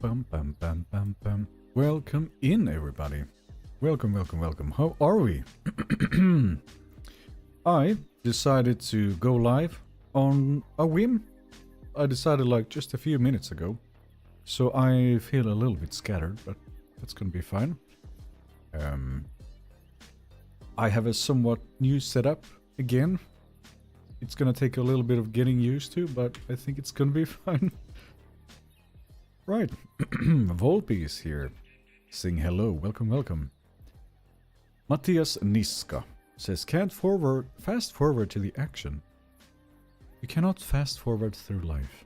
bum, bum, bum, bum, bum. Welcome in, everybody. Welcome, welcome, welcome. How are we? I decided to go live on a whim. I decided like just a few minutes ago. So I feel a little bit scattered, but that's gonna be fine. I have a somewhat new setup again. It's gonna take a little bit of getting used to, but I think it's gonna be fine. Right. Volpe is here. Saying hello. Welcome, welcome. Matthias Niska says, can't fast forward to the action. You cannot fast forward through life.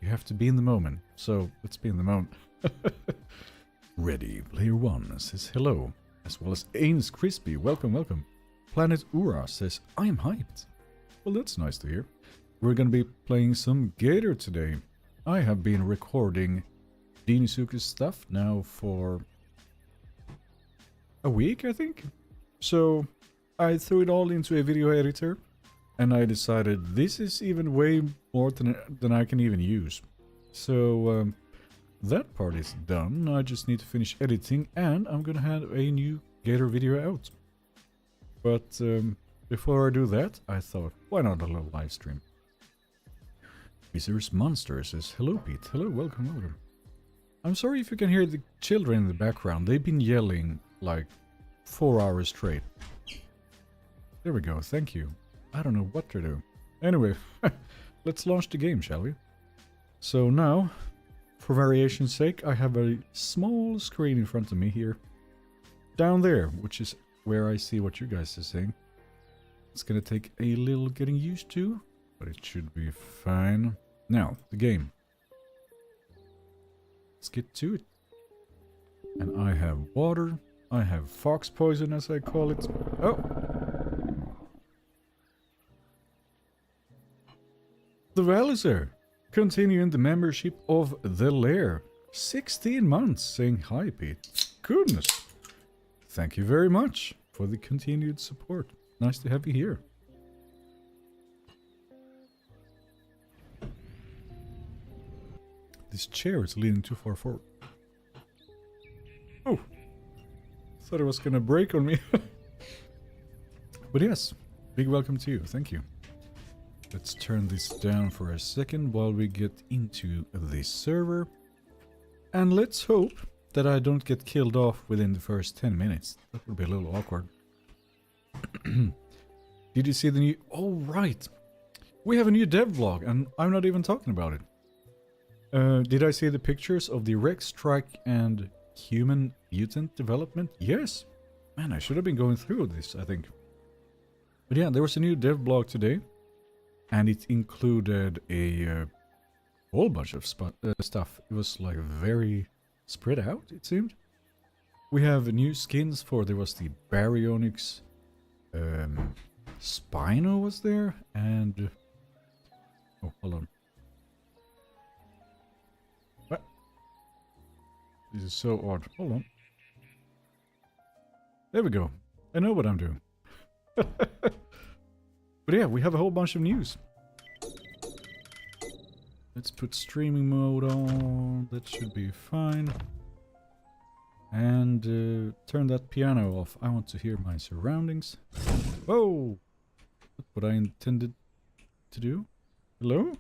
You have to be in the moment. So let's be in the moment. Ready Player One says hello. As well as Ains Crispy. Welcome, welcome. Planet Ura says, I am hyped. Well, that's nice to hear. We're gonna be playing some Gator today. I have been recording Deinosuchus stuff now for a week, I think. So I threw it all into a video editor, and I decided this is even way more than I can even use. So that part is done. I just need to finish editing, and I'm gonna have a new Gator video out. But before I do that, I thought, why not a little live stream? Mrs. Monster says, hello Pete, hello, welcome, welcome. I'm sorry if you can hear the children in the background. They've been yelling like 4 hours straight. There we go, thank you. I don't know what to do. Anyway, let's launch the game, shall we? So now, for variation's sake, I have a small screen in front of me here. Down there, which is where I see what you guys are saying. It's gonna take a little getting used to, but it should be fine. Now, the game. Let's get to it. And I have water. I have fox poison, as I call it. Oh! The Valiser, continuing the membership of The Lair. 16 months, saying hi, Pete. Goodness. Thank you very much for the continued support. Nice to have you here. This chair is leaning too far forward. Oh! Thought it was gonna break on me. But yes, big welcome to you. Thank you. Let's turn this down for a second while we get into this server. And let's hope that I don't get killed off within the first 10 minutes. That would be a little awkward. Did you see the new... Oh, right. We have a new dev vlog, and I'm not even talking about it. Did I see the pictures of the Rex Strike and Human Mutant development? Yes. Man, I should have been going through this, I think. But yeah, there was a new dev blog today. And it included a whole bunch of stuff. It was like very spread out, it seemed. We have new skins for... There was the Baryonyx... Spino was there, and... Oh, hold on. What? This is so odd. Hold on. There we go. I know what I'm doing. But yeah, we have a whole bunch of news. Let's put streaming mode on. That should be fine. And turn that piano off. I want to hear my surroundings. Whoa! That's what I intended to do. Hello?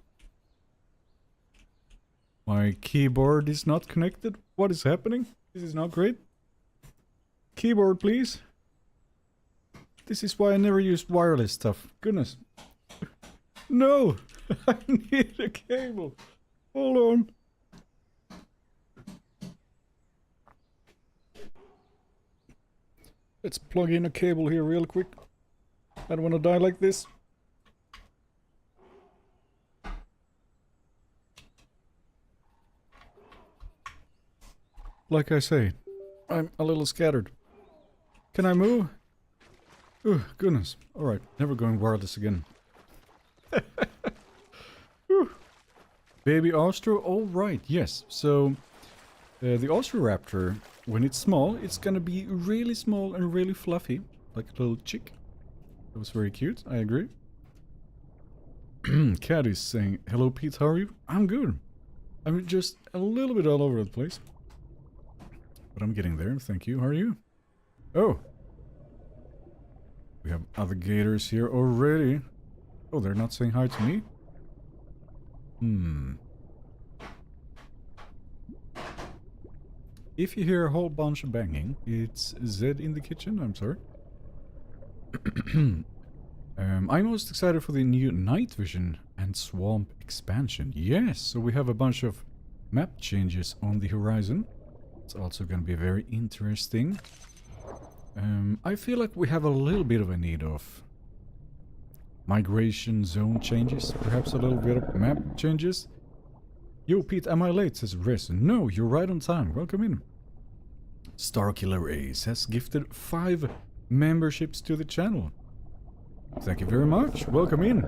My keyboard is not connected. What is happening? This is not great. Keyboard, please. This is why I never use wireless stuff. Goodness. No! I need a cable. Hold on. Let's plug in a cable here real quick. I don't want to die like this. Like I say, I'm a little scattered. Can I move? Oh, goodness. Alright, never going wireless again. Baby Austro, alright, yes. So, the Austroraptor, when it's small, it's gonna be really small and really fluffy. Like a little chick. That was very cute, I agree. Cat is saying, hello Pete, how are you? I'm good. I'm just a little bit all over the place. But I'm getting there, thank you. How are you? Oh! We have other gators here already. Oh, they're not saying hi to me? If you hear a whole bunch of banging, it's Zed in the kitchen, I'm sorry. I'm most excited for the new night vision and swamp expansion. Yes, so we have a bunch of map changes on the horizon. It's also going to be very interesting. I feel like we have a little bit of a need of migration zone changes, perhaps a little bit of map changes. Yo, Pete, am I late? Says Riz. No, you're right on time. Welcome in. Starkiller Ace has gifted 5 memberships to the channel. Thank you very much. Welcome in.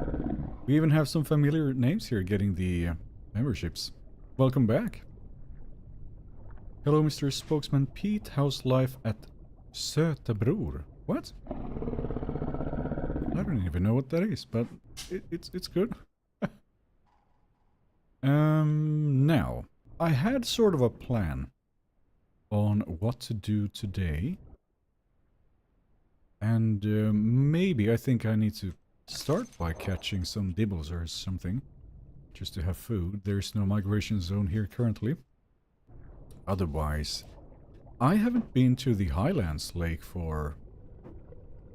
We even have some familiar names here getting the memberships. Welcome back. Hello, Mr. Spokesman Pete. How's life at Sötebror? What? I don't even know what that is, but it's good. Now, I had sort of a plan on what to do today. And maybe I think I need to start by catching some dibbles or something. Just to have food. There's no migration zone here currently. Otherwise, I haven't been to the Highlands Lake for...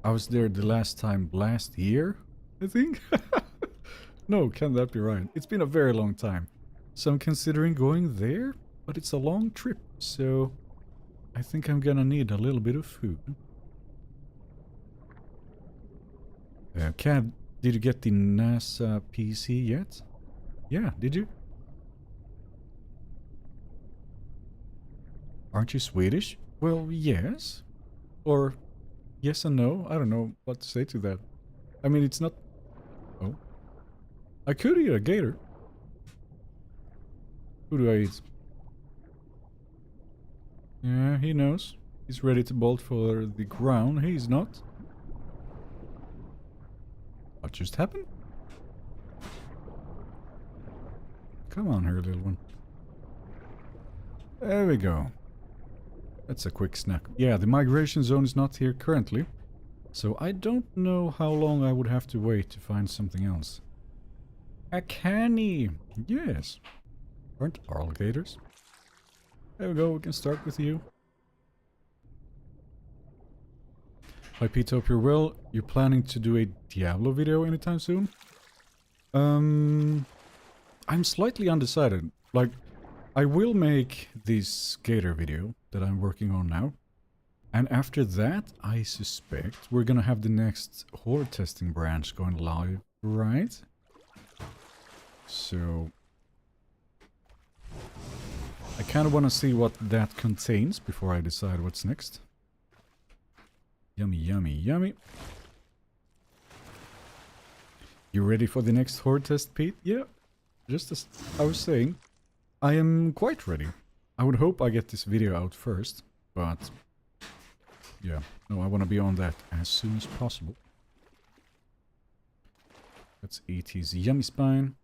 I was there the last time last year, I think? No, can that be right? It's been a very long time. So I'm considering going there, but it's a long trip, so I think I'm gonna need a little bit of food. Cad, did you get the NASA PC yet? Yeah, did you? Aren't you Swedish? Well, yes. Or yes and no. I don't know what to say to that. I mean, it's not... Oh. I could eat a gator. Who do I eat? Yeah, he knows. He's ready to bolt for the ground. He's not. What just happened? Come on here, little one. There we go. That's a quick snack. Yeah, the migration zone is not here currently. So I don't know how long I would have to wait to find something else. A canny! Yes. Aren't alligators? There we go, we can start with you. Hi Pete, hope you're well. You're planning to do a Diablo video anytime soon? I'm slightly undecided. Like, I will make this Gator video that I'm working on now. And after that, I suspect we're gonna have the next horde testing branch going live, right? So... I kind of want to see what that contains before I decide what's next. Yummy, yummy, yummy. You ready for the next horde test, Pete? Yeah. Just as I was saying, I am quite ready. I would hope I get this video out first, but... yeah, no, I want to be on that as soon as possible. Let's eat his yummy spine.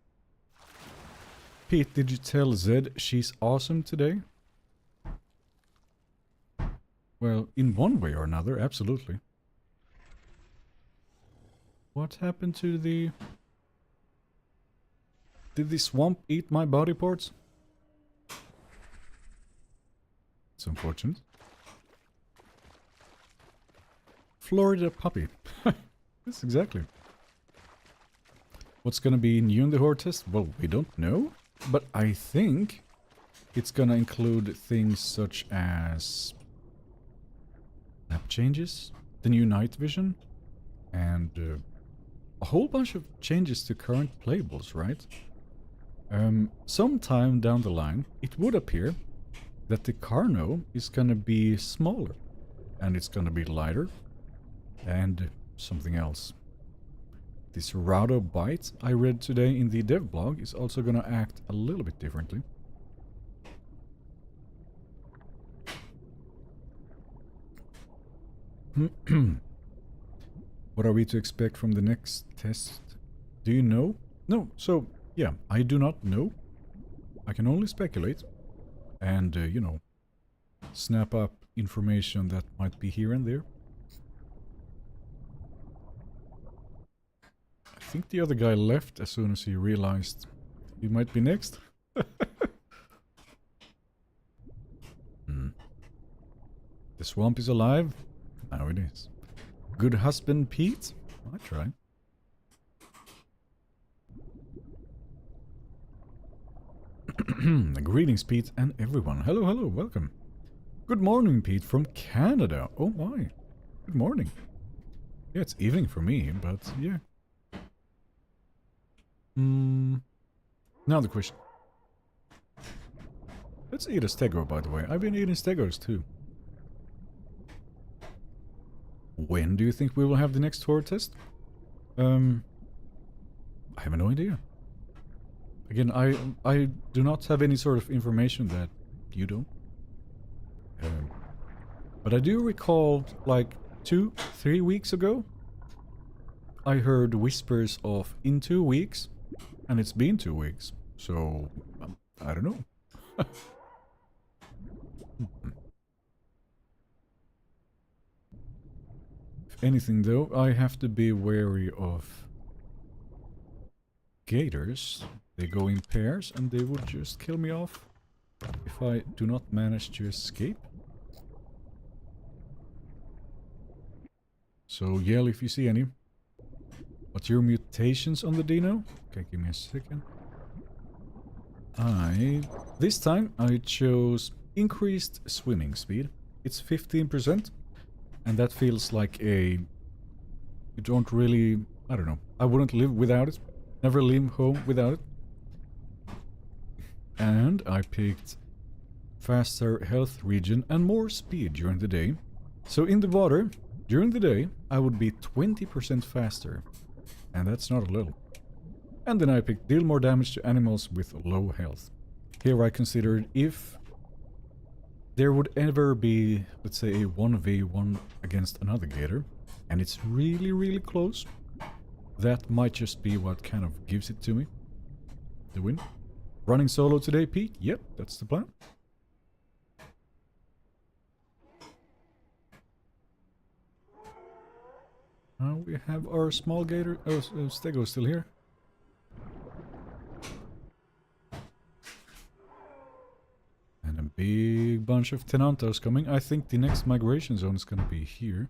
Pete, did you tell Zed she's awesome today? Well, in one way or another, absolutely. What happened to the... Did the swamp eat my body parts? It's unfortunate. Florida puppy. Yes, exactly. What's gonna be new in the horde test? Well, we don't know. But I think it's gonna include things such as map changes, the new night vision, and a whole bunch of changes to current playables, right? Sometime down the line, it would appear that the Carno is gonna be smaller, and it's gonna be lighter, and something else. This Rado Byte I read today in the dev blog is also gonna act a little bit differently. What are we to expect from the next test? Do you know? No, so, yeah, I do not know. I can only speculate and, you know, snap up information that might be here and there. I think the other guy left as soon as he realized he might be next. The swamp is alive. Now it is. Good husband, Pete. I try. Greetings, Pete, and everyone. Hello, hello, welcome. Good morning, Pete, from Canada. Oh my. Good morning. Yeah, it's evening for me, but yeah. Now the question. Let's eat a stego, by the way. I've been eating stegos too. When do you think we will have the next horror test? I have no idea. Again, I do not have any sort of information that you don't. But I do recall, like, 2-3 weeks ago, I heard whispers of in 2 weeks, and it's been 2 weeks, so I don't know. If anything, though, I have to be wary of gators. They go in pairs, and they would just kill me off if I do not manage to escape. So yell if you see any. What's your mutations on the Dino? Okay, give me a second. This time I chose increased swimming speed. It's 15%. And that feels like a... You don't really... I don't know. I wouldn't live without it. Never leave home without it. And I picked faster health regen and more speed during the day. So in the water, during the day, I would be 20% faster. And that's not a little. And then I picked deal more damage to animals with low health. Here I considered if there would ever be, let's say, a 1v1 against another gator, and it's really, really close, that might just be what kind of gives it to me. The win. Running solo today, Pete? Yep, that's the plan. We have our small gator... Oh, stego still here. And a big bunch of tenantos coming. I think the next migration zone is gonna be here.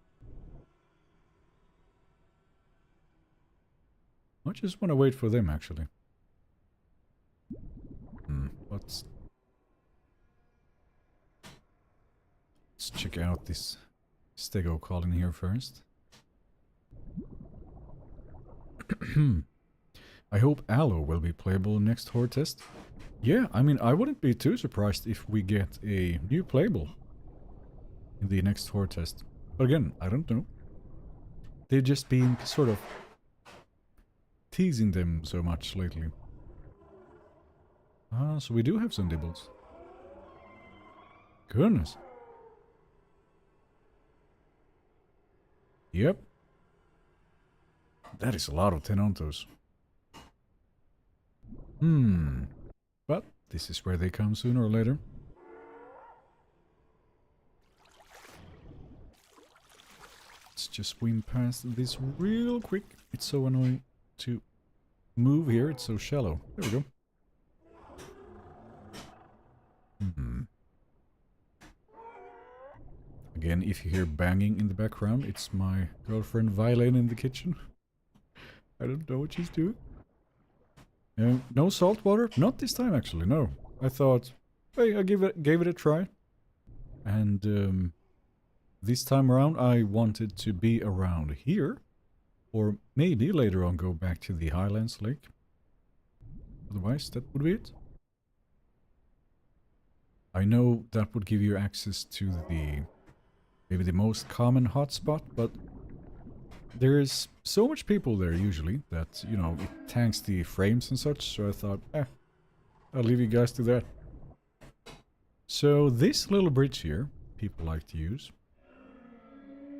I just want to wait for them, actually. Let's check out this stego colony here first. I hope Aloe will be playable next horde test. Yeah, I mean, I wouldn't be too surprised if we get a new playable in the next horde test. But again, I don't know. They've just been sort of teasing them so much lately. Ah, so we do have some dibbles. Goodness. Yep. That is a lot of tenantos. But this is where they come sooner or later. Let's just swim past this real quick. It's so annoying to move here. It's so shallow. There we go. Again, if you hear banging in the background, it's my girlfriend Violet in the kitchen. I don't know what she's doing. No salt water? Not this time, actually, no. I thought, hey, I gave it a try. And this time around, I wanted to be around here. Or maybe later on go back to the Highlands Lake. Otherwise, that would be it. I know that would give you access to the... maybe the most common hotspot, but there's so much people there usually that, you know, it tanks the frames and such, so I thought, I'll leave you guys to that. So this little bridge here, people like to use.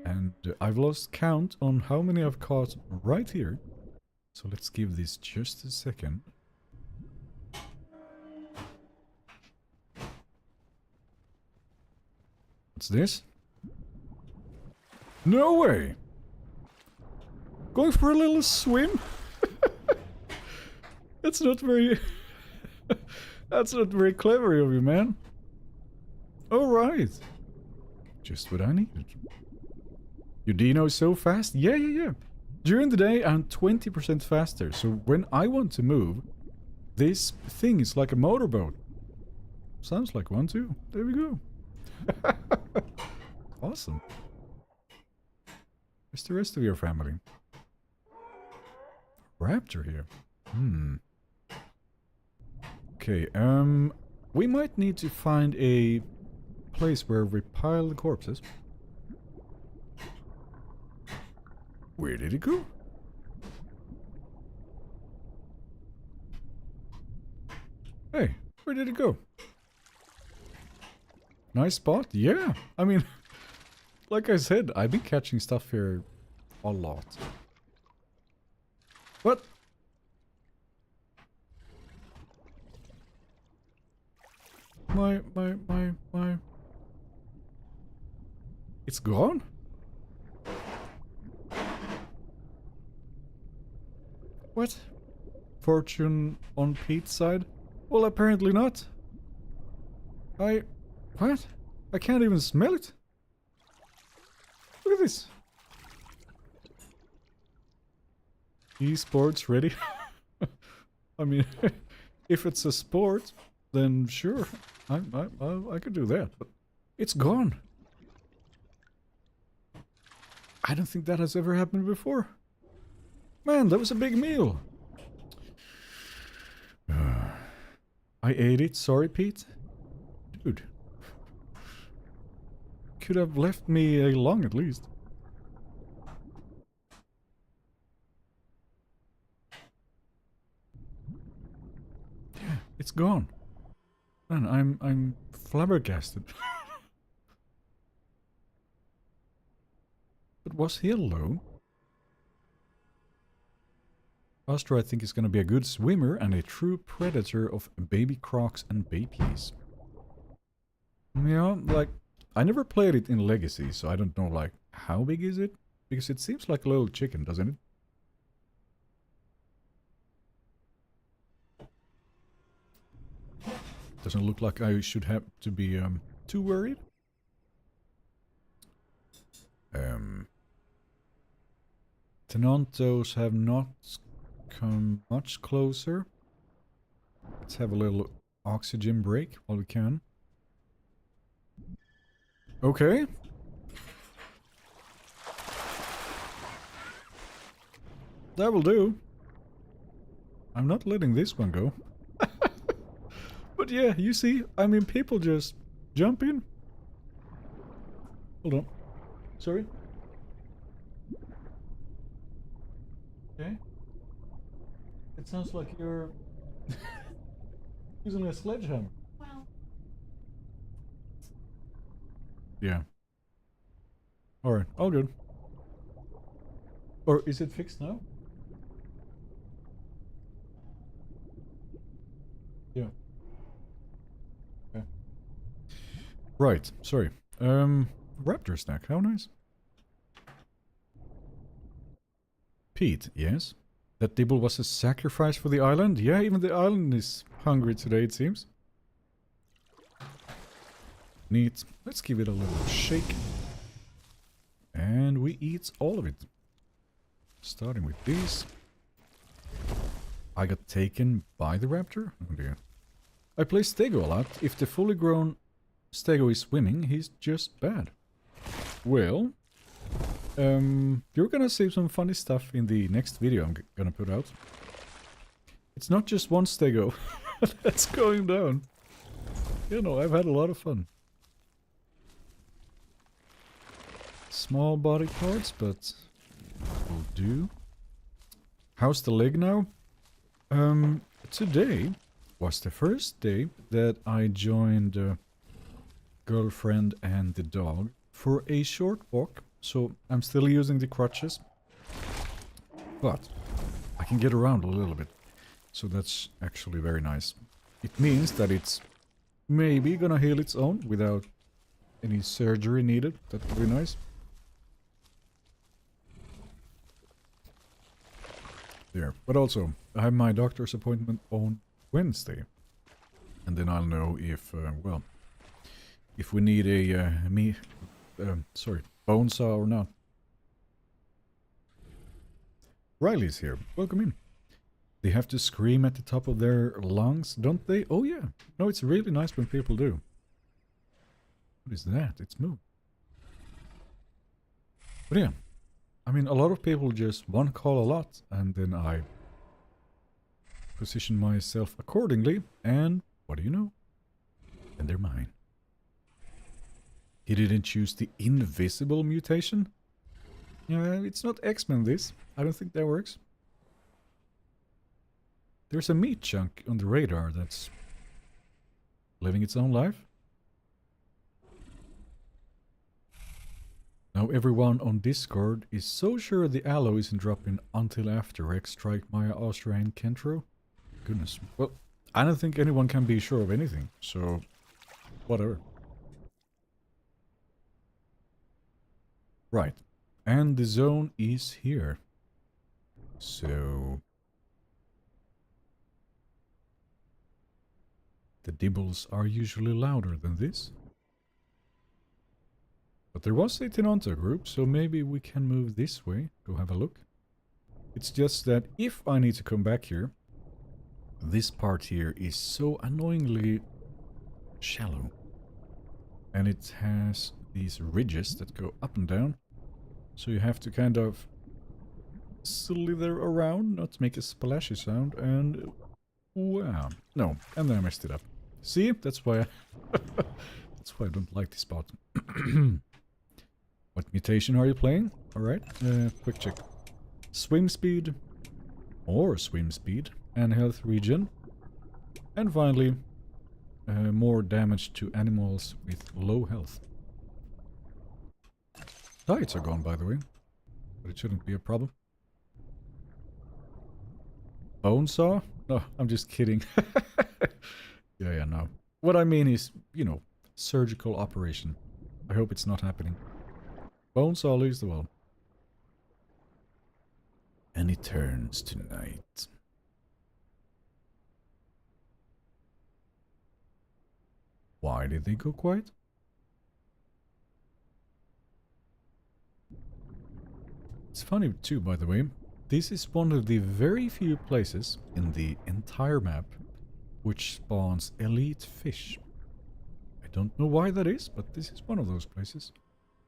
And I've lost count on how many I've caught right here. So let's give this just a second. What's this? No way! Going for a little swim? That's not very... That's not very clever of you, man. Alright. Just what I needed. Your Dino is so fast? Yeah. During the day, I'm 20% faster, so when I want to move, this thing is like a motorboat. Sounds like one too. There we go. Awesome. Where's the rest of your family? Raptor here. Okay, we might need to find a place where we pile the corpses. Where did it go? Hey, where did it go? Nice spot? Yeah, I mean, like I said, I've been catching stuff here a lot. What? My... It's gone? What? Fortune on Pete's side? Well, apparently not. What? I can't even smell it. Look at this. Esports ready? I mean, if it's a sport, then sure, I could do that. But it's gone. I don't think that has ever happened before. Man, that was a big meal. I ate it. Sorry, Pete. Dude. Could have left me a lung at least. Yeah, it's gone. Man, I'm flabbergasted. But was he alone? Astro, I think, is going to be a good swimmer and a true predator of baby crocs and babies. Yeah, like, I never played it in Legacy, so I don't know, like, how big is it? Because it seems like a little chicken, doesn't it? Doesn't look like I should have to be too worried. Tenontos have not come much closer. Let's have a little oxygen break while we can. Okay. That will do. I'm not letting this one go. But yeah, you see, I mean, people just jump in. Hold on. Sorry? Okay. It sounds like you're using a sledgehammer. Wow. Yeah. Alright, all good. Or is it fixed now? Yeah. Okay. Right, sorry. Raptor snack, how nice. Pete, yes? That Dibble was a sacrifice for the island? Yeah, even the island is hungry today, it seems. Neat. Let's give it a little shake. And we eat all of it. Starting with these. I got taken by the raptor? Oh dear. I play stego a lot. If the fully grown stego is winning, he's just bad. Well... you're gonna see some funny stuff in the next video I'm gonna put out. It's not just one stego that's going down. You know, I've had a lot of fun. Small body parts, but will do. How's the leg now? Today was the first day that I joined girlfriend and the dog for a short walk. So I'm still using the crutches, but I can get around a little bit. So that's actually very nice. It means that it's maybe gonna heal its own without Any surgery needed? That would be nice. There. But also, I have my doctor's appointment on Wednesday. And then I'll know if, well, if we need a, bone saw or not. Riley's here. Welcome in. They have to scream at the top of their lungs, don't they? Oh yeah. No, it's really nice when people do. What is that? It's moved. But yeah. I mean, a lot of people just one call a lot, and then I position myself accordingly, and what do you know? And they're mine. He didn't choose the invisible mutation? Yeah, it's not X-Men this. I don't think that works. There's a meat chunk on the radar that's living its own life. Now everyone on Discord is so sure the alloy isn't dropping until after X Strike Maya Austria and Kentro. Goodness. Well, I don't think anyone can be sure of anything, so whatever. Right. And the zone is here. So the dibbles are usually louder than this. But there was a Tenonta group, so maybe we can move this way to have a look. It's just that if I need to come back here, this part here is so annoyingly shallow. And it has these ridges that go up and down. So you have to kind of slither around, not make a splashy sound, and wow. No, and then I messed it up. See? That's why that's why I don't like this spot. What mutation are you playing? Alright, quick check. Swim speed, or swim speed, and health regen. And finally, more damage to animals with low health. Diets are gone, by the way, but it shouldn't be a problem. Bone saw? No, I'm just kidding. Yeah, no. What I mean is, you know, surgical operation. I hope it's not happening. Bone saw leaves the well. And it turns to night. Why did they go quiet? It's funny too, by the way. This is one of the very few places in the entire map which spawns elite fish. I don't know why that is, but this is one of those places.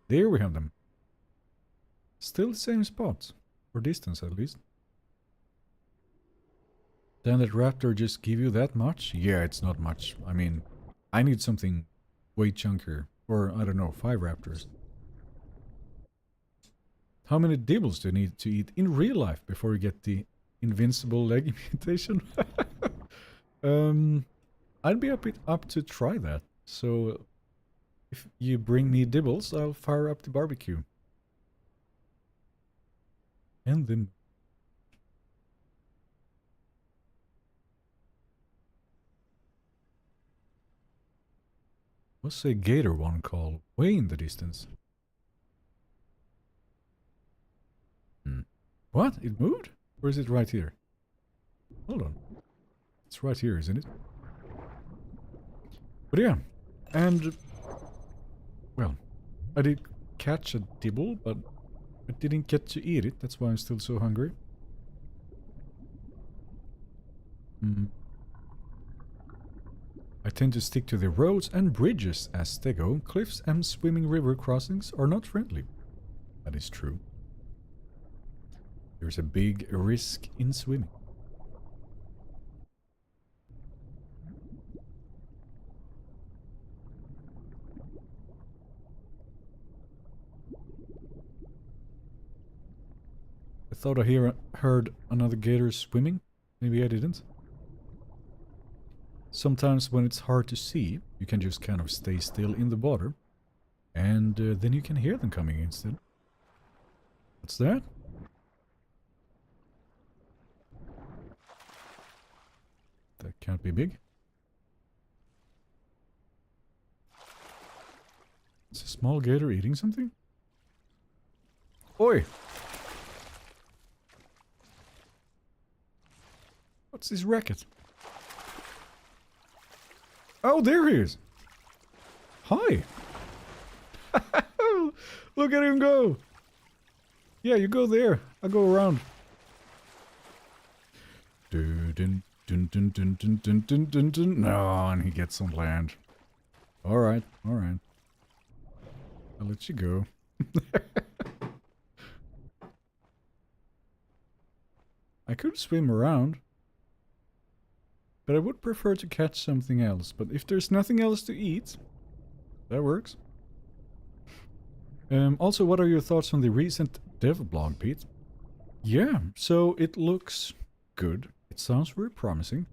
There we have them. Still the same spot, or distance at least. Then that raptor just give you that much? Yeah, it's not much. I mean, I need something way chunkier. Or, I don't know, 5 raptors. How many dibbles do you need to eat in real life before you get the invincible leg mutation? I'd be up to try that. So, if you bring me dibbles, I'll fire up the barbecue. And then... What's a gator one called? Way in the distance. What? It moved? Or is it right here? Hold on. It's right here, isn't it? But yeah. And... well, I did catch a dibble, but I didn't get to eat it. That's why I'm still so hungry. I tend to stick to the roads and bridges as stego. Cliffs and swimming river crossings are not friendly. That is true. There's a big risk in swimming. I thought I heard another gator swimming. Maybe I didn't. Sometimes when it's hard to see, you can just kind of stay still in the water. And then you can hear them coming instead. What's that? That can't be big. Is a small gator eating something? Oi! What's this racket? Oh, there he is! Hi! Look at him go! Yeah, you go there. I'll go around. Dun, dun, dun, dun, dun, dun, dun, dun, dun, dun. No, and he gets on land. Alright, alright. I'll let you go. I could swim around. But I would prefer to catch something else. But if there's nothing else to eat, that works. Also, what are your thoughts on the recent dev blog, Pete? Yeah, so it looks good. It sounds very promising.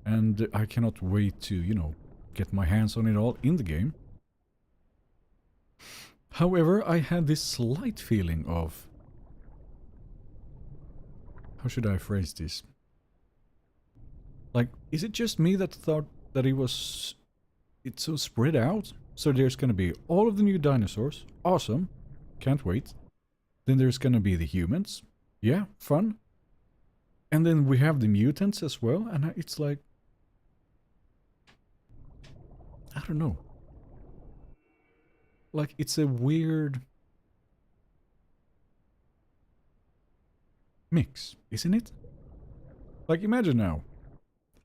And I cannot wait to, you know, get my hands on it all in the game. However, I had this slight feeling of... How should I phrase this? Like, is it just me that thought that it's so spread out? So there's gonna be all of the new dinosaurs. Awesome. Can't wait. Then there's gonna be the humans. Yeah, fun. And then we have the mutants as well. And it's like... I don't know. Like, it's a weird... mix, isn't it? Like, imagine now.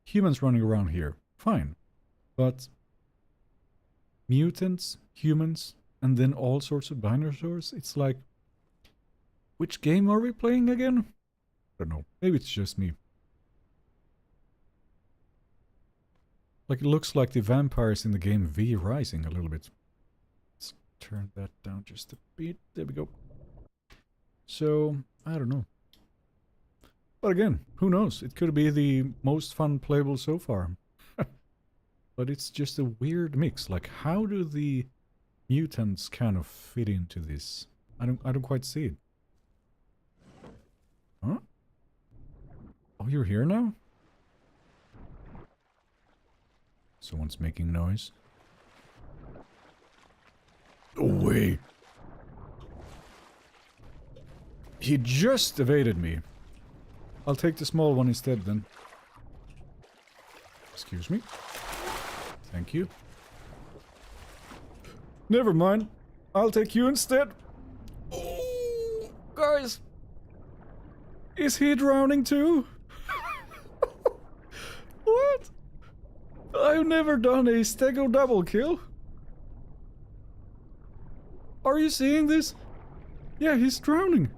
Humans running around here. Fine. But... mutants, humans, and then all sorts of dinosaurs. It's like... which game are we playing again? I don't know. Maybe it's just me. Like, it looks like the vampires in the game V Rising a little bit. Let's turn that down just a bit. There we go. So, I don't know. But again, who knows? It could be the most fun playable so far. But it's just a weird mix. Like, how do the mutants kind of fit into this? I don't quite see it. Huh? Oh, you're here now? Someone's making noise. Away! He just evaded me. I'll take the small one instead then. Excuse me. Thank you. Never mind. I'll take you instead. Oh, guys. Is he drowning too? What? I've never done a stego double kill. Are you seeing this? Yeah, he's drowning.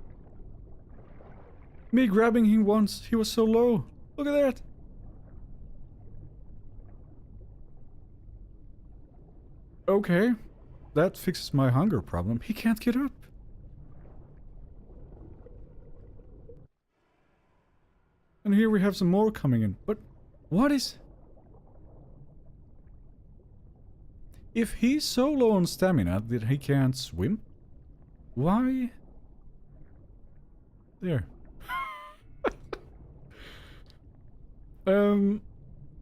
Me grabbing him once, he was so low. Look at that. Okay, that fixes my hunger problem. He can't get up. And here we have some more coming in. But what is... if he's so low on stamina that he can't swim, why... there.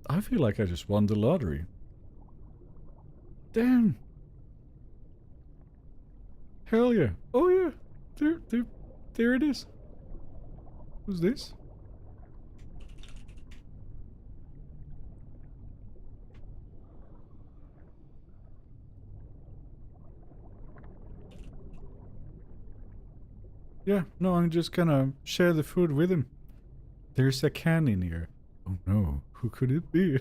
I feel like I just won the lottery. Damn. Hell yeah. Oh yeah. There it is. Who's this? Yeah, no, I'm just gonna share the food with him. There's a can in here. Oh no, who could it be?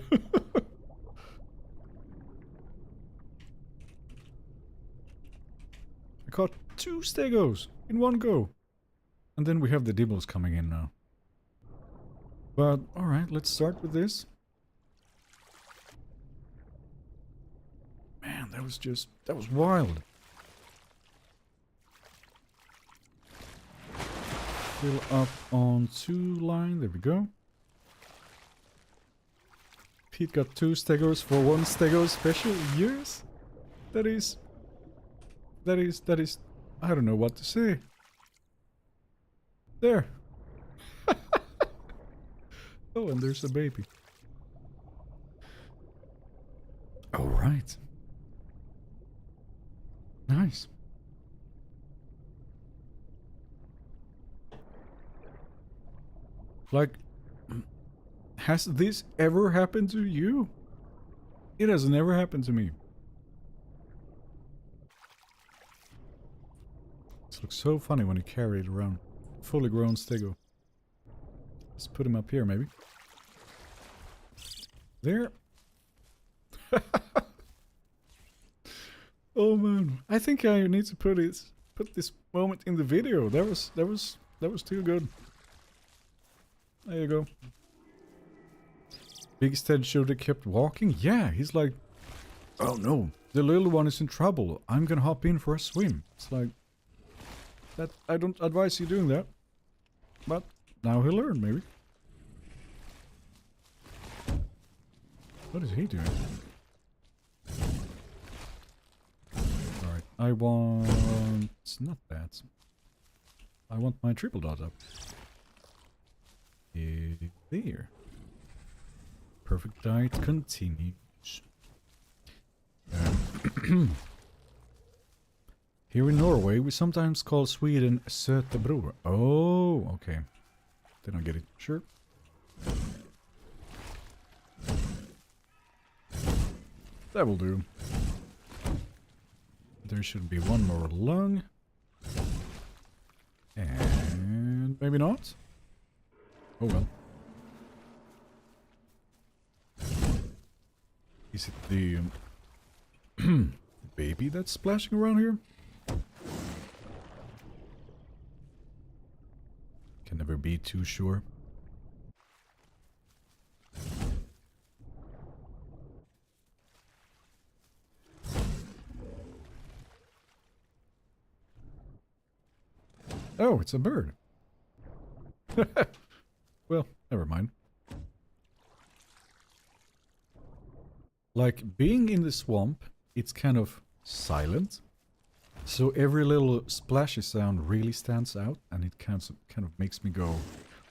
I caught 2 stegos in one go. And then we have the dibbles coming in now. But, alright, let's start with this. Man, that was wild. Fill up on 2 line, there we go. Pete got 2 stegos for 1 stego special. Yes! That is, I don't know what to say. There! Oh, and there's a baby. Alright. Nice. Like, has this ever happened to you? It has never happened to me. This looks so funny when you carry it around. Fully grown stego. Let's put him up here, maybe. There. Oh man, I think I need to put this moment in the video. That was too good. There you go. Biggest head should have kept walking. Yeah, he's like, oh no, the little one is in trouble. I'm gonna hop in for a swim. It's like that. I don't advise you doing that, but now he'll learn maybe. What is he doing? Alright, I want... It's not that. I want my triple dot up. There. Perfect diet continues. Here in Norway, we sometimes call Sweden Sötebror. Oh, okay. Didn't get it. Sure. That will do. There should be one more lung. And maybe not. Oh well. Is it the baby that's splashing around here? Can never be too sure. Oh, it's a bird. Well, never mind. Like, being in the swamp, it's kind of silent. So every little splashy sound really stands out, and it kind of makes me go,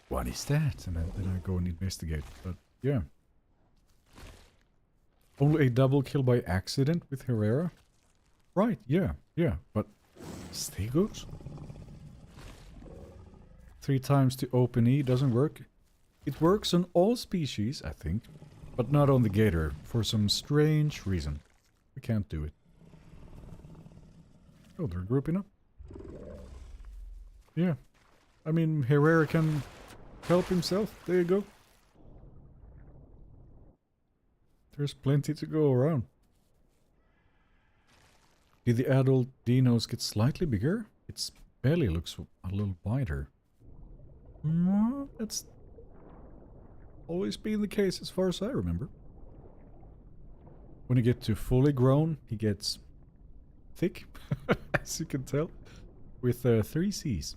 what is that? And then I go and investigate. But yeah. Only a double kill by accident with Herrera? Right, yeah. But Stegos? 3 times to open E doesn't work. It works on all species, I think, but not on the gator for some strange reason. We can't do it. Oh, they're grouping up. Yeah. I mean, Herrera can help himself. There you go. There's plenty to go around. Did the adult dinos get slightly bigger? Its belly looks a little wider. That's always been the case as far as I remember. When you get to fully grown, he gets thick, as you can tell, with 3 C's.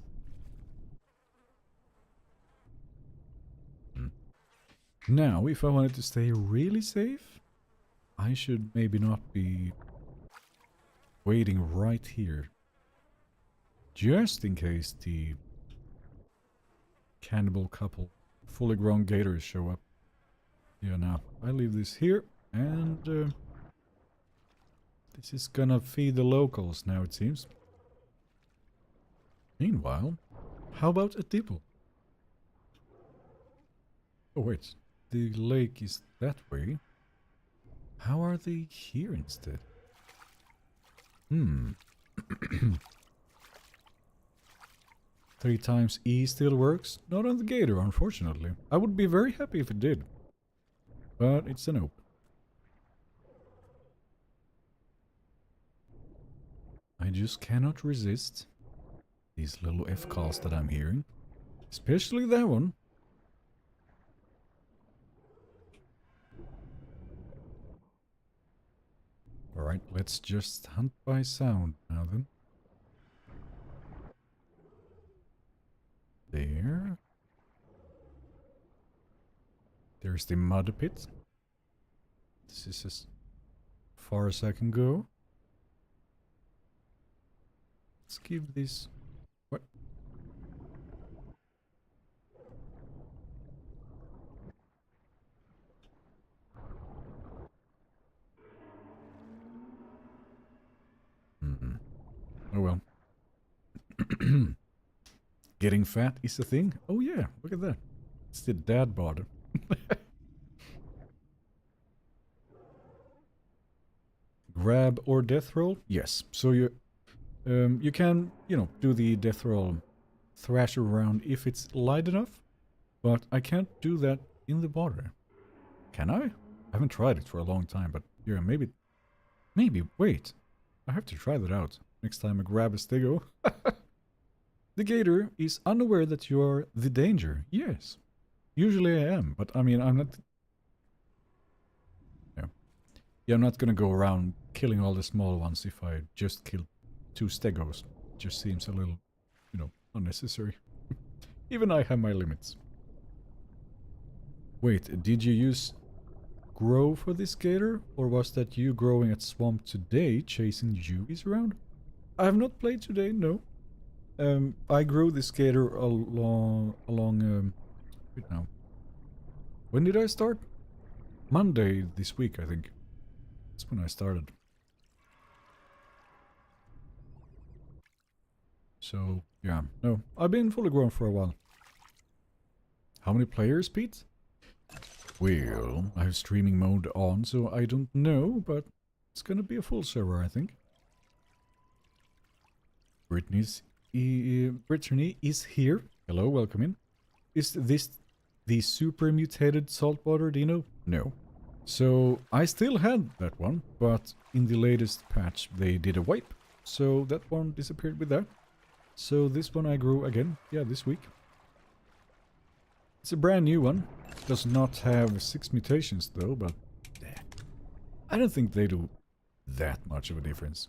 Now, if I wanted to stay really safe, I should maybe not be waiting right here. Just in case the cannibal couple fully grown gators show up. Yeah, now I leave this here, and this is gonna feed the locals now, it seems. Meanwhile, how about a dibble? Oh wait, the lake is that way. How are they here instead? 3 times E still works? Not on the gator, unfortunately. I would be very happy if it did. But it's a nope. I just cannot resist these little F-calls that I'm hearing. Especially that one. Alright, let's just hunt by sound now then. There. There's the mud pit. This is as far as I can go. Let's give this... What? Oh well. Getting fat is a thing? Oh yeah, look at that. It's the dad bod. Grab or death roll? Yes. So you can, do the death roll thrasher around if it's light enough, but I can't do that in the water. Can I? I haven't tried it for a long time, but yeah, maybe, wait. I have to try that out next time I grab a stego. The gator is unaware that you are the danger. Yes. Usually I am, but I mean, I'm not... Yeah, I'm not gonna go around killing all the small ones if I just kill 2 stegos. Just seems a little, unnecessary. Even I have my limits. Wait, did you use grow for this gator? Or was that you growing at swamp today, chasing Juvies around? I have not played today, no. I grew this gator along, wait now. When did I start? Monday this week, I think. That's when I started. So, yeah. No, I've been fully grown for a while. How many players, Pete? Well, I have streaming mode on, so I don't know, but it's gonna be a full server, I think. Brittany is here. Hello, welcome in. Is this the super mutated saltwater dino? No. So, I still had that one, but in the latest patch they did a wipe. So that one disappeared with that. So this one I grew again, yeah, this week. It's a brand new one. Does not have 6 mutations though, but I don't think they do that much of a difference.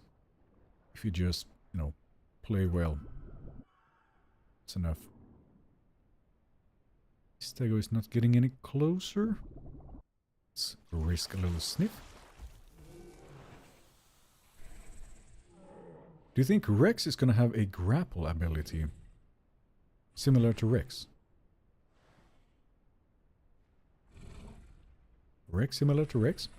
If you just, play well. It's enough. Stego is not getting any closer. Let's risk a little sniff. Do you think Rex is gonna have a grapple ability? Similar to Rex? Rex similar to Rex?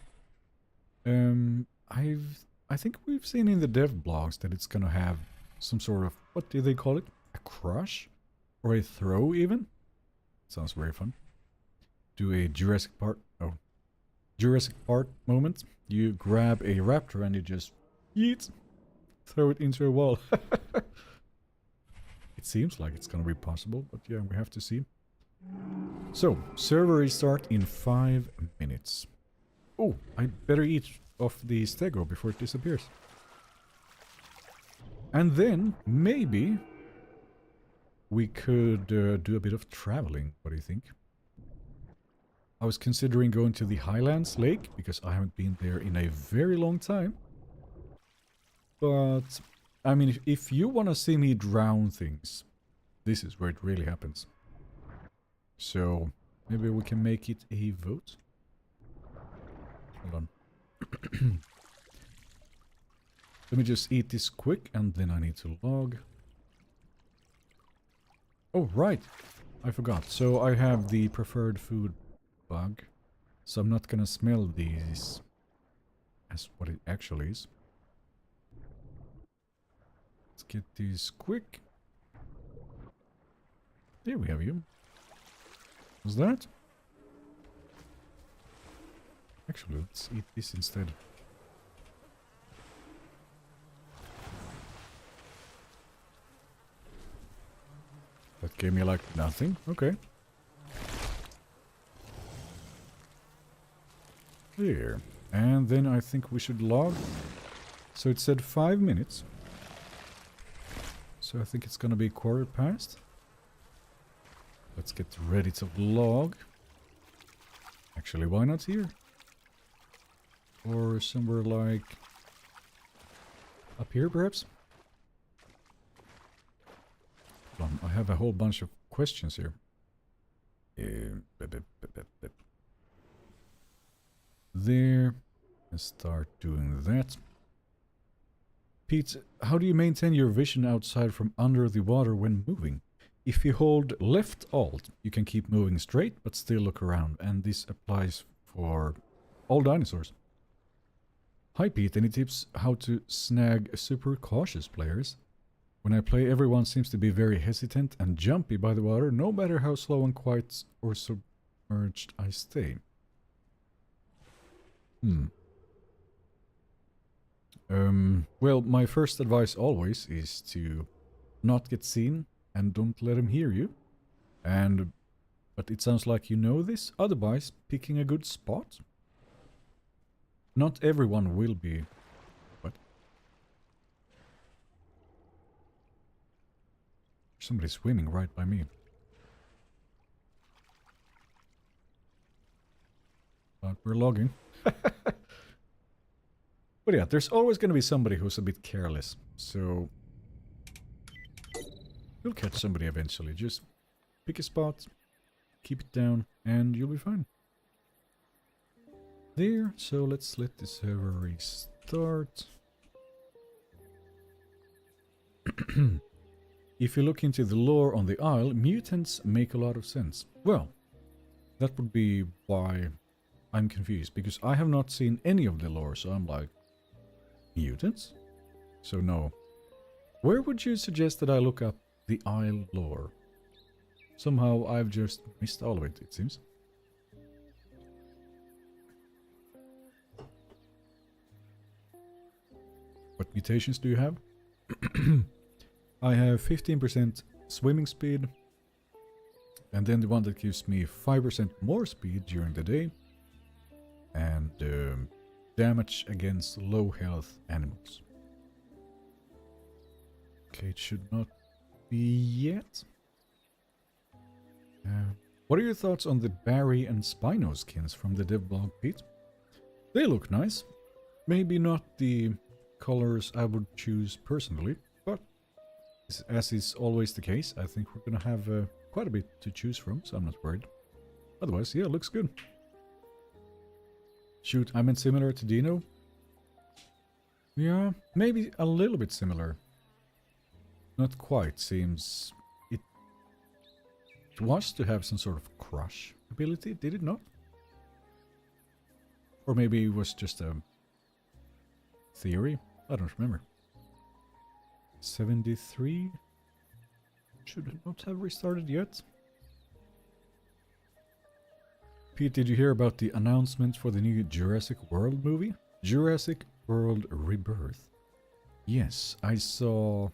I think we've seen in the dev blogs that it's gonna have some sort of, what do they call it? A crush? Or a throw even? Sounds very fun. Do a Jurassic Park moment. You grab a raptor and you just yeet, throw it into a wall. It seems like it's gonna be possible, but yeah, we have to see. So, server restart in 5 minutes. Oh, I better eat off the stego before it disappears. And then, maybe, we could do a bit of traveling. What do you think? I was considering going to the Highlands Lake, because I haven't been there in a very long time. But, I mean, if you want to see me drown things, this is where it really happens. So, maybe we can make it a vote. Hold on. Let me just eat this quick, and then I need to log. Oh, right. I forgot. So I have the preferred food bug. So I'm not gonna smell these as what it actually is. Let's get these quick. There we have you. What's that? Actually, let's eat this instead. That gave me like nothing. Okay. Here. And then I think we should log. So it said 5 minutes. So I think it's gonna be 1:15. Let's get ready to log. Actually, why not here? Or somewhere like up here, perhaps? I have a whole bunch of questions here. There. Let's start doing that. Pete, how do you maintain your vision outside from under the water when moving? If you hold left alt, you can keep moving straight but still look around, and this applies for all dinosaurs. Hi Pete, any tips how to snag super cautious players? When I play, everyone seems to be very hesitant and jumpy by the water, no matter how slow and quiet or submerged I stay. Well, my first advice always is to not get seen and don't let him hear you. But it sounds like you know this, otherwise picking a good spot. Not everyone will be... What? Somebody's swimming right by me. But we're logging. But yeah, there's always going to be somebody who's a bit careless. So... you'll catch somebody eventually. Just pick a spot, keep it down, and you'll be fine. There, so let's let the server restart. If you look into the lore on the Isle, mutants make a lot of sense. Well, that would be why I'm confused, because I have not seen any of the lore, so I'm like, mutants? So no. Where would you suggest that I look up the Isle lore? Somehow I've just missed all of it, it seems. What mutations do you have? I have 15% swimming speed, and then the one that gives me 5% more speed during the day, and damage against low health animals. Okay, it should not be yet. What are your thoughts on the Barry and Spino skins from the dev blog, Pete? They look nice. Maybe not the colors I would choose personally, but as is always the case, I think we're gonna have quite a bit to choose from, so I'm not worried. Otherwise, yeah, it looks good. Shoot, I meant similar to Dino. Yeah, maybe a little bit similar. Not quite, seems... It was to have some sort of crush ability, did it not? Or maybe it was just a theory? I don't remember. 73? Should it not have restarted yet? Pete, did you hear about the announcement for the new Jurassic World movie? Jurassic World Rebirth. Yes, I saw...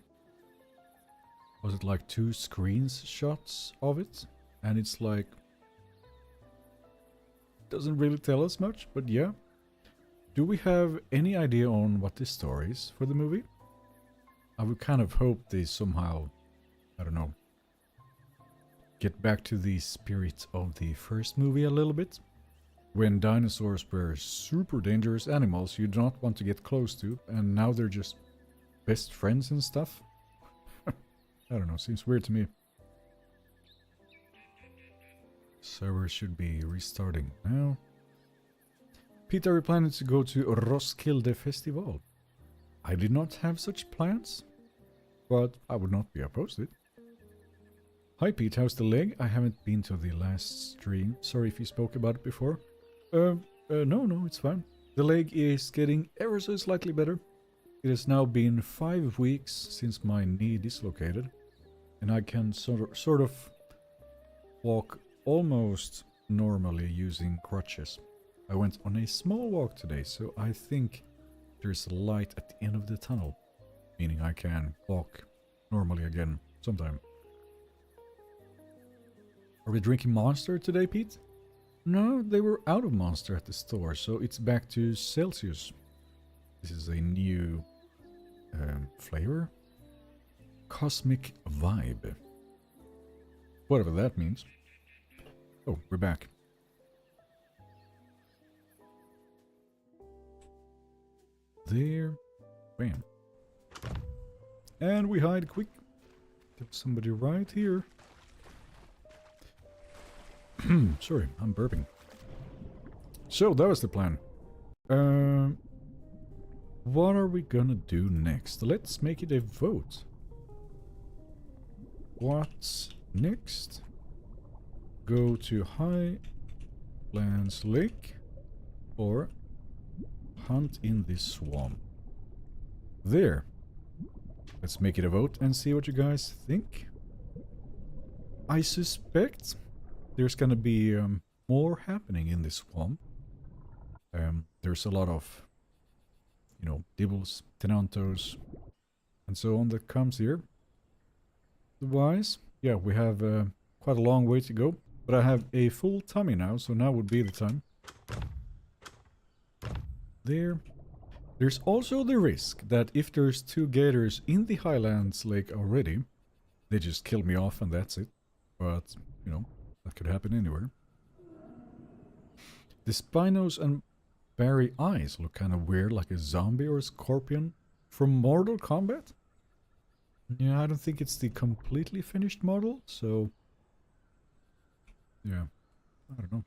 Was it like 2 screenshots of it? And it's like... doesn't really tell us much, but yeah. Do we have any idea on what the story is for the movie? I would kind of hope they somehow, I don't know, get back to the spirit of the first movie a little bit. When dinosaurs were super dangerous animals you do not want to get close to, and now they're just best friends and stuff. I don't know, seems weird to me. Server should be restarting now. Peter, are you planning to go to Roskilde Festival? I did not have such plans, but I would not be opposed to it. Hi Pete, how's the leg? I haven't been to the last stream. Sorry if you spoke about it before. No, it's fine. The leg is getting ever so slightly better. It has now been 5 weeks since my knee dislocated, and I can sort of walk almost normally using crutches. I went on a small walk today, so I think there's a light at the end of the tunnel, meaning I can walk normally again sometime. Are we drinking Monster today, Pete? No, they were out of Monster at the store, so it's back to Celsius. This is a new flavor. Cosmic Vibe. Whatever that means. Oh, we're back. There. Bam. And we hide quick. Get somebody right here. Sorry, I'm burping. So, that was the plan. What are we gonna do next? Let's make it a vote. What's next? Go to Highlands Lake or hunt in this swamp. There. Let's make it a vote and see what you guys think. I suspect there's gonna be more happening in this swamp. There's a lot of, you know, dibbles, tenantos, and so on that comes here. Otherwise, yeah, we have quite a long way to go. But I have a full tummy now, so now would be the time. There. There's also the risk that if there's 2 gators in the Highlands Lake already, they just kill me off and that's it. But, you know, that could happen anywhere. The Spinos and Barry eyes look kind of weird, like a zombie or a scorpion from Mortal Kombat. Yeah, I don't think it's the completely finished model, so... yeah, I don't know.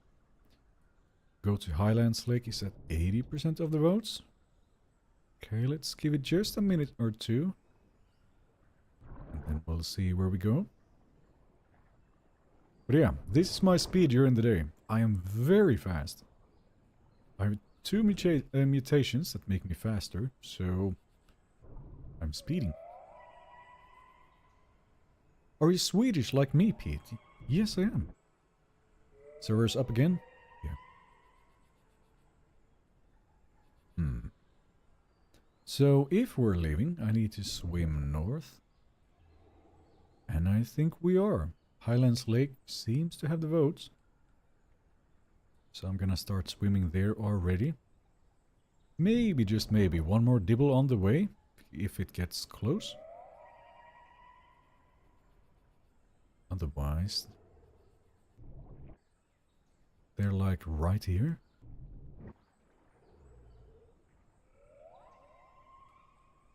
Go to Highlands Lake is at 80% of the votes. Okay, let's give it just a minute or two. And then we'll see where we go. But yeah, this is my speed during the day. I am very fast. I have 2 mutations that make me faster, so I'm speeding. Are you Swedish like me, Pete? Yes, I am. Servers up again? Yeah. So, if we're leaving, I need to swim north. And I think we are. Highlands Lake seems to have the votes. So I'm gonna start swimming there already. Maybe, just maybe, one more dibble on the way, if it gets close. Otherwise, they're like right here.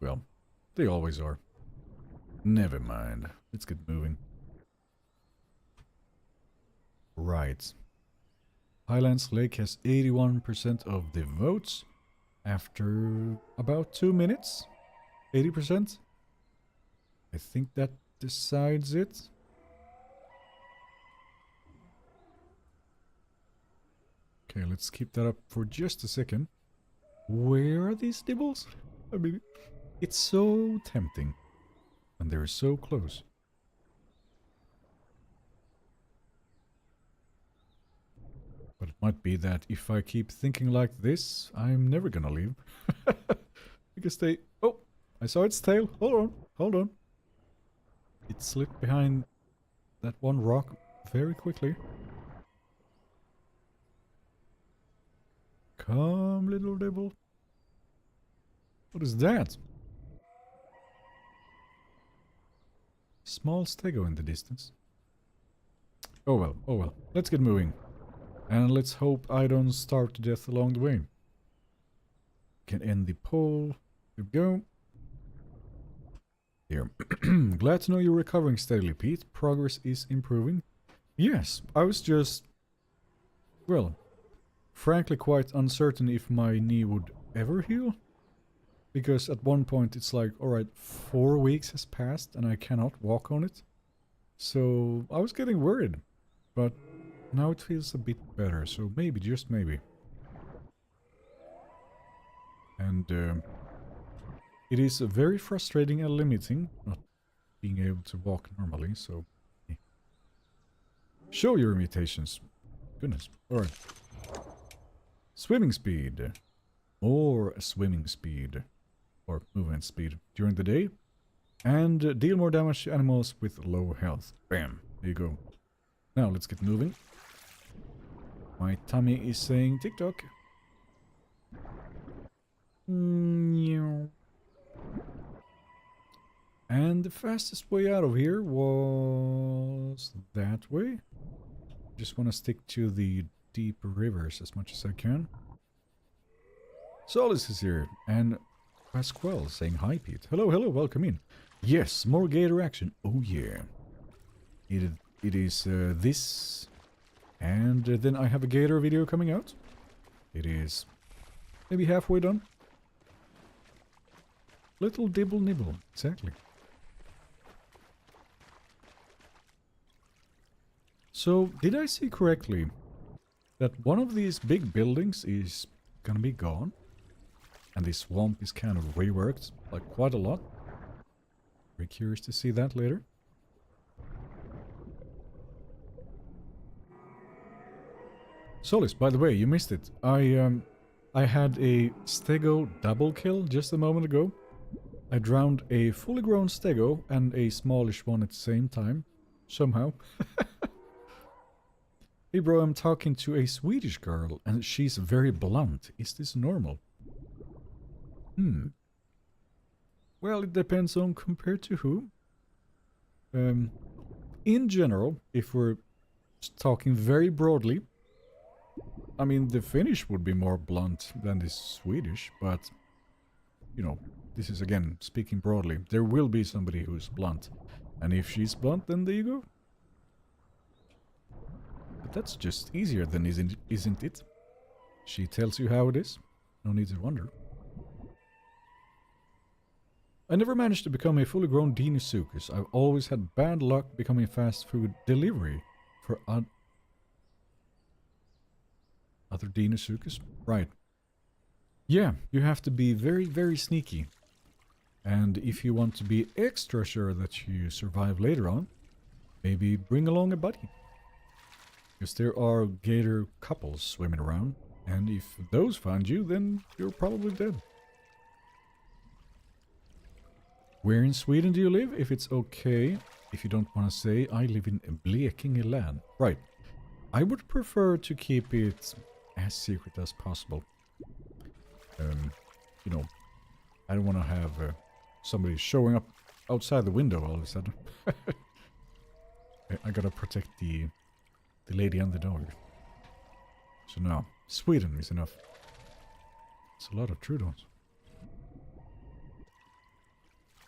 Well, they always are. Never mind. Let's get moving. Right. Highlands Lake has 81% of the votes after about 2 minutes. 80%. I think that decides it. Okay, let's keep that up for just a second. Where are these dibbles? I mean, it's so tempting. And they're so close. But it might be that if I keep thinking like this, I'm never gonna leave. Because they... Oh! I saw its tail. Hold on. Hold on. It slipped behind that one rock very quickly. Come, little dibble. What is that? Small stego in the distance. Oh well, oh well. Let's get moving. And let's hope I don't starve to death along the way. Can end the poll. Here we go. Here. Glad to know you're recovering steadily, Pete. Progress is improving. Yes, I was just... well, frankly quite uncertain if my knee would ever heal. Because at one point it's like, alright, 4 weeks has passed and I cannot walk on it. So I was getting worried. But now it feels a bit better, so maybe, just maybe. And it is very frustrating and limiting not being able to walk normally, so... yeah. Show your mutations. Goodness. Alright. Swimming speed. More swimming speed. Or movement speed during the day. And deal more damage to animals with low health. Bam. There you go. Now let's get moving. My tummy is saying TikTok. And the fastest way out of here was that way. Just want to stick to the deep rivers as much as I can. Solis is here, and Pasquale saying hi, Pete. Hello, hello, welcome in. Yes, more gator action. Oh yeah. It is this, and then I have a gator video coming out. It is maybe halfway done. Little dibble nibble, exactly. So, did I see correctly that one of these big buildings is gonna be gone? And this swamp is kind of reworked, like quite a lot. Very curious to see that later. Solis, by the way, you missed it. I had a stego double kill just a moment ago. I drowned a fully grown stego and a smallish one at the same time. Somehow. Hey bro, I'm talking to a Swedish girl and she's very blunt. Is this normal? Well, it depends on compared to who. In general, if we're talking very broadly, I mean, the Finnish would be more blunt than the Swedish, but, you know, this is again speaking broadly. There will be somebody who's blunt. And if she's blunt, then there you go. But that's just easier than isn't it? She tells you how it is. No need to wonder. I never managed to become a fully grown Deinosuchus. I've always had bad luck becoming fast food delivery for other Deinosuchus. Right. Yeah, you have to be very, very sneaky. And if you want to be extra sure that you survive later on, maybe bring along a buddy. Because there are gator couples swimming around, and if those find you, then you're probably dead. Where in Sweden do you live? If it's okay, if you don't want to say, I live in Blekinge län. Right. I would prefer to keep it as secret as possible. You know, I don't want to have somebody showing up outside the window all of a sudden. I gotta protect the lady and the dog. So now, Sweden is enough. It's a lot of Trudons.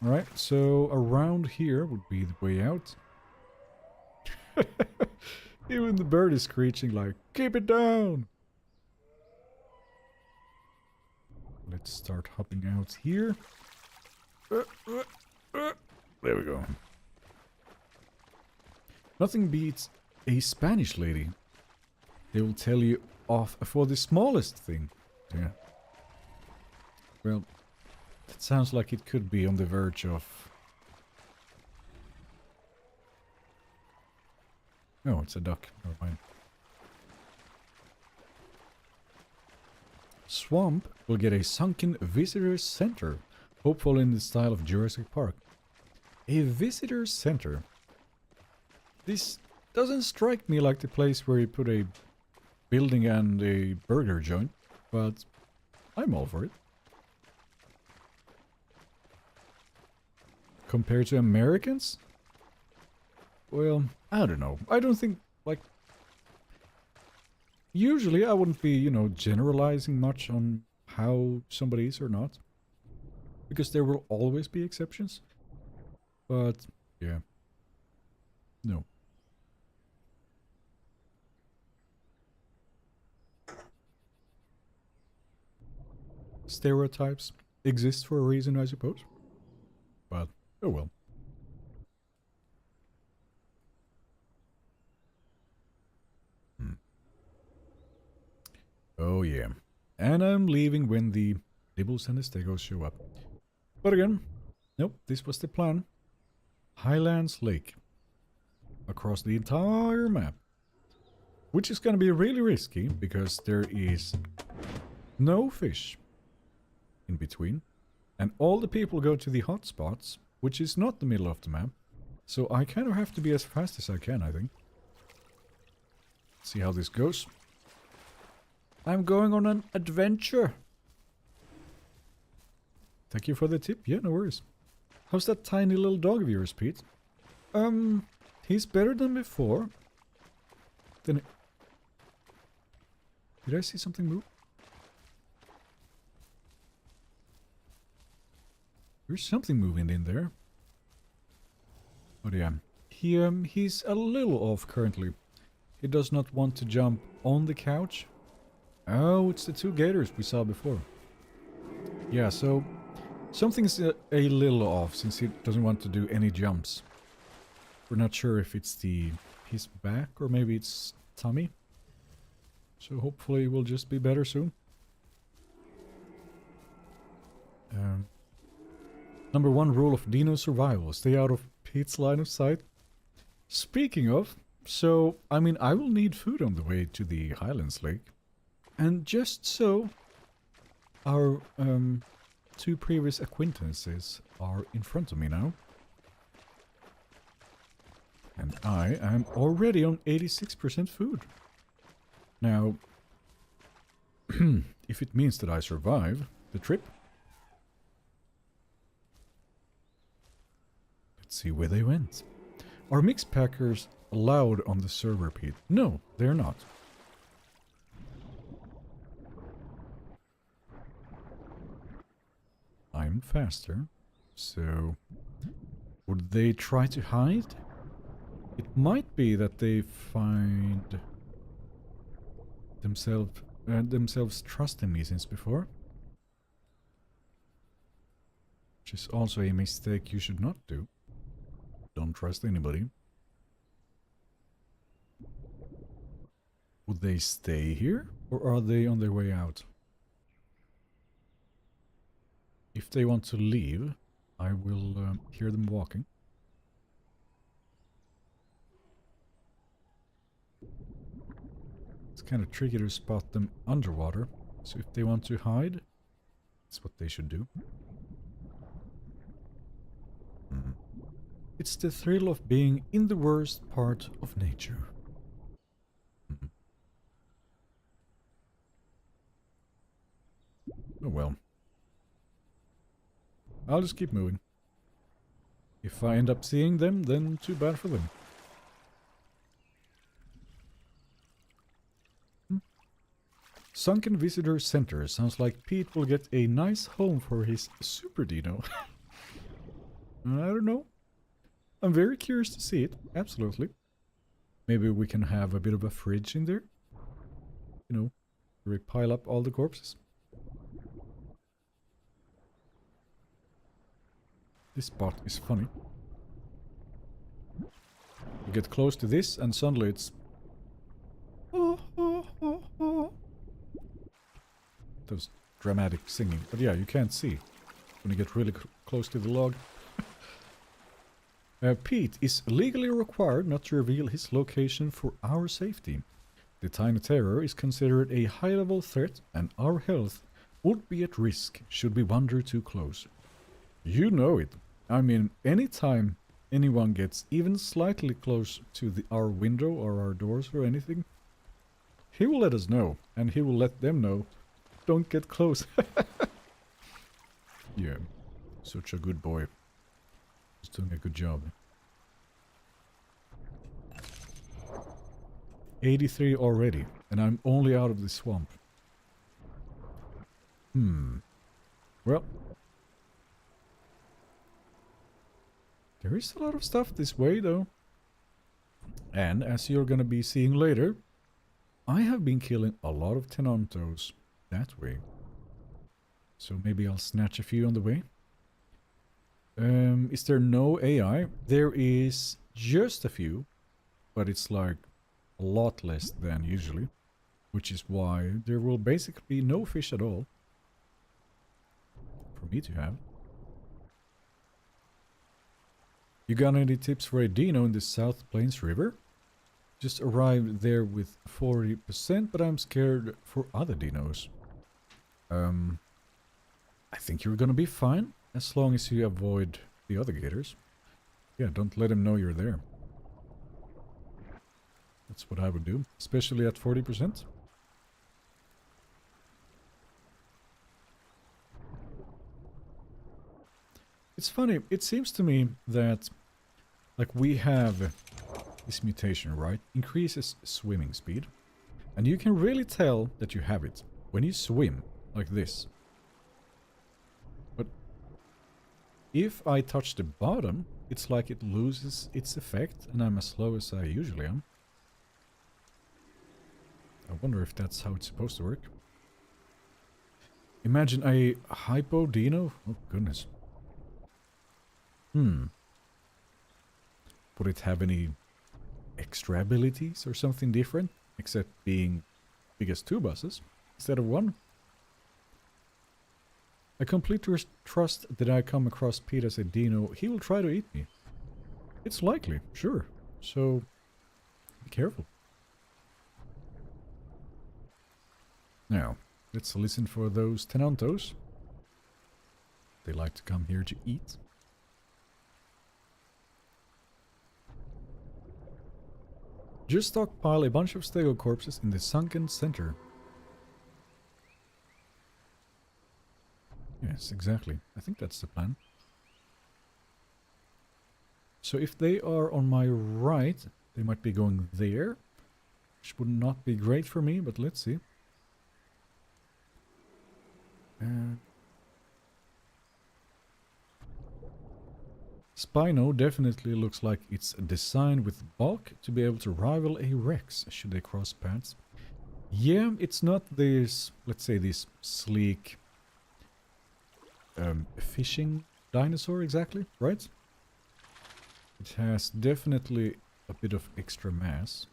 Alright, so around here would be the way out. Even the bird is screeching like, keep it down! Let's start hopping out here. There we go. Nothing beats a Spanish lady. They will tell you off for the smallest thing. Yeah. Well, it sounds like it could be on the verge of... No, it's a duck. Never mind. Swamp will get a sunken visitor center, hopefully in the style of Jurassic Park. A visitor center. This doesn't strike me like the place where you put a building and a burger joint, but I'm all for it. Compared to Americans? Well, I don't know. I don't think, like... Usually I wouldn't be, you know, generalizing much on how somebody is or not. Because there will always be exceptions. But, yeah. No. Stereotypes exist for a reason, I suppose. But, oh well. Oh yeah. And I'm leaving when the Nibbles and the Stegos show up. But again, nope, this was the plan. Highlands Lake. Across the entire map. Which is gonna be really risky, because there is no fish in between. And all the people go to the hotspots, which is not the middle of the map. So I kind of have to be as fast as I can, I think. See how this goes. I'm going on an adventure. Thank you for the tip. Yeah, no worries. How's that tiny little dog of yours, Pete? He's better than before. Then... Did I see something move? There's something moving in there. But yeah. He's a little off currently. He does not want to jump on the couch. Oh, it's the two gators we saw before. Yeah, so something's a little off since he doesn't want to do any jumps. We're not sure if it's his back or maybe it's tummy. So hopefully we'll just be better soon. Number one rule of Dino survival: stay out of Pete's line of sight. Speaking of, so, I mean, I will need food on the way to the Highlands Lake. And just so, our two previous acquaintances are in front of me now. And I am already on 86% food. Now, if it means that I survive the trip, let's see where they went. Are mixed packers allowed on the server, Pete? No, they're not. I'm faster, so would they try to hide? It might be that they find themselves trusting me since before. Which is also a mistake you should not do. Don't trust anybody. Would they stay here, or are they on their way out? If they want to leave, I will hear them walking. It's kind of tricky to spot them underwater, so if they want to hide, that's what they should do. It's the thrill of being in the worst part of nature. Oh well. I'll just keep moving. If I end up seeing them, then too bad for them. Sunken Visitor Center. Sounds like Pete will get a nice home for his Super Dino. I don't know. I'm very curious to see it. Absolutely. Maybe we can have a bit of a fridge in there. You know, where we pile up all the corpses. This spot is funny. You get close to this and suddenly it's... Those dramatic singing. But yeah, you can't see when you get really close to the log. Pete is legally required not to reveal his location for our safety. The Tiny Terror is considered a high-level threat and our health would be at risk should we wander too close. You know it. I mean, anytime anyone gets even slightly close to our window or our doors or anything, he will let us know, and he will let them know, don't get close. Yeah, such a good boy. He's doing a good job. 83 already, and I'm only out of the swamp. Well... There is a lot of stuff this way, though. And, as you're gonna be seeing later, I have been killing a lot of Tenontos that way. So maybe I'll snatch a few on the way. Is there no AI? There is just a few, but it's like a lot less than usually. Which is why there will basically be no fish at all. For me to have. You got any tips for a Dino in the South Plains River? Just arrived there with 40%, but I'm scared for other dinos. I think you're gonna be fine, as long as you avoid the other gators. Yeah, don't let them know you're there. That's what I would do, especially at 40%. It's funny, it seems to me that, like, we have this mutation, right? Increases swimming speed. And you can really tell that you have it when you swim, like this. But if I touch the bottom, it's like it loses its effect, and I'm as slow as I usually am. I wonder if that's how it's supposed to work. Imagine a hypo dino? Oh, goodness. Would it have any extra abilities or something different? Except being big as 2 buses instead of 1? I completely trust that I come across Pete as a Dino. He will try to eat me. It's likely, sure. So, be careful. Now, let's listen for those tenantos. They like to come here to eat. Just stockpile a bunch of stego corpses in the sunken center. Yes, exactly. I think that's the plan. So if they are on my right, they might be going there. Which would not be great for me, but let's see. Spino definitely looks like it's designed with bulk to be able to rival a Rex should they cross paths. Yeah, it's not this, let's say, this sleek fishing dinosaur exactly, right? It has definitely a bit of extra mass.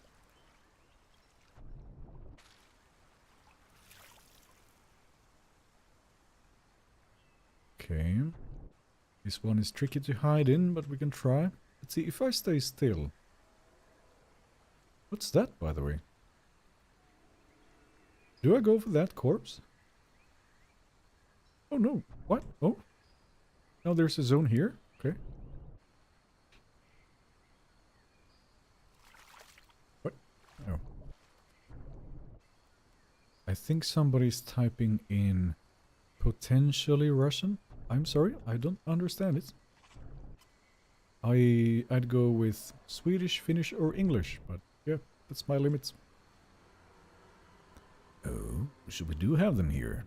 Okay. This one is tricky to hide in, but we can try. Let's see, if I stay still... What's that, by the way? Do I go for that corpse? Oh no, what? Oh. Now there's a zone here, okay. What? Oh. I think somebody's typing in potentially Russian. I'm sorry, I don't understand it. I'd go with Swedish, Finnish or English, but yeah, that's my limits. Oh, so we do have them here.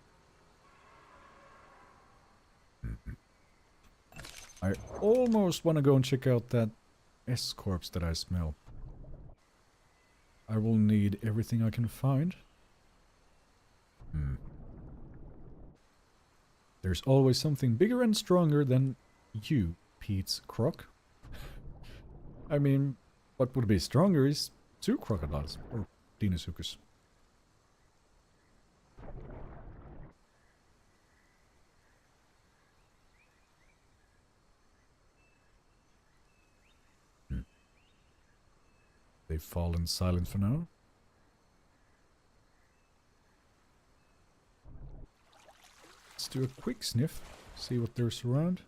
I almost want to go and check out that S-corpse that I smell. I will need everything I can find. There's always something bigger and stronger than you, Pete's croc. I mean, what would be stronger is 2 crocodiles, or Deinosuchus. They've fallen silent for now. Let's do a quick sniff, see what there's around.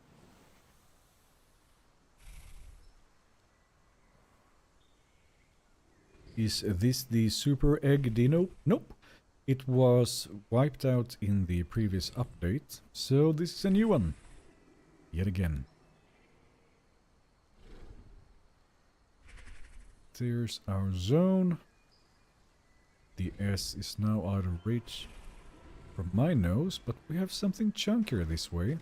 Is this the super egg dino? Nope. It was wiped out in the previous update, so this is a new one. Yet again. There's our zone. The S is now out of reach from my nose, but we have something chunkier this way.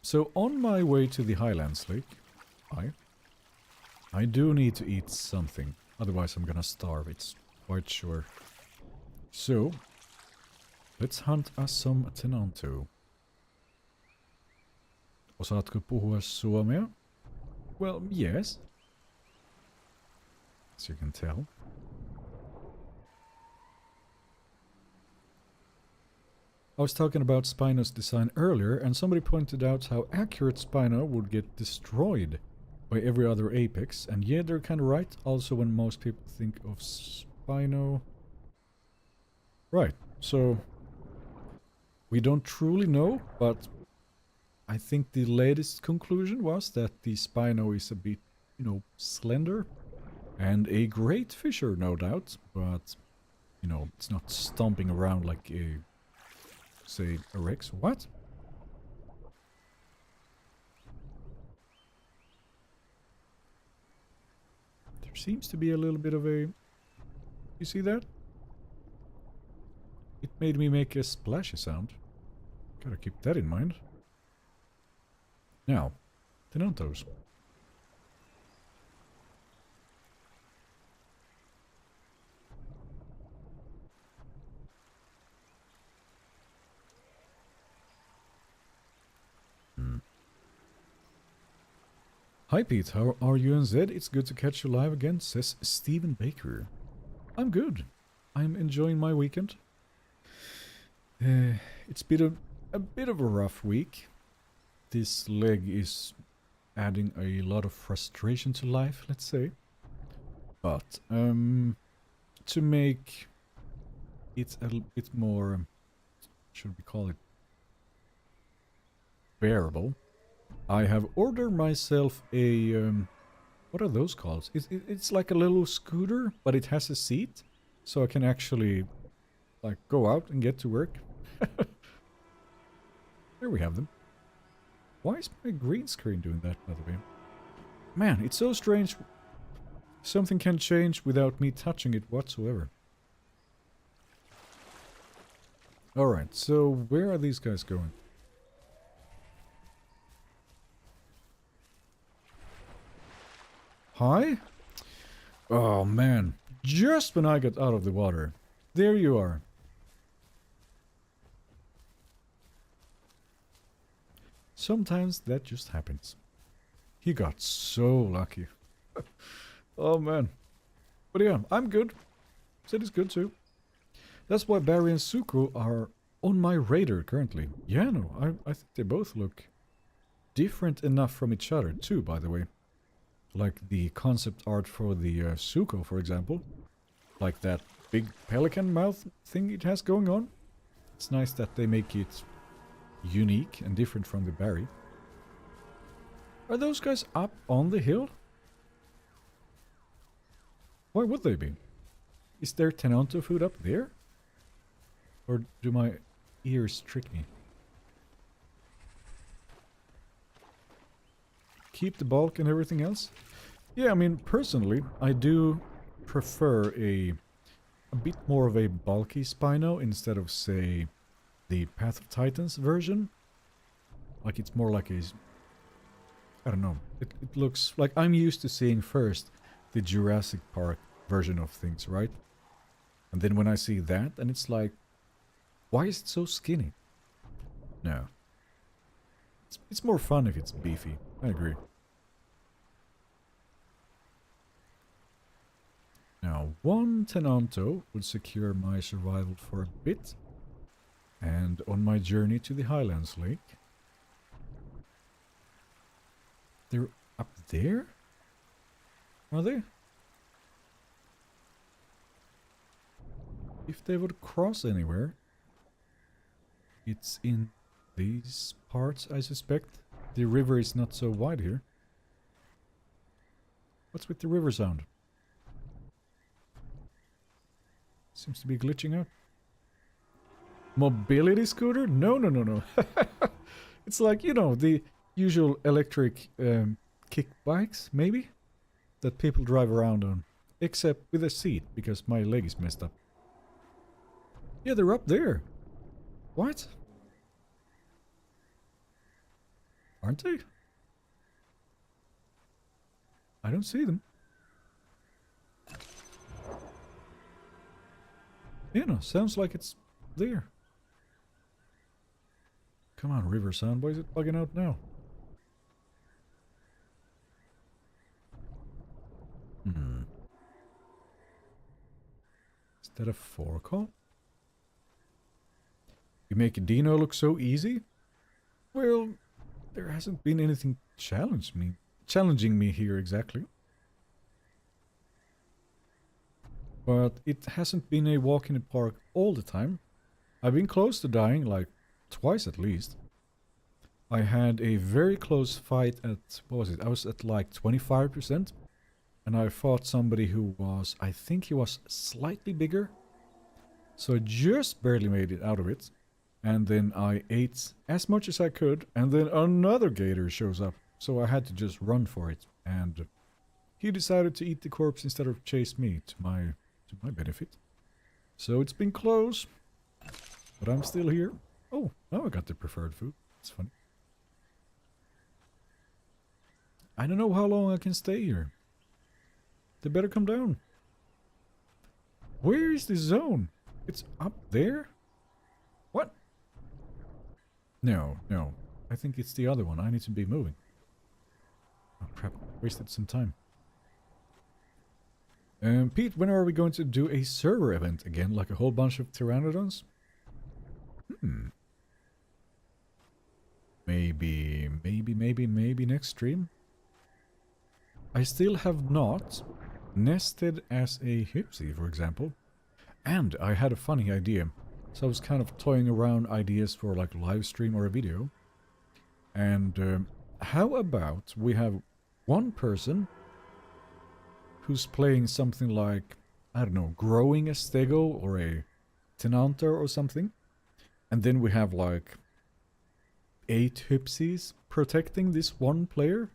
So on my way to the Highlands Lake, I do need to eat something, otherwise I'm gonna starve, it's quite sure. So, let's hunt us some tenanto. Osaatko puhua suomea? Well, yes. As you can tell. I was talking about Spino's design earlier, and somebody pointed out how accurate Spino would get destroyed by every other Apex, and yeah, they're kinda right, also when most people think of Spino. Right, so we don't truly know, but I think the latest conclusion was that the Spino is a bit, you know, slender, and a great fisher, no doubt, but, you know, it's not stomping around like a... say, a Rex? What? There seems to be a little bit of a... You see that? It made me make a splashy sound. Gotta keep that in mind. Now, tenantos. Hi Pete, how are you and Zed? It's good to catch you live again, says Stephen Baker. I'm good. I'm enjoying my weekend. It's been a bit of a rough week. This leg is adding a lot of frustration to life, let's say. But, to make it a little bit more, should we call it, bearable, I have ordered myself a, what are those called? It's like a little scooter, but it has a seat, so I can actually, like, go out and get to work. There we have them. Why is my green screen doing that, by the way? Man, it's so strange. Something can change without me touching it whatsoever. Alright, so where are these guys going? Hi? Oh man, just when I got out of the water. There you are. Sometimes that just happens. He got so lucky. Oh man. But yeah, I'm good. Said he's good too. That's why Barry and Sarco are on my radar currently. Yeah, no, I think they both look different enough from each other too, by the way. Like the concept art for the Sarco, for example. Like that big pelican mouth thing it has going on. It's nice that they make it unique and different from the Barry. Are those guys up on the hill? Why would they be? Is there Tenanto food up there? Or do my ears trick me? Keep the bulk and everything else? Yeah, I mean, personally, I do prefer a bit more of a bulky Spino instead of, say, the Path of Titans version. Like, it's more like a... I don't know. It looks like I'm used to seeing first the Jurassic Park version of things, right? And then when I see that, and it's like, why is it so skinny? No. It's more fun if it's beefy. I agree. Now, one Tenanto would secure my survival for a bit. And on my journey to the Highlands Lake. They're up there? Are they? If they would cross anywhere, it's in these parts, I suspect. The river is not so wide here. What's with the river sound? Seems to be glitching out. Mobility scooter? No, no, no, no. It's like, you know, the usual electric kick bikes, maybe? That people drive around on. Except with a seat, because my leg is messed up. Yeah, they're up there. What? Aren't they? I don't see them. Yeah, no, sounds like it's there. Come on, River Sound, why is it bugging out now? Is that a 4-call? You make a Dino look so easy? Well, there hasn't been anything challenging me here exactly. But it hasn't been a walk in the park all the time. I've been close to dying, like twice at least. I had a very close fight at, what was it? I was at like 25%. And I fought somebody who was, I think he was slightly bigger. So I just barely made it out of it. And then I ate as much as I could. And then another gator shows up. So I had to just run for it. And he decided to eat the corpse instead of chase me, to my benefit. So it's been close. But I'm still here. Oh, now I got the preferred food. It's funny. I don't know how long I can stay here. They better come down. Where is the zone? It's up there? What? No, no. I think it's the other one. I need to be moving. Oh crap, wasted some time. Pete, when are we going to do a server event again? Like a whole bunch of pteranodons? Maybe next stream. I still have not nested as a Hipsy, for example. And I had a funny idea. So I was kind of toying around ideas for like live stream or a video. And how about we have one person who's playing something like, I don't know, growing a stego or a tenanter or something. And then we have like 8 Hipsies protecting this one player.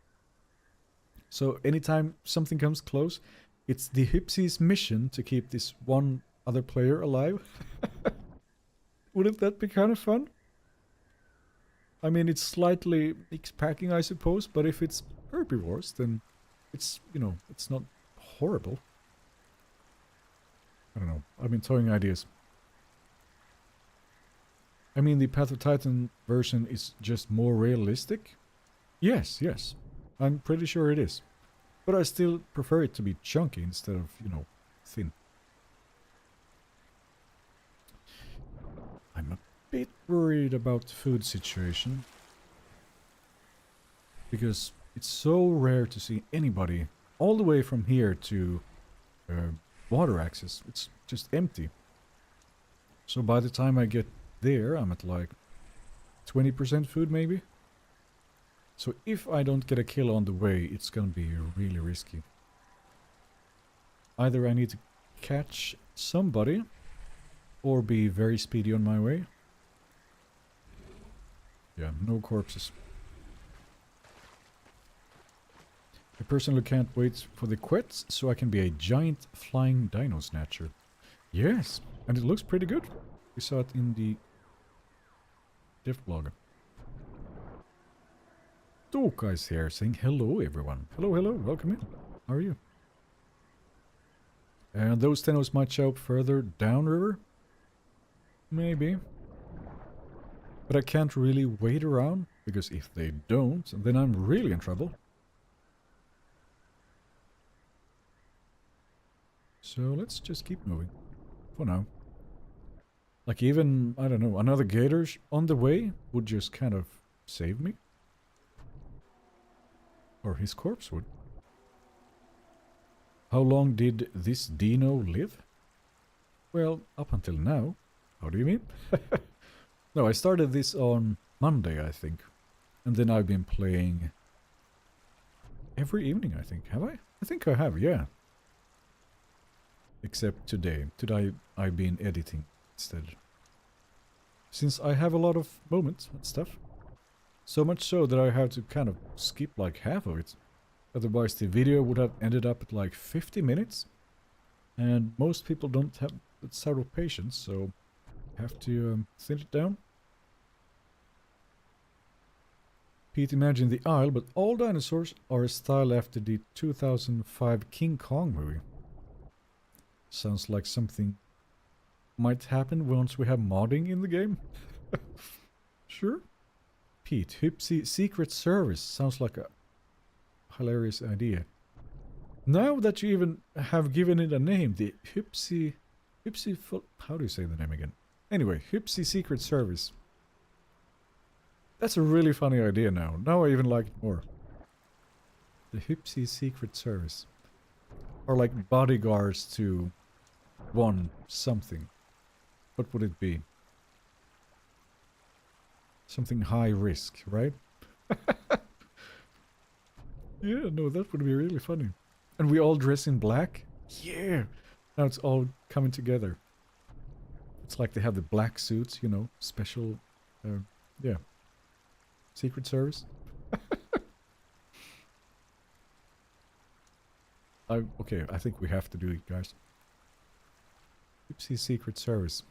So anytime something comes close, it's the Hipsy's mission to keep this one other player alive. Wouldn't that be kind of fun? I mean, it's slightly X-packing, I suppose, but if it's herbivores, then it's, you know, it's not horrible. I don't know. I've been throwing ideas. I mean, the Path of Titan version is just more realistic. Yes, yes. I'm pretty sure it is. But I still prefer it to be chunky instead of, you know, thin. I'm a bit worried about the food situation. Because it's so rare to see anybody all the way from here to water access. It's just empty. So by the time I get there, I'm at like 20% food maybe. So if I don't get a kill on the way, it's gonna be really risky. Either I need to catch somebody or be very speedy on my way. Yeah, no corpses. I personally can't wait for the quets so I can be a giant flying dino snatcher. Yes, and it looks pretty good. We saw it in the dev blog. Doka here saying hello everyone. Hello, hello, welcome in. How are you? And those Denos might show up further downriver? Maybe. But I can't really wait around, because if they don't, then I'm really in trouble. So let's just keep moving. For now. Like even, I don't know, another gator on the way would just kind of save me. Or his corpse would. How long did this Dino live? Well, up until now. How do you mean? No, I started this on Monday, I think. And then I've been playing every evening, I think. Have I? I think I have, yeah. Except today. Today I've been editing instead. Since I have a lot of moments and stuff. So much so that I had to kind of skip like half of it. Otherwise the video would have ended up at like 50 minutes. And most people don't have that sort of patience, so have to thin it down. Pete, imagine the Isle, but all dinosaurs are a style after the 2005 King Kong movie. Sounds like something might happen once we have modding in the game. Sure. Pete, Hipsy Secret Service sounds like a hilarious idea. Now that you even have given it a name, the Hipsy how do you say the name again? Anyway, Hipsy Secret Service. That's a really funny idea now. Now I even like it more. The Hipsy Secret Service. Or like bodyguards to one something. What would it be? Something high risk, right? Yeah, no, that would be really funny. And we all dress in black? Yeah! Now it's all coming together. It's like they have the black suits, you know, special, yeah. Secret Service. Okay, I think we have to do it, guys. Hipsy Secret Service.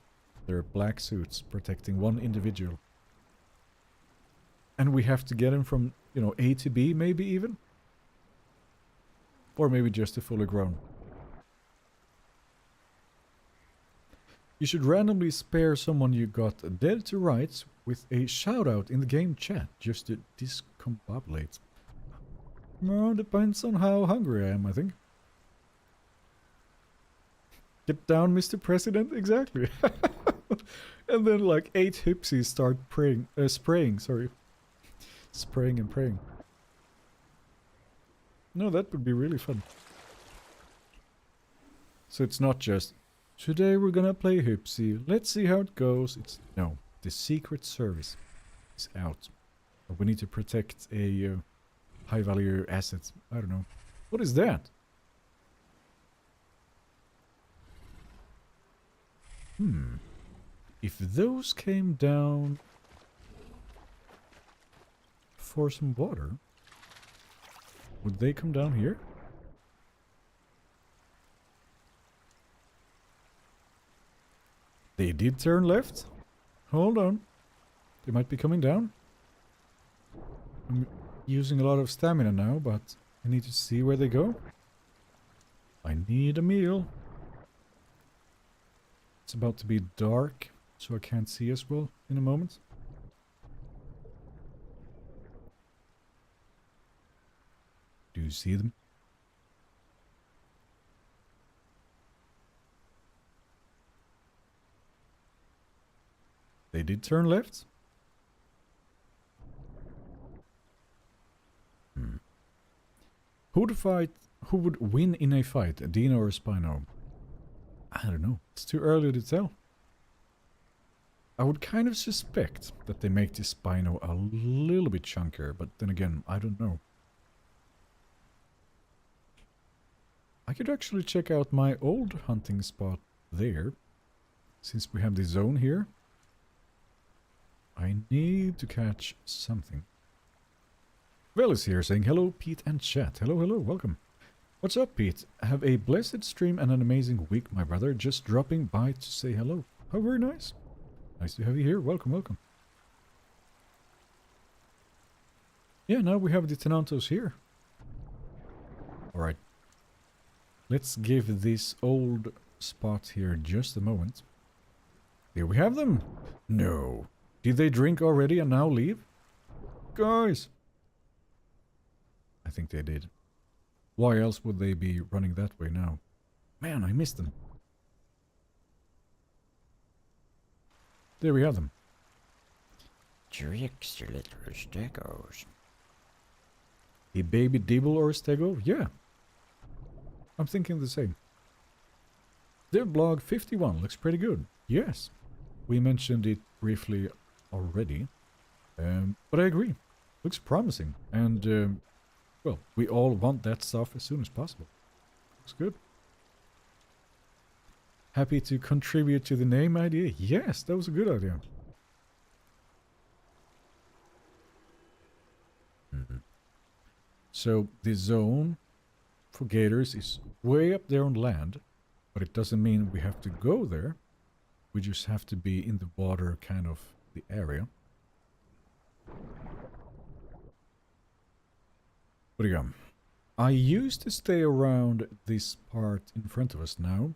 They're black suits protecting one individual. And we have to get him from, you know, A to B, maybe even? Or maybe just a fully grown. You should randomly spare someone you got dead to rights with a shout-out in the game chat, just to discombobulate. Well, depends on how hungry I am, I think. Get down, Mr. President, exactly. And then like 8 Hipsies start spraying, sorry. Just praying and praying. No, that would be really fun. So it's not just, today we're gonna play Hipsy, let's see how it goes. It's, no, the Secret Service is out. We need to protect a high value asset. I don't know. What is that? If those came down for some water, would they come down here? They did turn left. Hold on. They might be coming down. I'm using a lot of stamina now, but I need to see where they go. I need a meal. It's about to be dark, so I can't see as well in a moment. Do you see them? They did turn left. Who would win in a fight, a Dino or a Spino? I don't know. It's too early to tell. I would kind of suspect that they make the Spino a little bit chunkier, but then again, I don't know. I could actually check out my old hunting spot there, since we have the zone here. I need to catch something. Vel is here saying hello, Pete and chat. Hello, hello, welcome. What's up, Pete? Have a blessed stream and an amazing week, my brother. Just dropping by to say hello. Oh, very nice. Nice to have you here. Welcome, welcome. Yeah, now we have the Tenantos here. Alright. Let's give this old spot here just a moment. Here we have them. No. Did they drink already and now leave? Guys! I think they did. Why else would they be running that way now? Man, I missed them. There we have them. Trickster little stegos. A baby dibble or a stego? Yeah. I'm thinking the same. Dev blog 51 looks pretty good. Yes. We mentioned it briefly already. But I agree. Looks promising. And, well, we all want that stuff as soon as possible. Looks good. Happy to contribute to the name idea? Yes, that was a good idea. So, the zone for gators is way up there on land, but it doesn't mean we have to go there. We just have to be in the water, kind of the area. But again, I used to stay around this part in front of us now.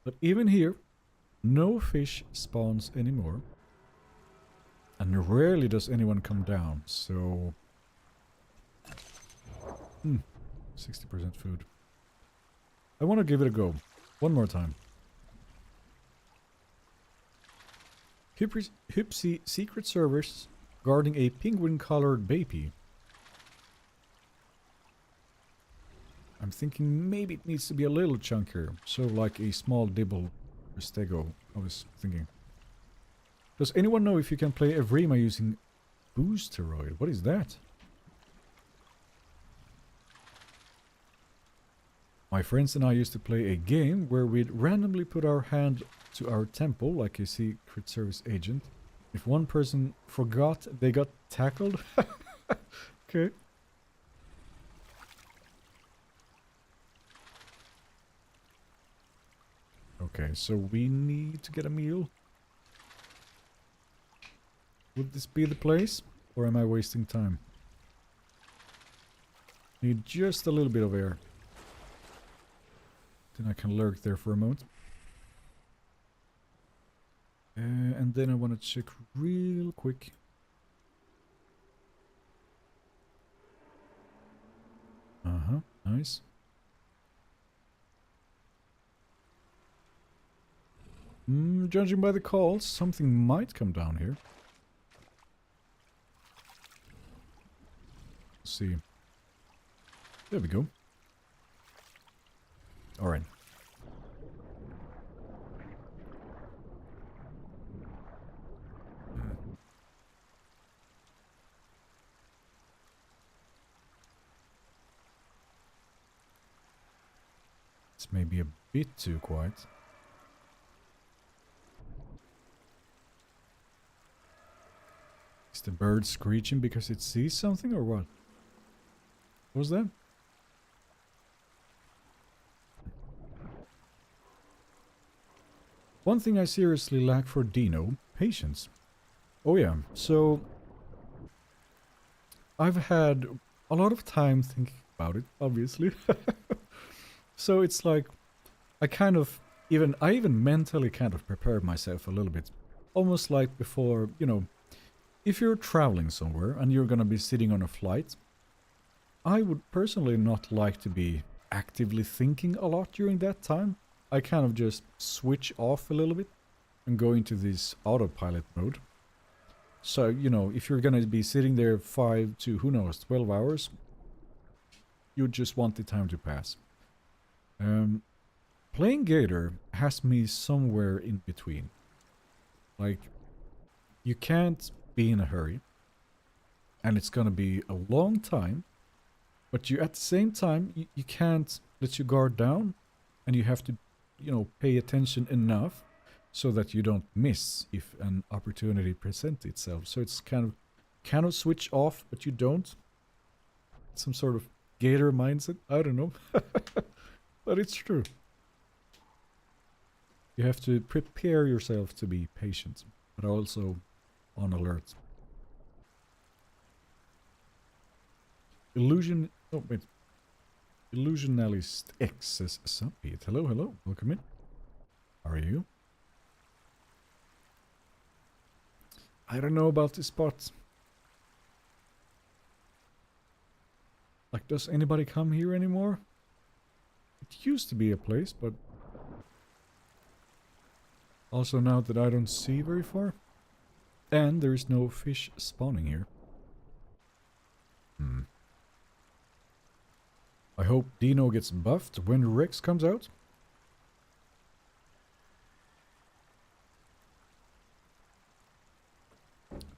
But even here, no fish spawns anymore. And rarely does anyone come down, so... 60% food. I want to give it a go. One more time. Hipsy Secret Service guarding a penguin-colored baby. I'm thinking maybe it needs to be a little chunkier. So like a small dibble or stego, I was thinking. Does anyone know if you can play Evrima using Boosteroid? What is that? My friends and I used to play a game where we'd randomly put our hand to our temple like a Secret Service agent. If one person forgot, they got tackled. Okay. Okay, so we need to get a meal. Would this be the place? Or am I wasting time? Need just a little bit of air. Then I can lurk there for a moment. And then I want to check real quick. Uh-huh, nice. Judging by the calls, something might come down here. see. There we go. Alright. It's maybe a bit too quiet. Is the bird screeching because it sees something or what? What was that? One thing I seriously lack for Dino, patience. Oh yeah, so I've had a lot of time thinking about it, obviously. So it's like I even mentally kind of prepared myself a little bit. Almost like before, you know, if you're traveling somewhere and you're gonna be sitting on a flight, I would personally not like to be actively thinking a lot during that time. I kind of just switch off a little bit and go into this autopilot mode. So, you know, if you're gonna be sitting there 5 to, who knows, 12 hours, you just want the time to pass. Playing Gator has me somewhere in between. Like, you can't be in a hurry, and it's gonna be a long time, but you at the same time, you can't let your guard down, and you have to, you know, pay attention enough so that you don't miss if an opportunity presents itself. So it's kind of switch off, but you don't. Some sort of Gator mindset, I don't know. But it's true. You have to prepare yourself to be patient, but also on alert. Illusionalist X says, "Sup, Pete? Hello, hello. Welcome in. How are you?" I don't know about this spot. Like, does anybody come here anymore? It used to be a place, but also now that I don't see very far. And there is no fish spawning here. I hope Dino gets buffed when Rex comes out.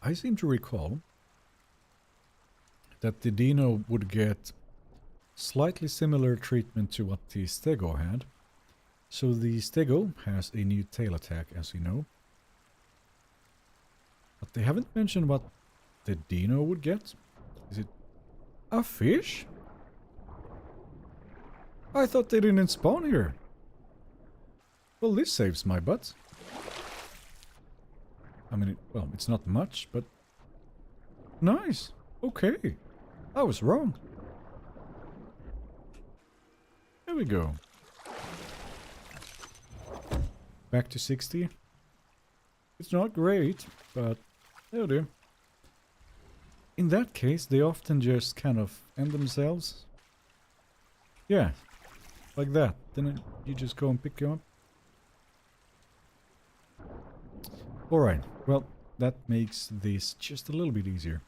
I seem to recall that the Dino would get slightly similar treatment to what the stego had. So the stego has a new tail attack, as you know. But they haven't mentioned what the Dino would get. Is it a fish? I thought they didn't spawn here. Well, this saves my butt. I mean, well, it's not much, but nice. Okay. I was wrong. There we go. Back to 60. It's not great, but it'll do. In that case, they often just kind of end themselves. Yeah, like that. Then you just go and pick them up. Alright, well, that makes this just a little bit easier.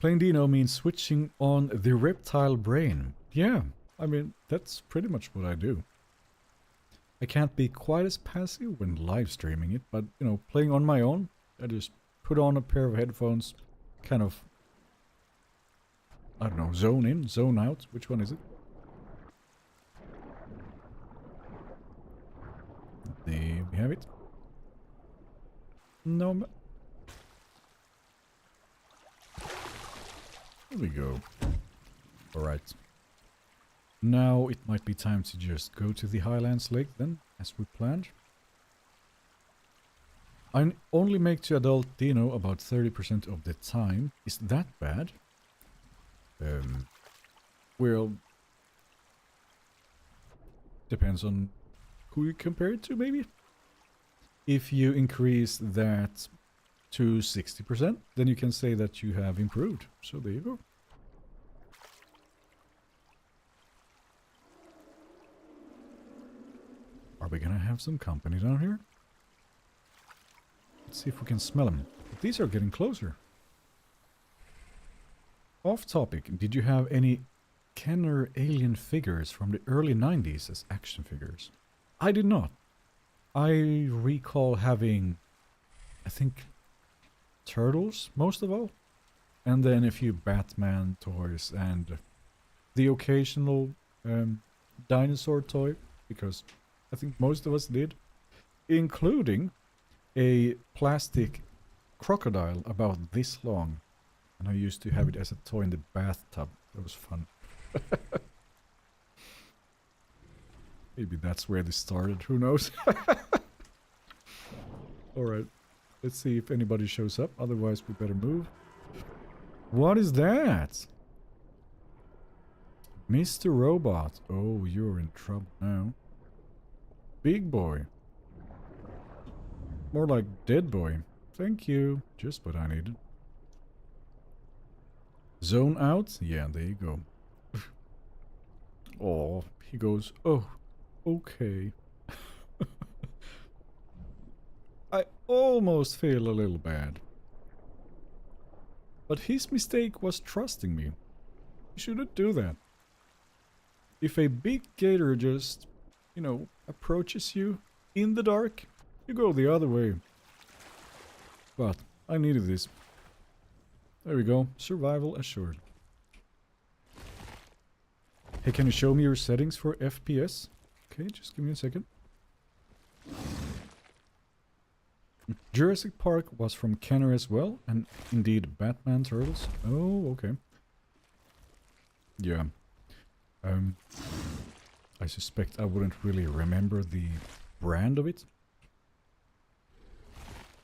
Playing Dino means switching on the reptile brain. Yeah, I mean, that's pretty much what I do. I can't be quite as passive when live streaming it, but, you know, playing on my own, I just put on a pair of headphones, kind of, I don't know, zone in, zone out. Which one is it? There we have it. No. There we go. Alright. Now it might be time to just go to the Highlands Lake then, as we planned. I only make to adult Dino about 30% of the time. Is that bad? Well, depends on who you compare it to, maybe. If you increase that to 60%, then you can say that you have improved. So there you go. Are we gonna have some company down here? Let's see if we can smell them. But these are getting closer. Off topic, did you have any Kenner alien figures from the early 90s as action figures? I did not. I recall having, I think, turtles, most of all. And then a few Batman toys and the occasional dinosaur toy, because I think most of us did. Including a plastic crocodile about this long. And I used to have it as a toy in the bathtub. That was fun. Maybe that's where this started, who knows? Alright, let's see if anybody shows up, otherwise we better move. What is that? Mr. Robot. Oh, you're in trouble now. Big boy. More like dead boy. Thank you. Just what I needed. Zone out? Yeah, there you go. Oh, he goes, oh, okay. I almost feel a little bad. But his mistake was trusting me. You shouldn't do that. If a big gator just, you know, approaches you in the dark, you go the other way. But I needed this. There we go. Survival assured. Hey, can you show me your settings for FPS? Okay, just give me a second. Jurassic Park was from Kenner as well, and indeed Batman Turtles. Oh, okay. Yeah. I suspect I wouldn't really remember the brand of it.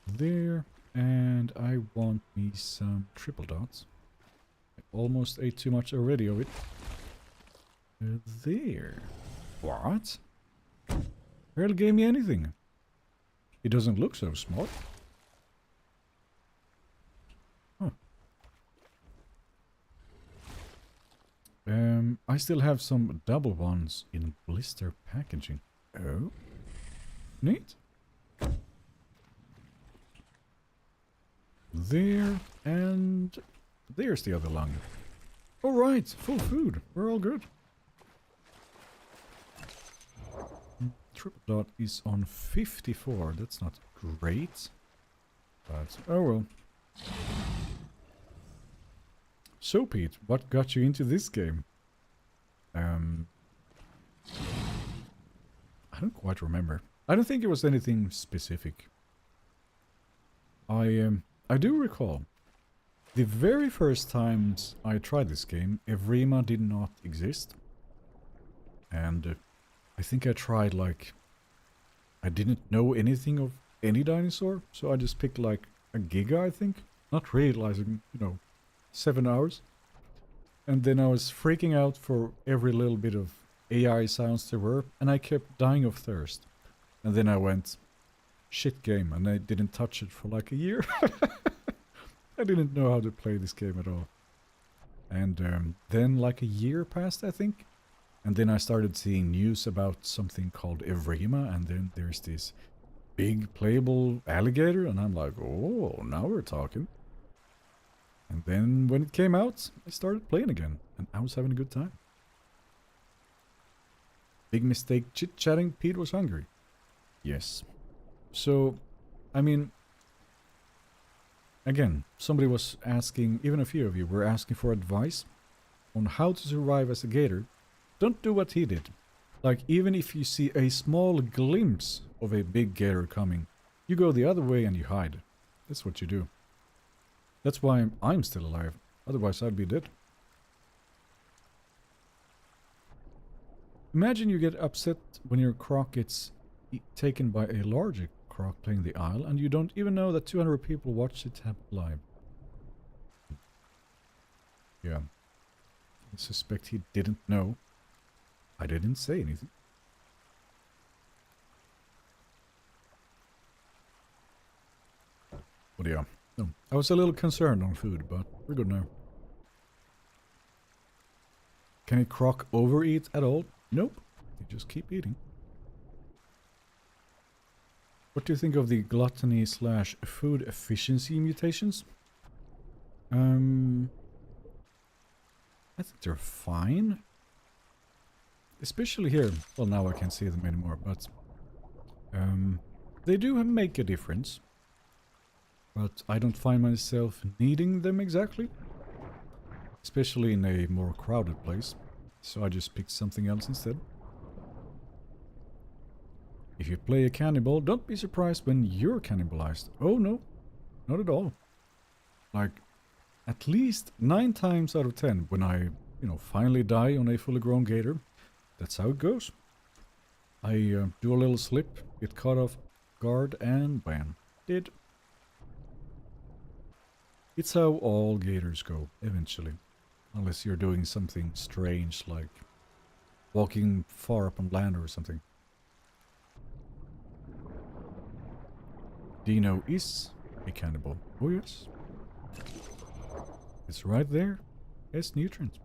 There, and I want me some triple dots. I almost ate too much already of it. There. What? Barely gave me anything. It doesn't look so smart. Huh. I still have some double ones in blister packaging. Oh. Neat. There, and there's the other lung. Alright, full food. We're all good. Triple dot is on 54. That's not great. But, oh well. So, Pete, what got you into this game? I don't quite remember. I don't think it was anything specific. I do recall. The very first times I tried this game, Evrima did not exist. And I think I tried like... I didn't know anything of any dinosaur, so I just picked like a Giga, I think. Not realizing, you know, 7 hours. And then I was freaking out for every little bit of AI sounds there were, and I kept dying of thirst. And then I went, shit game, and I didn't touch it for like a year. I didn't know how to play this game at all. And then like a year passed, I think. And then I started seeing news about something called Evrima, and then there's this big playable alligator, and I'm like, oh, now we're talking. And then when it came out, I started playing again, and I was having a good time. Big mistake chit-chatting, Pete was hungry. Yes. So, I mean, again, somebody was asking, even a few of you were asking for advice on how to survive as a gator. Don't do what he did. Like, even if you see a small glimpse of a big gator coming, you go the other way and you hide. That's what you do. That's why I'm still alive. Otherwise, I'd be dead. Imagine you get upset when your croc gets taken by a larger croc playing the aisle, and you don't even know that 200 people watch it happen live. Yeah. I suspect he didn't know. I didn't say anything. But yeah. No, I was a little concerned on food, but we're good now. Can a croc overeat at all? Nope. You just keep eating. What do you think of the gluttony / food efficiency mutations? I think they're fine. Especially here. Well, now I can't see them anymore, but they do make a difference. But I don't find myself needing them exactly. Especially in a more crowded place. So I just picked something else instead. If you play a cannibal, don't be surprised when you're cannibalized. Oh no, not at all. Like, at least 9 times out of 10 when I, finally die on a fully grown gator, that's how it goes. I do a little slip, get caught off guard, and bam, dead. It's how all gators go, eventually. Unless you're doing something strange, like walking far up on land or something. Dino is a cannibal. Oh yes. It's right there. It's nutrient.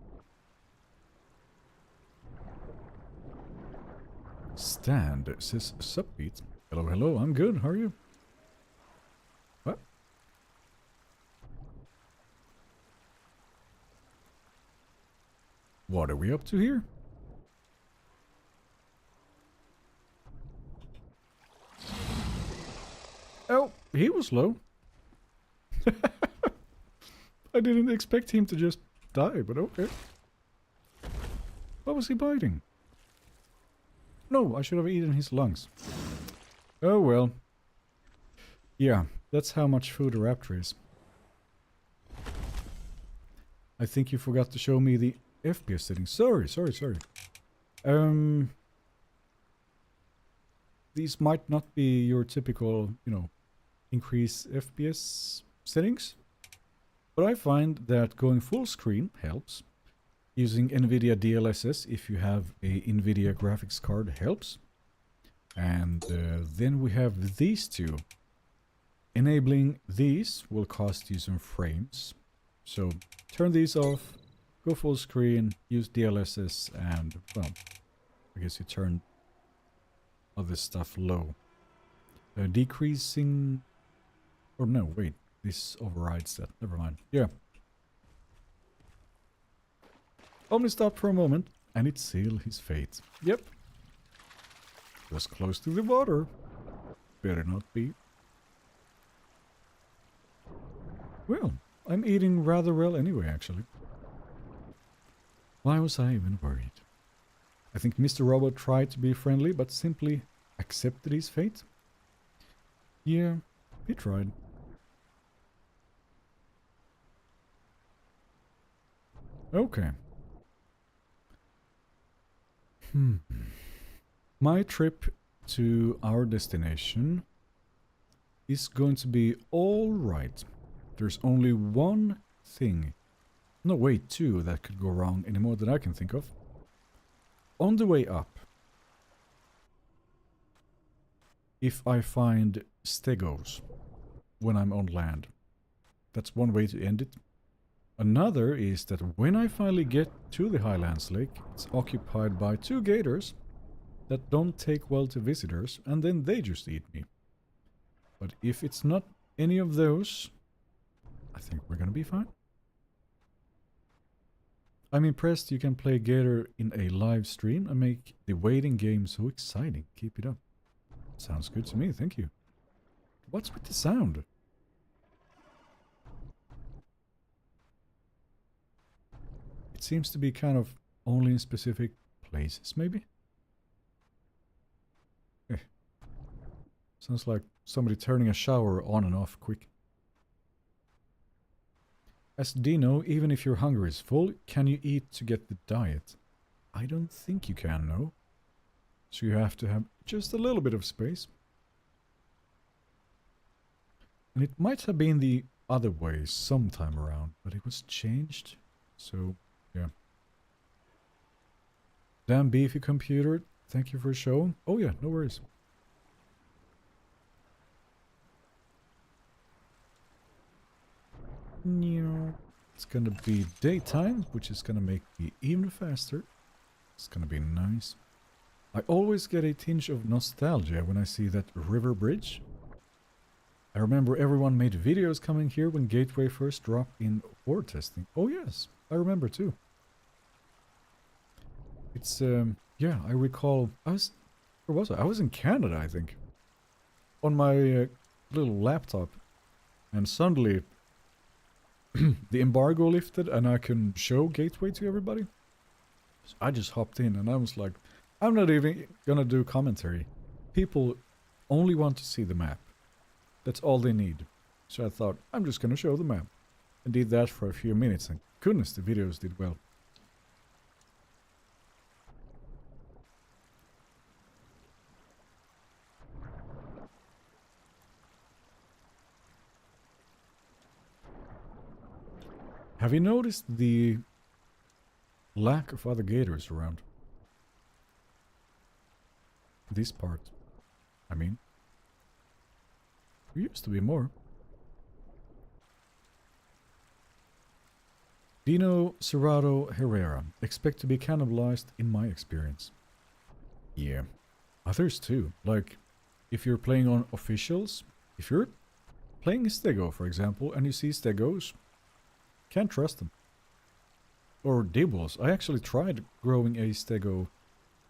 Stand says subbeat. Hello, hello, I'm good. How are you? What? What are we up to here? Oh, he was low. I didn't expect him to just die, but okay. What was he biting? No, I should have eaten his lungs. Oh well. Yeah, that's how much food a raptor is. I think you forgot to show me the FPS settings. Sorry. These might not be your typical, increase FPS settings. But I find that going full screen helps. Using NVIDIA DLSS if you have a NVIDIA graphics card helps. And then we have these two. Enabling these will cost you some frames. So turn these off, go full screen, use DLSS, and, well, I guess you turn other stuff low. Decreasing... Or no, wait. This overrides that. Never mind. Yeah. Only stopped for a moment, and it sealed his fate. Yep. Was close to the water. Better not be. Well, I'm eating rather well anyway, actually. Why was I even worried? I think Mr. Robot tried to be friendly, but simply accepted his fate. Yeah, he tried. Okay. My trip to our destination is going to be all right. There's only one thing. No, wait, two that could go wrong any more than I can think of. On the way up, if I find stegos when I'm on land, that's one way to end it. Another is that when I finally get to the Highlands Lake, it's occupied by 2 gators that don't take well to visitors, and then they just eat me. But if it's not any of those, I think we're gonna be fine. I'm impressed you can play gator in a live stream and make the waiting game so exciting. Keep it up. Sounds good to me, thank you. What's with the sound? It seems to be kind of only in specific places, maybe? Sounds like somebody turning a shower on and off quick. As Dino, even if your hunger is full, can you eat to get the diet? I don't think you can, no. So you have to have just a little bit of space. And it might have been the other way sometime around, but it was changed. So, yeah. Damn beefy computer, thank you for showing. Oh yeah, no worries. It's gonna be daytime, which is gonna make me even faster. It's gonna be nice. I always get a tinge of nostalgia when I see that river bridge. I remember everyone made videos coming here when Gateway first dropped in war testing. Oh yes, I remember too. It's, yeah, I recall, where was I? I was in Canada, I think. On my little laptop. And suddenly, the embargo lifted and I can show Gateway to everybody. So I just hopped in and I was like, I'm not even gonna do commentary. People only want to see the map. That's all they need. So I thought, I'm just gonna show the map. And did that for a few minutes and goodness, the videos did well. Have you noticed the lack of other gators around? This part. I mean. There used to be more. Deinosuchus Herrera. Expect to be cannibalized in my experience. Yeah. Others too. Like, if you're playing on officials, if you're playing a stego, for example, and you see stegos, can't trust them. Or dibbles. I actually tried growing a stego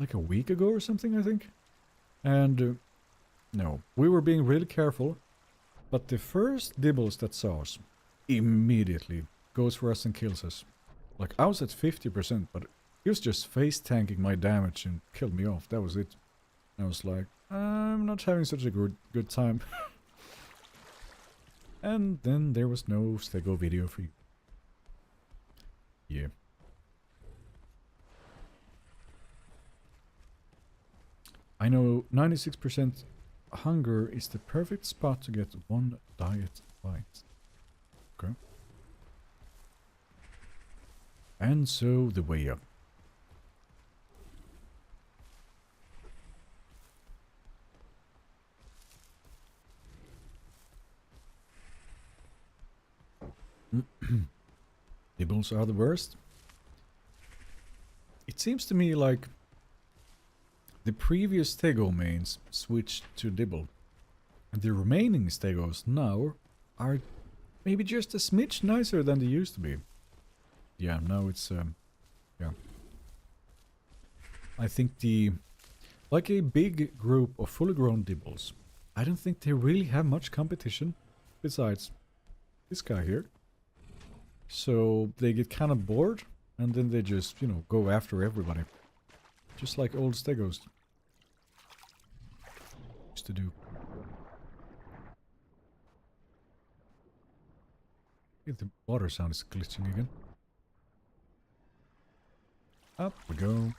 like a week ago or something, I think. And no, we were being really careful. But the first dibbles that saw us immediately goes for us and kills us. Like, I was at 50%, but he was just face tanking my damage and killed me off. That was it. And I was like, I'm not having such a good time. And then there was no stego video for you. Yeah. I know 96% hunger is the perfect spot to get one diet bite. Okay. And so the way up. Dibbles are the worst. It seems to me like the previous stego mains switched to dibble, and the remaining stegos now are maybe just a smidge nicer than they used to be. Yeah, now it's yeah. I think like a big group of fully grown dibbles, I don't think they really have much competition besides this guy here. So they get kind of bored, and then they just, you know, go after everybody. Just like old stegos used to do. The water sound is glitching again. Up we go.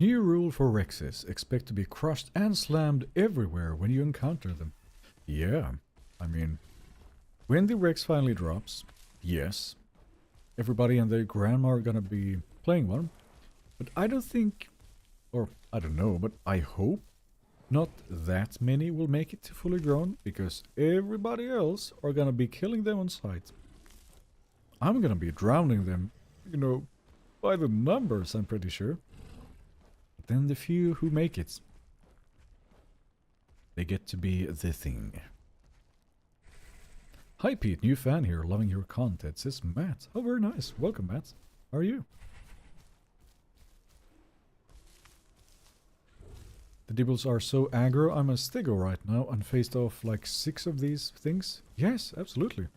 New rule for Rexes. Expect to be crushed and slammed everywhere when you encounter them. Yeah, I mean, when the Rex finally drops, yes, everybody and their grandma are gonna be playing one. But I don't think, or I don't know, but I hope not that many will make it to fully grown, because everybody else are gonna be killing them on sight. I'm gonna be drowning them, you know, by the numbers, I'm pretty sure. But then the few who make it, they get to be the thing. Hi Pete, new fan here, loving your content, says Matt. Oh, very nice. Welcome, Matt. How are you? The dibbles are so aggro. I'm a stego right now and faced off like 6 of these things. Yes, absolutely.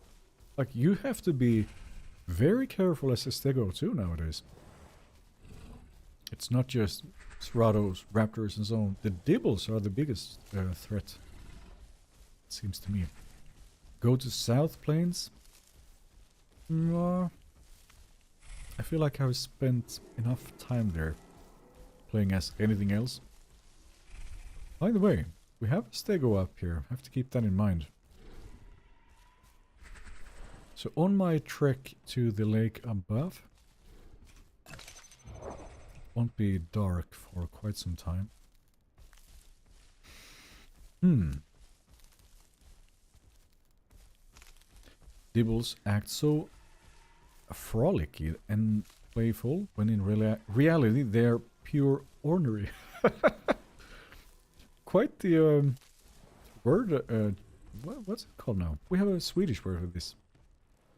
Like, you have to be very careful as a stego too nowadays. It's not just Seratos, Raptors and so on. The dibbles are the biggest threat, it seems to me. Go to South Plains? I feel like I've spent enough time there playing as anything else. By the way, we have a stego up here. I have to keep that in mind. So on my trek to the lake above, won't be dark for quite some time. Dibbles act so frolicky and playful when in reality they're pure ornery. Quite the word, what's it called now? We have a Swedish word for this.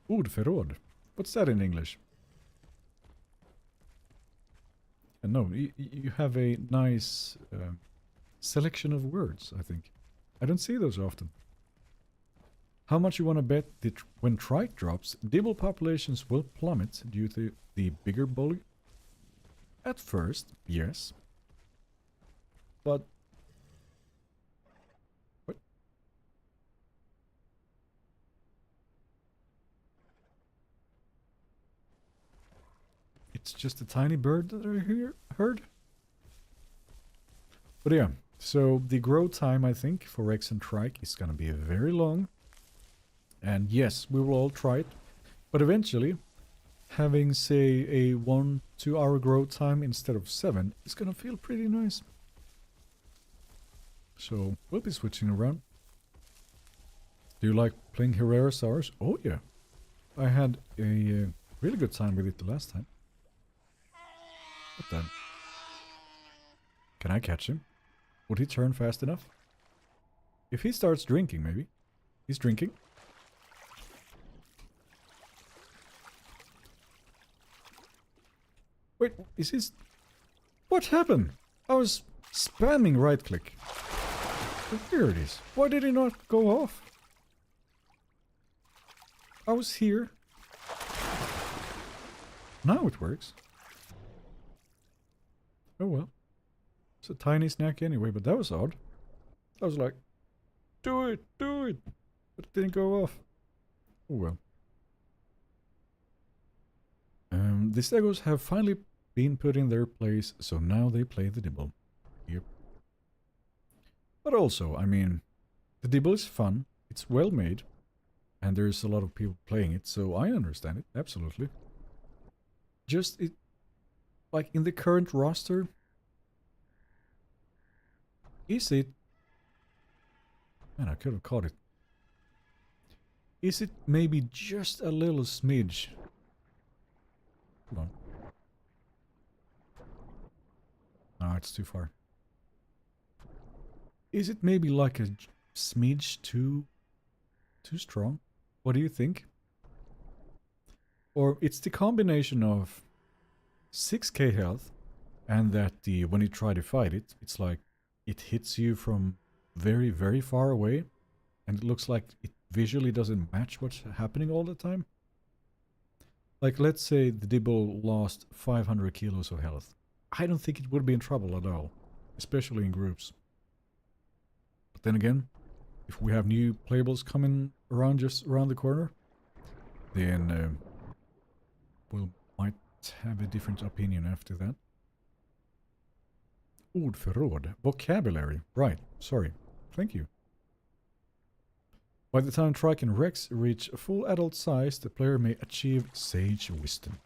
Ordförråd. What's that in English? And no, you have a nice selection of words, I think. I don't see those often. How much you want to bet that when trike drops, dibble populations will plummet due to the bigger bully? At first, yes. But... What? It's just a tiny bird that I heard? But yeah, so the grow time, I think, for Rex and Trike is gonna be very long. And yes, we will all try it. But eventually, having, say, a 1-2 hour grow time instead of 7 is gonna feel pretty nice. So, we'll be switching around. Do you like playing Herrerasaurus? Oh yeah. I had a really good time with it the last time. What the? Can I catch him? Would he turn fast enough? If he starts drinking, maybe. He's drinking. Wait, is this... What happened? I was spamming right click. Here it is. Why did it not go off? I was here. Now it works. Oh well. It's a tiny snack anyway, but that was odd. I was like, do it, do it. But it didn't go off. Oh well. The stegos have finally been put in their place, so now they play the dibble. Yep. But also, I mean, the dibble is fun, it's well made, and there's a lot of people playing it, so I understand it, absolutely. Just, it, like in the current roster, is it... Man, I could have caught it. Is it maybe just a little smidge? Hold on. No, it's too far. Is it maybe like a smidge too strong? What do you think? Or it's the combination of 6k health and that when you try to fight it, it's like it hits you from very, very far away and it looks like it visually doesn't match what's happening all the time. Like, let's say the Dibble lost 500 kilos of health. I don't think it would be in trouble at all, especially in groups. But then again, if we have new playables coming around just around the corner, then we'll might have a different opinion after that. Ordförråd. Vocabulary. Right. Sorry. Thank you. By the time Trike and Rex reach full adult size, the player may achieve Sage Wisdom.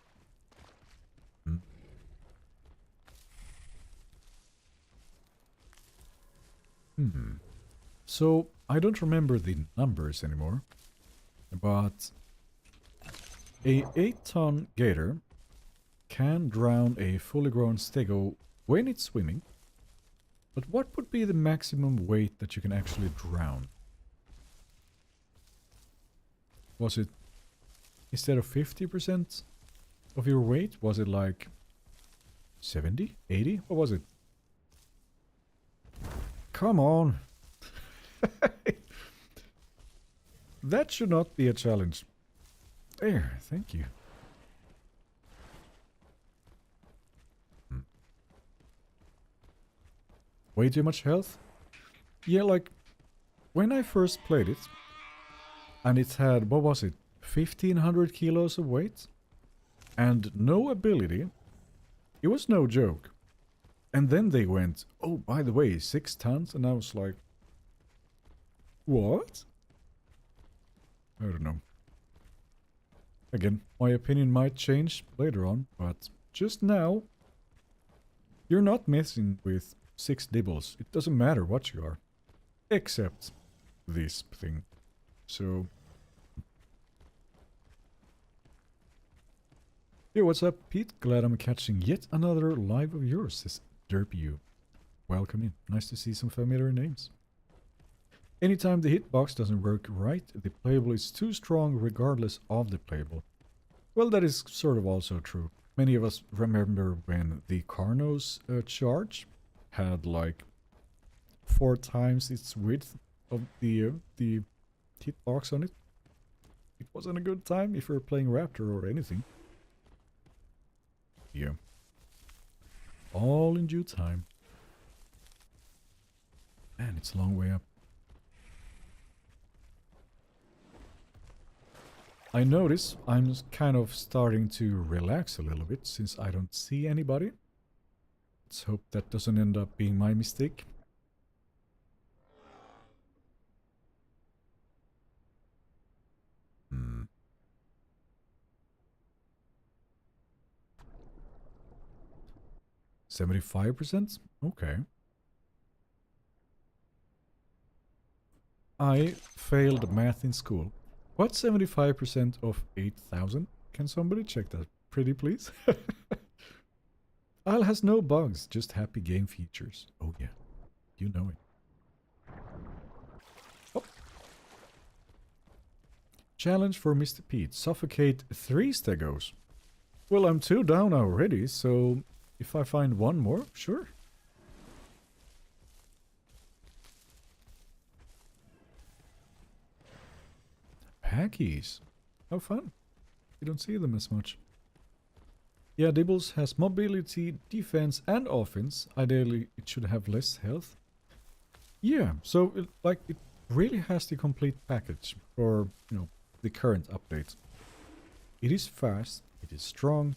So, I don't remember the numbers anymore, but a 8-ton gator can drown a fully grown stego when it's swimming, but what would be the maximum weight that you can actually drown? Was it, instead of 50% of your weight, was it like 70, 80? What was it? Come on. That should not be a challenge. There, thank you. Way too much health? Yeah, like, when I first played it, and it had, what was it, 1500 kilos of weight? And no ability. It was no joke. And then they went, oh, by the way, 6 tons? And I was like, what? I don't know. Again, my opinion might change later on, but just now, you're not messing with 6 dibbles. It doesn't matter what you are. Except this thing. So... Yo, what's up, Pete? Glad I'm catching yet another live of yours, says Derpy. Welcome in. Nice to see some familiar names. Anytime the hitbox doesn't work right, the playable is too strong regardless of the playable. Well, that is sort of also true. many of us remember when the Carnos charge had like 4 times its width of the hitbox on it. It wasn't a good time if you're playing Raptor or anything. Yeah. All in due time. Man, it's a long way up. I notice I'm kind of starting to relax a little bit since I don't see anybody. Let's hope that doesn't end up being my mistake. Hmm. $75%? Okay. I failed math in school. What's 75% of 8,000? Can somebody check that pretty please? Isle has no bugs, just happy game features. Oh yeah, you know it. Oh. Challenge for Mr. Pete. Suffocate 3 stegos. Well, I'm 2 down already, so if I find one more, sure. Packies. How fun. You don't see them as much. Yeah, Dibbles has mobility, defense, and offense. Ideally, it should have less health. Yeah, so it really has the complete package for, you know, the current update. It is fast, it is strong.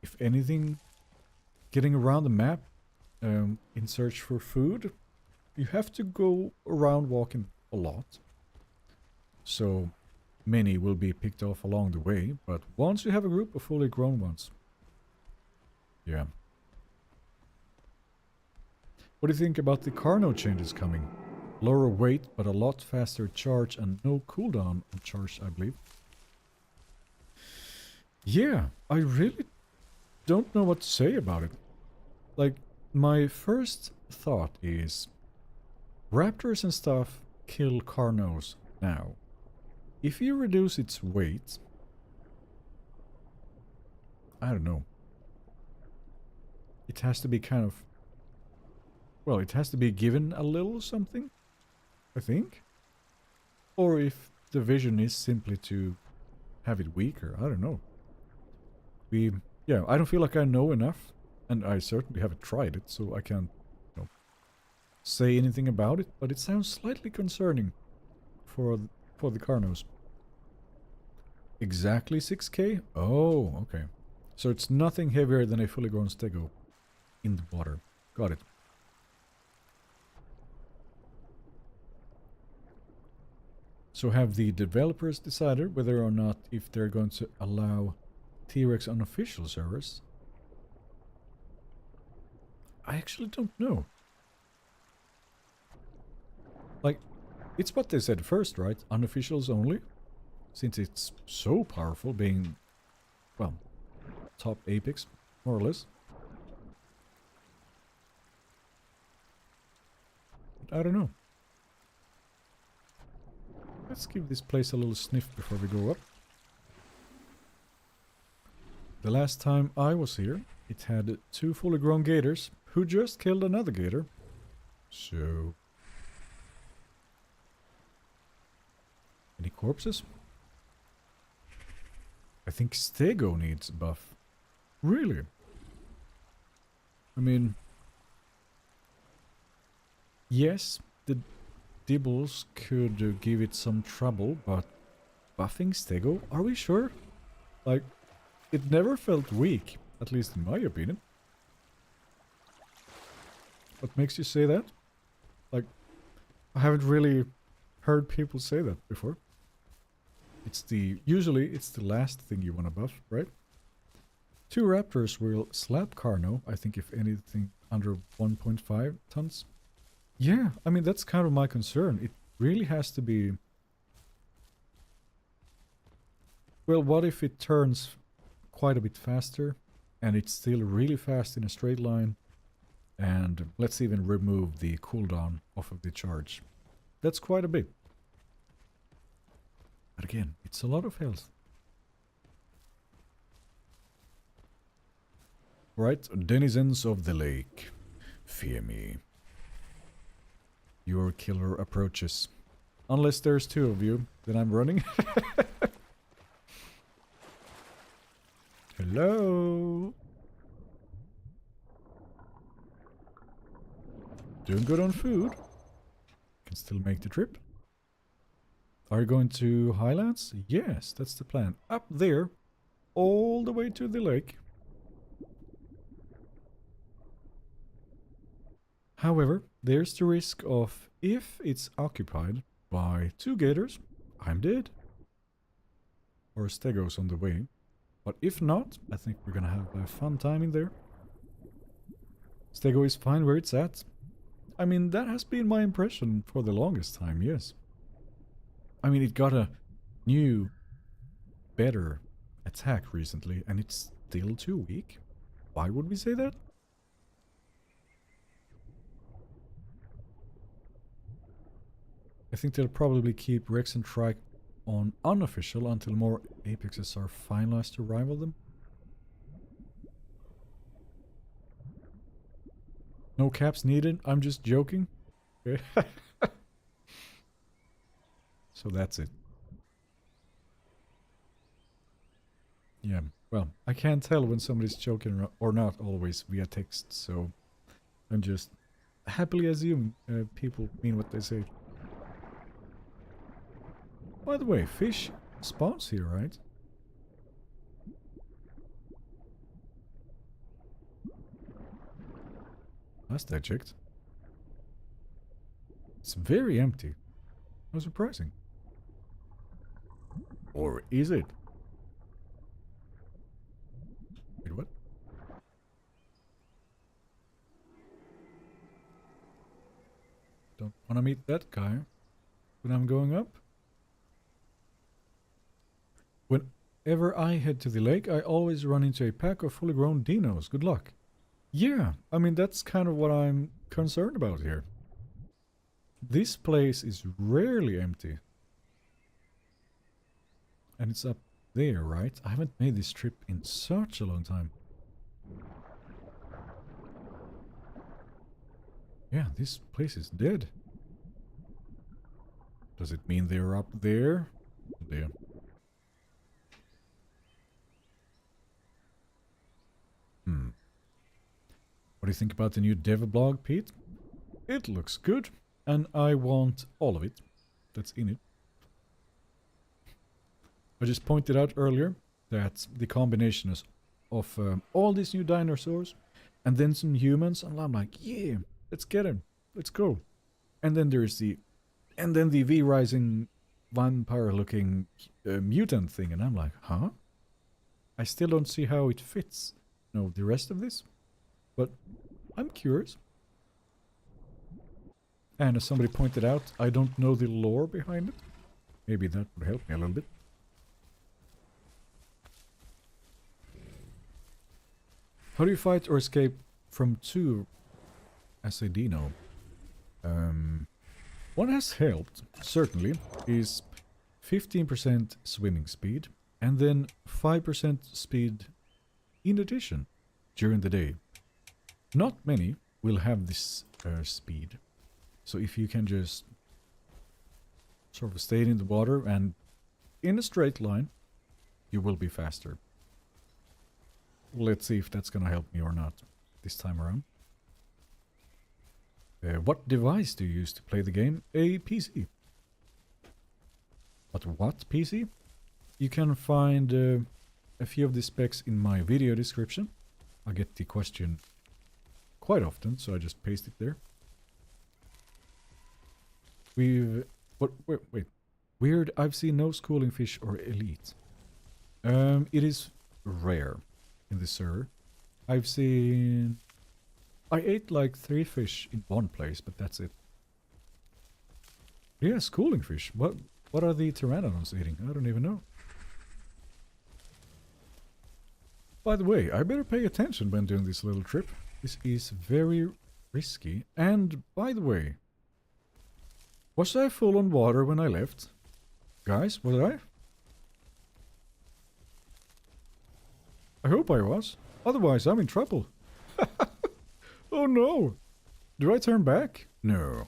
If anything, getting around the map in search for food, you have to go around walking a lot. So many will be picked off along the way, but once you have a group of fully grown ones. Yeah. What do you think about the Carno changes coming? Lower weight, but a lot faster charge and no cooldown on charge, I believe. Yeah, I really don't know what to say about it. Like, my first thought is Raptors and stuff kill Carnos now. If you reduce its weight, I don't know. It has to be kind of, well, it has to be given a little something, I think. Or if the vision is simply to have it weaker, I don't know. Yeah, I don't feel like I know enough, and I certainly haven't tried it, so I can't, you know, say anything about it, but it sounds slightly concerning for the Carnos. Exactly 6k? Oh, okay. So it's nothing heavier than a fully grown stego in the water. Got it. So have the developers decided whether or not if they're going to allow T-Rex on official servers? I actually don't know. Like, it's what they said first, right? Unofficials only? Since it's so powerful, being, well, top Apex, more or less. But I don't know. Let's give this place a little sniff before we go up. The last time I was here, it had 2 fully grown gators, who just killed another gator. So... any corpses? I think Stego needs a buff. Really? I mean... yes, the Dibbles could give it some trouble, but... buffing Stego? Are we sure? Like, it never felt weak, at least in my opinion. What makes you say that? Like, I haven't really heard people say that before. Usually it's the last thing you want to buff, right? 2 raptors will slap Carno, I think if anything under 1.5 tons. Yeah, I mean that's kind of my concern. It really has to be... well, what if it turns quite a bit faster and it's still really fast in a straight line, and let's even remove the cooldown off of the charge. That's quite a bit. But again, it's a lot of health. Right, denizens of the lake, fear me. Your killer approaches. Unless there's two of you, then I'm running. Hello? Doing good on food. Can still make the trip. Are you going to Highlands? Yes, that's the plan. Up there, all the way to the lake. However, there's the risk of, if it's occupied by two gators, I'm dead. Or stego's on the way. But if not, I think we're gonna have a fun time in there. Stego is fine where it's at. I mean, that has been my impression for the longest time, yes. I mean, it got a new, better attack recently, and it's still too weak. Why would we say that? I think they'll probably keep Rex and Trike on unofficial until more apexes are finalized to rival them. No caps needed, I'm just joking. Okay. So that's it. Yeah, well, I can't tell when somebody's joking or not always via text, so I'm just happily assume people mean what they say. By the way, fish spawns here, right? Last I checked. It's very empty. How surprising. Or is it? Wait, what? Don't want to meet that guy when I'm going up. Whenever I head to the lake, I always run into a pack of fully grown dinos. Good luck. Yeah, I mean, that's kind of what I'm concerned about here. This place is rarely empty. And it's up there, right? I haven't made this trip in such a long time. Yeah, this place is dead. Does it mean they're up there? There. What do you think about the new dev blog, Pete? It looks good, and I want all of it that's in it. I just pointed out earlier that the combination is of all these new dinosaurs and then some humans, and I'm like, yeah, let's get them, let's go. And then there's the V Rising vampire-looking mutant thing, and I'm like, huh? I still don't see how it fits. No, the rest of this. But I'm curious. And as somebody pointed out, I don't know the lore behind it. Maybe that would help me a little bit. How do you fight or escape from two as a dino? What has helped, certainly, is 15% swimming speed and then 5% speed in addition during the day. Not many will have this speed. So if you can just sort of stay in the water and in a straight line, you will be faster. Let's see if that's gonna help me or not this time around. What device do you use to play the game? A PC. But what PC? You can find a few of the specs in my video description. I get the question quite often, so I just paste it there. Wait. Weird, I've seen no schooling fish or elite. It is rare in the server. I ate like 3 fish in one place, but that's it. Yeah, schooling fish. What are the pteranodons eating? I don't even know. By the way, I better pay attention when doing this little trip. This is very risky. And by the way, was I full on water when I left? Guys, was I? I hope I was. Otherwise, I'm in trouble. Oh no! Do I turn back? No.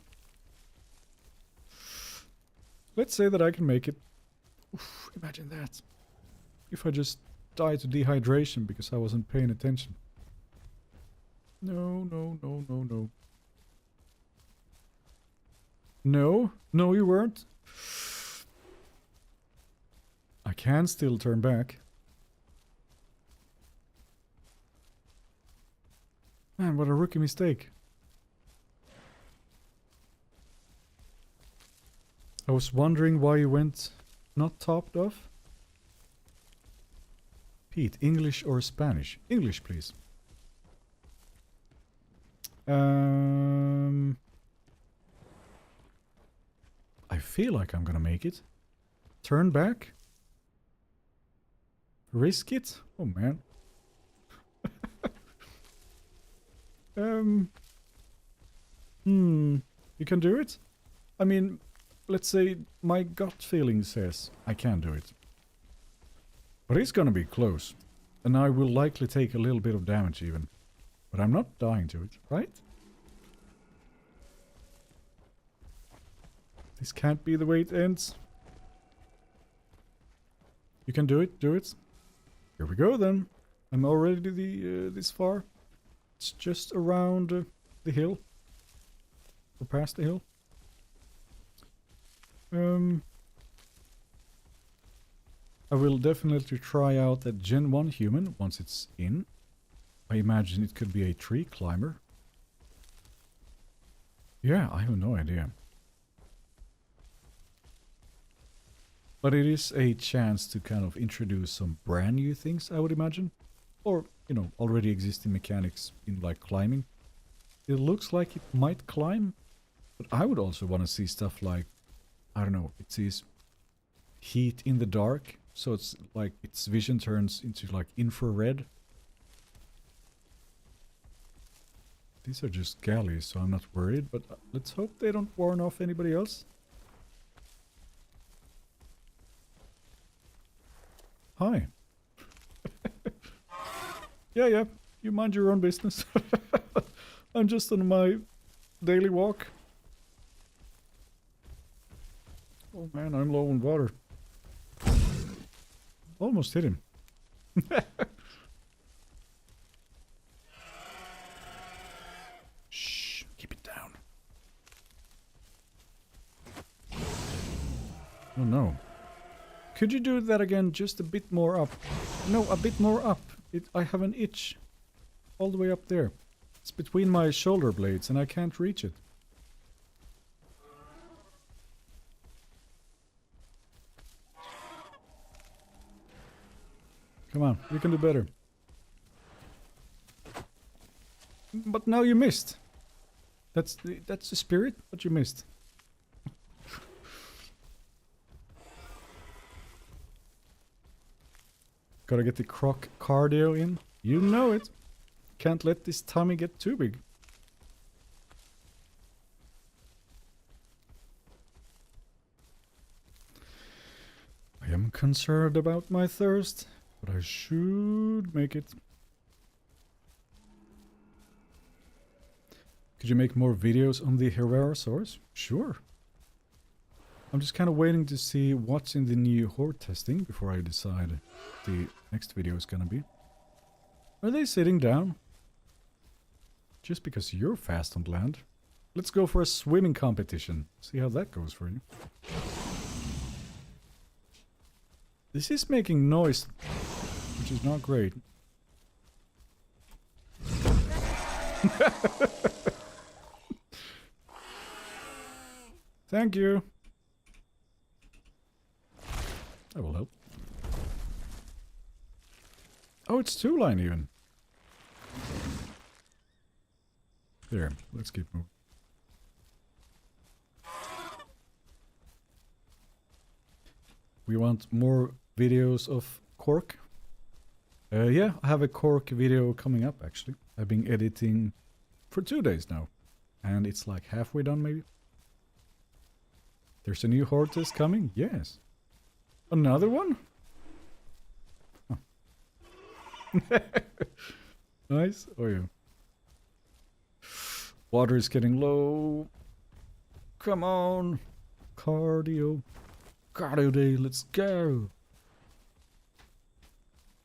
Let's say that I can make it. Oof, imagine that. If I just die to dehydration because I wasn't paying attention. No, no, no, no, no. No, no, you weren't. I can still turn back. Man, what a rookie mistake. I was wondering why you went not topped off. Pete, English or Spanish? English, please. I feel like I'm gonna make it. Turn back. Risk it? Oh man. You can do it? I mean, let's say my gut feeling says I can do it. But it's gonna be close. And I will likely take a little bit of damage even. But I'm not dying to it, right? This can't be the way it ends. You can do it, do it. Here we go then. I'm already this far. It's just around the hill. Or past the hill. I will definitely try out that Gen 1 human once it's in. I imagine it could be a tree climber. Yeah, I have no idea. But it is a chance to kind of introduce some brand new things, I would imagine. Or, you know, already existing mechanics in like climbing. It looks like it might climb. But I would also want to see stuff like, I don't know, it sees heat in the dark. So it's like its vision turns into like infrared. These are just galleys, so I'm not worried. But let's hope they don't warn off anybody else. Hi. Yeah, you mind your own business. I'm just on my daily walk. Oh man, I'm low on water. Almost hit him. Shh, keep it down. Oh no. Could you do that again just a bit more up? No, a bit more up. I have an itch. All the way up there. It's between my shoulder blades and I can't reach it. Come on, you can do better. But now you missed. That's the spirit, but you missed. Gotta get the croc cardio in. You know it. Can't let this tummy get too big. I am concerned about my thirst, but I should make it. Could you make more videos on the Herosaurus? Sure. I'm just kind of waiting to see what's in the new horde testing before I decide the next video is gonna be. Are they sitting down? Just because you're fast on land. Let's go for a swimming competition. See how that goes for you. This is making noise, which is not great. Thank you. That will help. Oh, it's 2-line even. There, let's keep moving. We want more videos of Cork. Yeah, I have a Cork video coming up actually. I've been editing for 2 days now. And it's like halfway done maybe. There's a new horde test coming? Yes. Another one? Huh. Nice. Oh yeah. Water is getting low. Come on. Cardio. Cardio day. Let's go.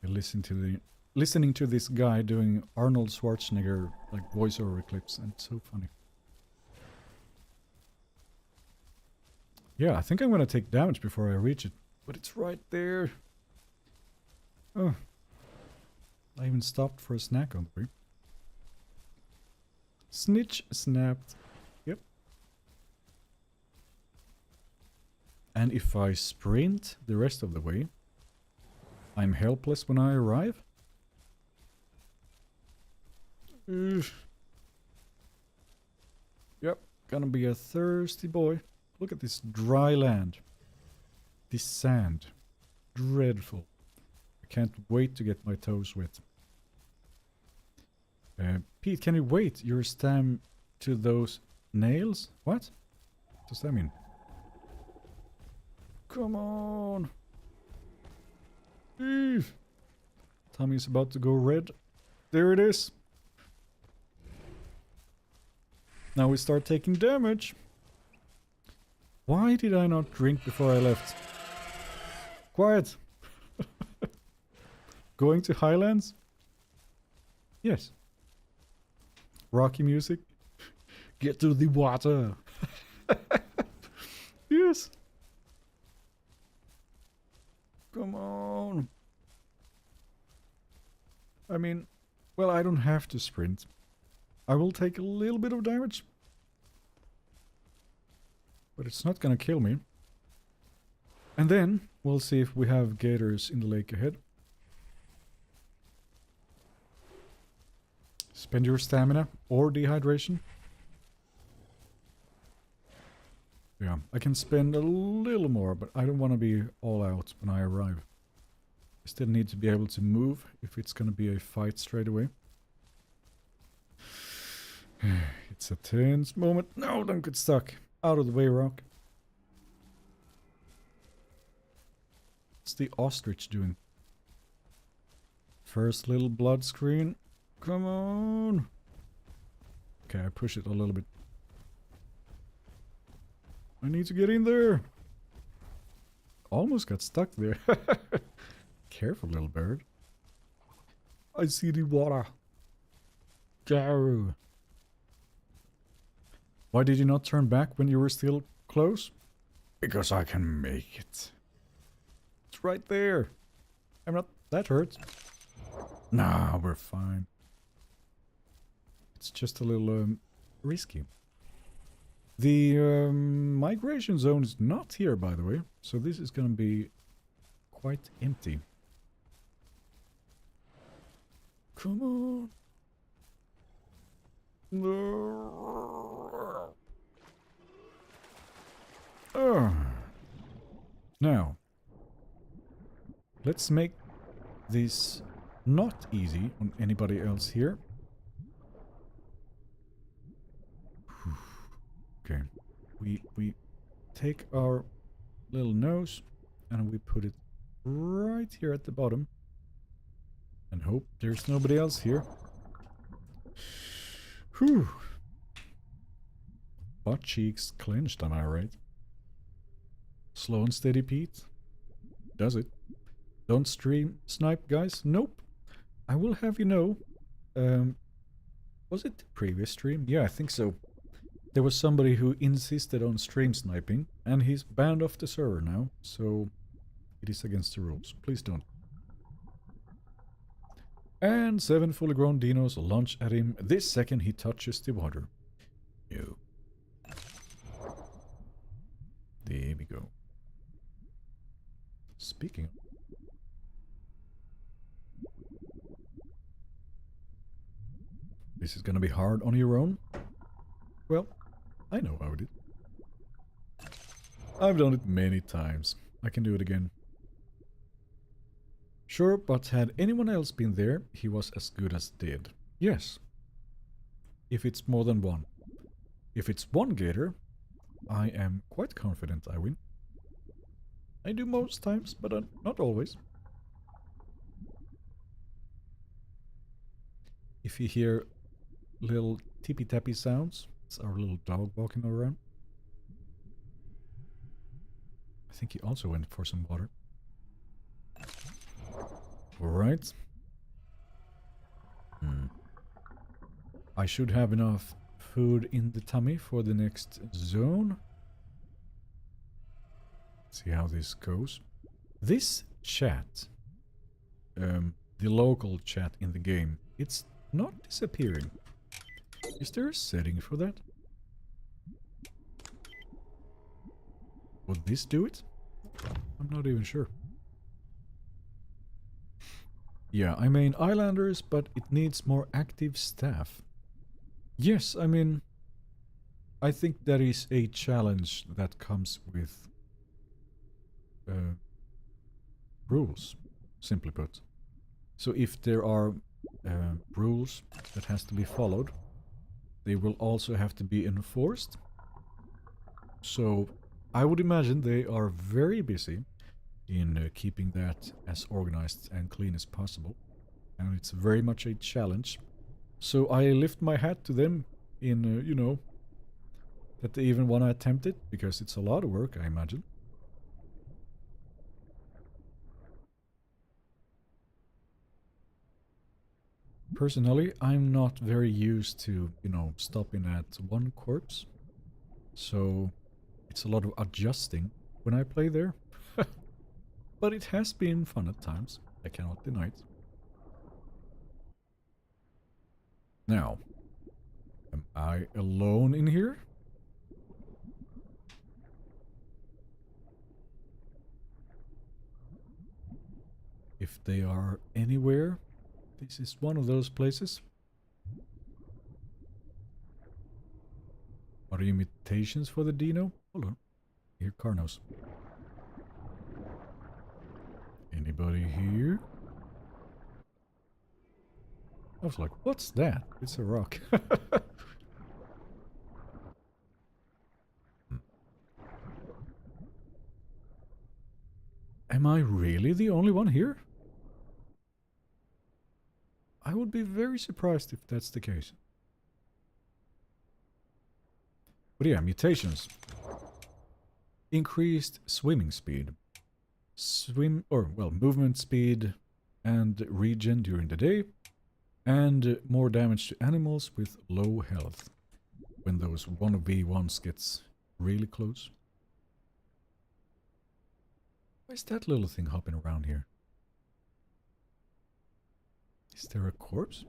Listening to this guy doing Arnold Schwarzenegger like voiceover clips, and it's so funny. Yeah, I think I'm gonna take damage before I reach it, but it's right there. Oh, I even stopped for a snack on the way. Snitch snapped. Yep. And if I sprint the rest of the way, I'm helpless when I arrive. Yep, gonna be a thirsty boy. Look at this dry land. This sand. Dreadful. I can't wait to get my toes wet. Pete, can you wait your stam to those nails? What? What does that mean? Come on. Tommy's about to go red. There it is. Now we start taking damage. Why did I not drink before I left? Quiet. Going to Highlands? Yes. Rocky music. Get to the water. Yes. Come on. I mean, well, I don't have to sprint. I will take a little bit of damage. But it's not gonna kill me. And then we'll see if we have gators in the lake ahead. Spend your stamina or dehydration. Yeah, I can spend a little more, but I don't want to be all out when I arrive. I still need to be able to move if it's gonna be a fight straight away. It's a tense moment. No, don't get stuck. Out of the way, Rock. What's the ostrich doing? First little blood screen. Come on. Okay, I push it a little bit. I need to get in there. Almost got stuck there. Careful, little bird. I see the water. Go. Why did you not turn back when you were still close? Because I can make it. It's right there. I'm not that hurt. Nah, we're fine. It's just a little risky. The migration zone is not here, by the way, so this is gonna be quite empty. Come on. No. Now, let's make this not easy on anybody else here. Okay, we take our little nose and we put it right here at the bottom and hope there's nobody else here. Whew. Butt cheeks clenched, am I right? Slow and steady, Pete. Does it? Don't stream snipe, guys. Nope. I will have you know. Was it the previous stream? Yeah, I think so. There was somebody who insisted on stream sniping, and he's banned off the server now, so it is against the rules. Please don't. And 7 fully grown dinos launch at him this second he touches the water. No. There we go. Speaking. This is gonna be hard on your own. Well, I know how it is. I've done it many times. I can do it again. Sure, but had anyone else been there, he was as good as dead. Yes. If it's more than one. If it's one gator, I am quite confident I win. I do most times, but not always. If you hear little tippy-tappy sounds, it's our little dog walking around. I think he also went for some water. Alright. I should have enough food in the tummy for the next zone. See how this goes. This chat, the local chat in the game, it's not disappearing. Is there a setting for that? Would this do it? I'm not even sure. Yeah, I mean Islanders, but it needs more active staff. Yes, I mean, I think that is a challenge that comes with rules, simply put. So if there are rules that has to be followed, they will also have to be enforced. So I would imagine they are very busy in keeping that as organized and clean as possible. And it's very much a challenge. So I lift my hat to them in, you know, that they even want to attempt it, because it's a lot of work, I imagine. Personally, I'm not very used to, you know, stopping at one corpse. So it's a lot of adjusting when I play there. But it has been fun at times, I cannot deny it. Now, am I alone in here? If they are anywhere, this is one of those places. Are there imitations for the Dino? Hold on. Here, Carnos. Anybody here? I was like, what's that? It's a rock. Am I really the only one here? I would be very surprised if that's the case. But yeah, mutations. Increased swimming speed. Movement speed and regen during the day. And more damage to animals with low health. When those 1v1s gets really close. Why is that little thing hopping around here? Is there a corpse?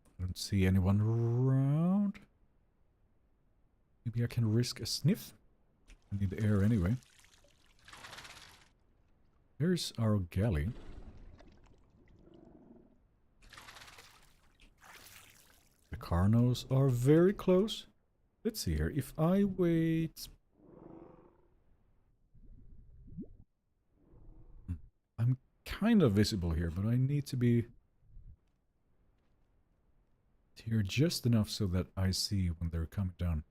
I don't see anyone around. Maybe I can risk a sniff? I need air anyway. Here's our galley. The Carnos are very close. Let's see here. If I wait... I'm kind of visible here, but I need to be here just enough so that I see when they're coming down.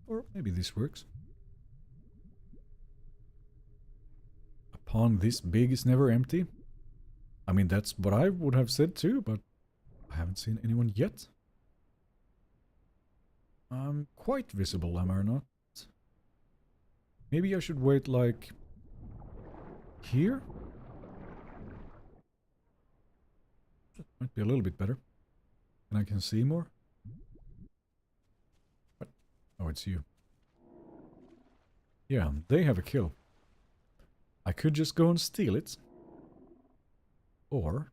Or maybe this works. A pond this big is never empty. I mean, that's what I would have said too, but I haven't seen anyone yet. I'm quite visible, am I not? Maybe I should wait like... here? That might be a little bit better. And I can see more. What? Oh, it's you. Yeah, they have a kill. I could just go and steal it. Or...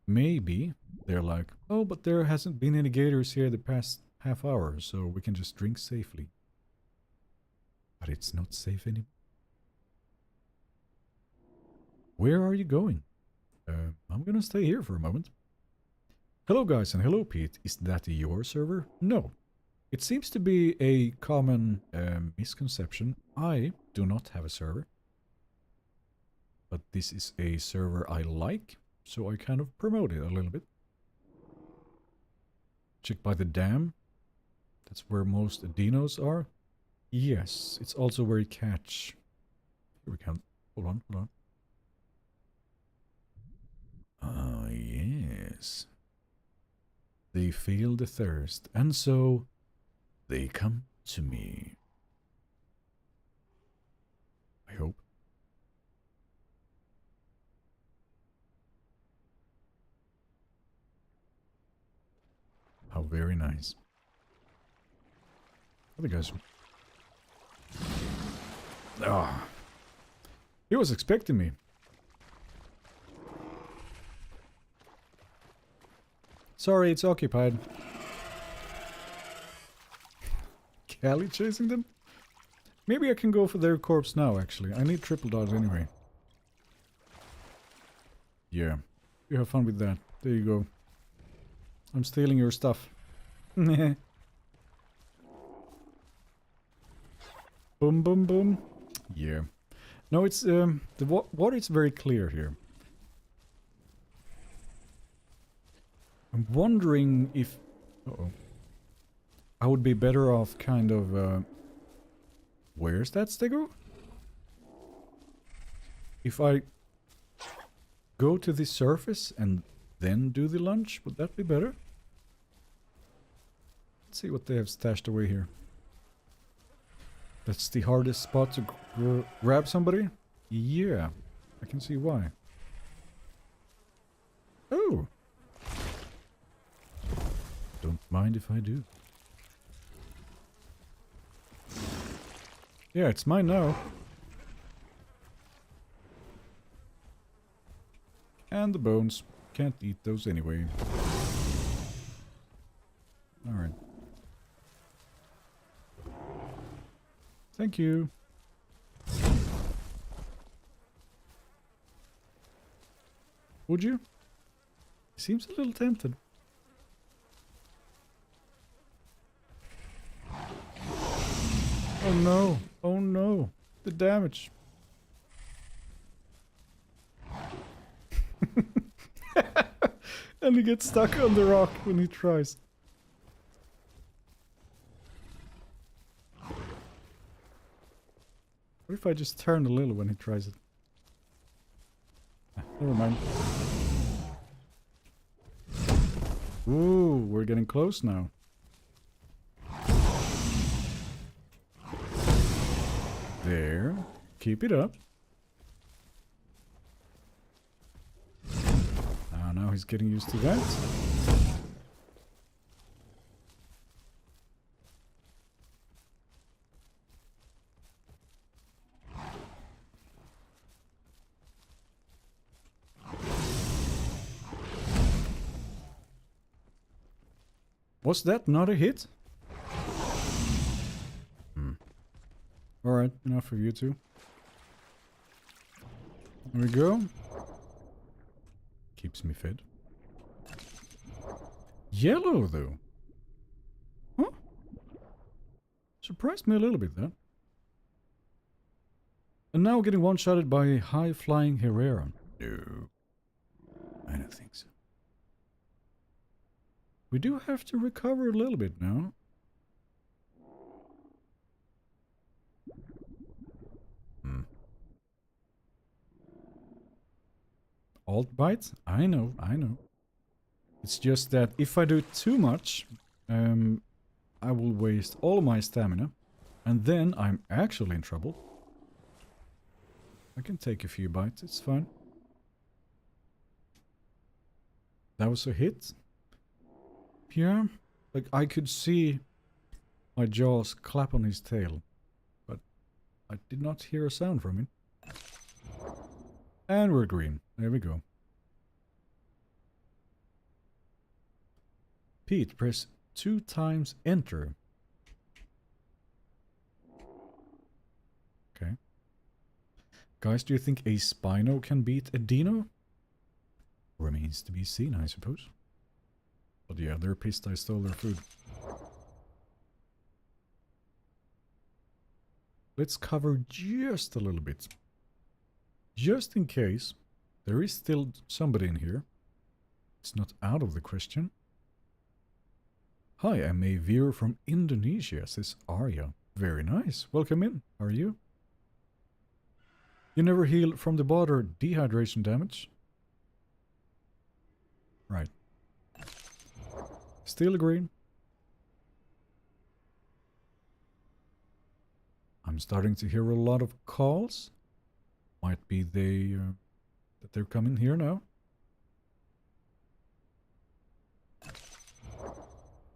maybe they're like, oh, but there hasn't been any gators here the past half hour, so we can just drink safely. But it's not safe anymore. Where are you going? I'm gonna stay here for a moment. Hello guys, and hello Pete. Is that your server? No. It seems to be a common misconception. I do not have a server. But this is a server I like, so I kind of promote it a little bit. Check by the dam. That's where most dinos are. Yes, it's also where you catch. Here we can. Hold on, hold on. Ah, yes. They feel the thirst, and so they come to me. I hope. How very nice. Other guys. Ah. He was expecting me. Sorry, it's occupied. Callie chasing them? Maybe I can go for their corpse now, actually. I need triple dodge anyway. Yeah. You have fun with that. There you go. I'm stealing your stuff. Boom, boom, boom. Yeah. No, it's, the water is very clear here. I'm wondering if... Uh-oh. I would be better off kind of, where's that stego? If I go to the surface and then do the lunge, would that be better? Let's see what they have stashed away here. That's the hardest spot to grab somebody? Yeah, I can see why. Oh! Don't mind if I do. Yeah, it's mine now. And the bones. Can't eat those anyway. Alright. Thank you. Would you? Seems a little tempted. Oh no. Oh no. The damage. And he gets stuck on the rock when he tries. What if I just turn a little when he tries it? Ah, never mind. Ooh, we're getting close now. There. Keep it up. Now he's getting used to that. Was that not a hit? Alright, enough of you two. There we go. Keeps me fed. Yellow, though. Huh? Surprised me a little bit, that. And now getting one-shotted by a high-flying Herrera. No. I don't think so. We do have to recover a little bit now. Alt bites? I know, I know. It's just that if I do too much, I will waste all my stamina. And then I'm actually in trouble. I can take a few bites, it's fine. That was a hit. Yeah, like I could see my jaws clap on his tail. But I did not hear a sound from him. And we're green. There we go. Pete, press 2 times enter. Okay. Guys, do you think a Spino can beat a Dino? Remains to be seen, I suppose. But yeah, they're pissed I stole their food. Let's cover just a little bit. Just in case there is still somebody in here. It's not out of the question. Hi, I'm a viewer from Indonesia, says Arya. Very nice. Welcome in. How are you? You never heal from the water dehydration damage? Right. Still green. I'm starting to hear a lot of calls. Might be that they're coming here now.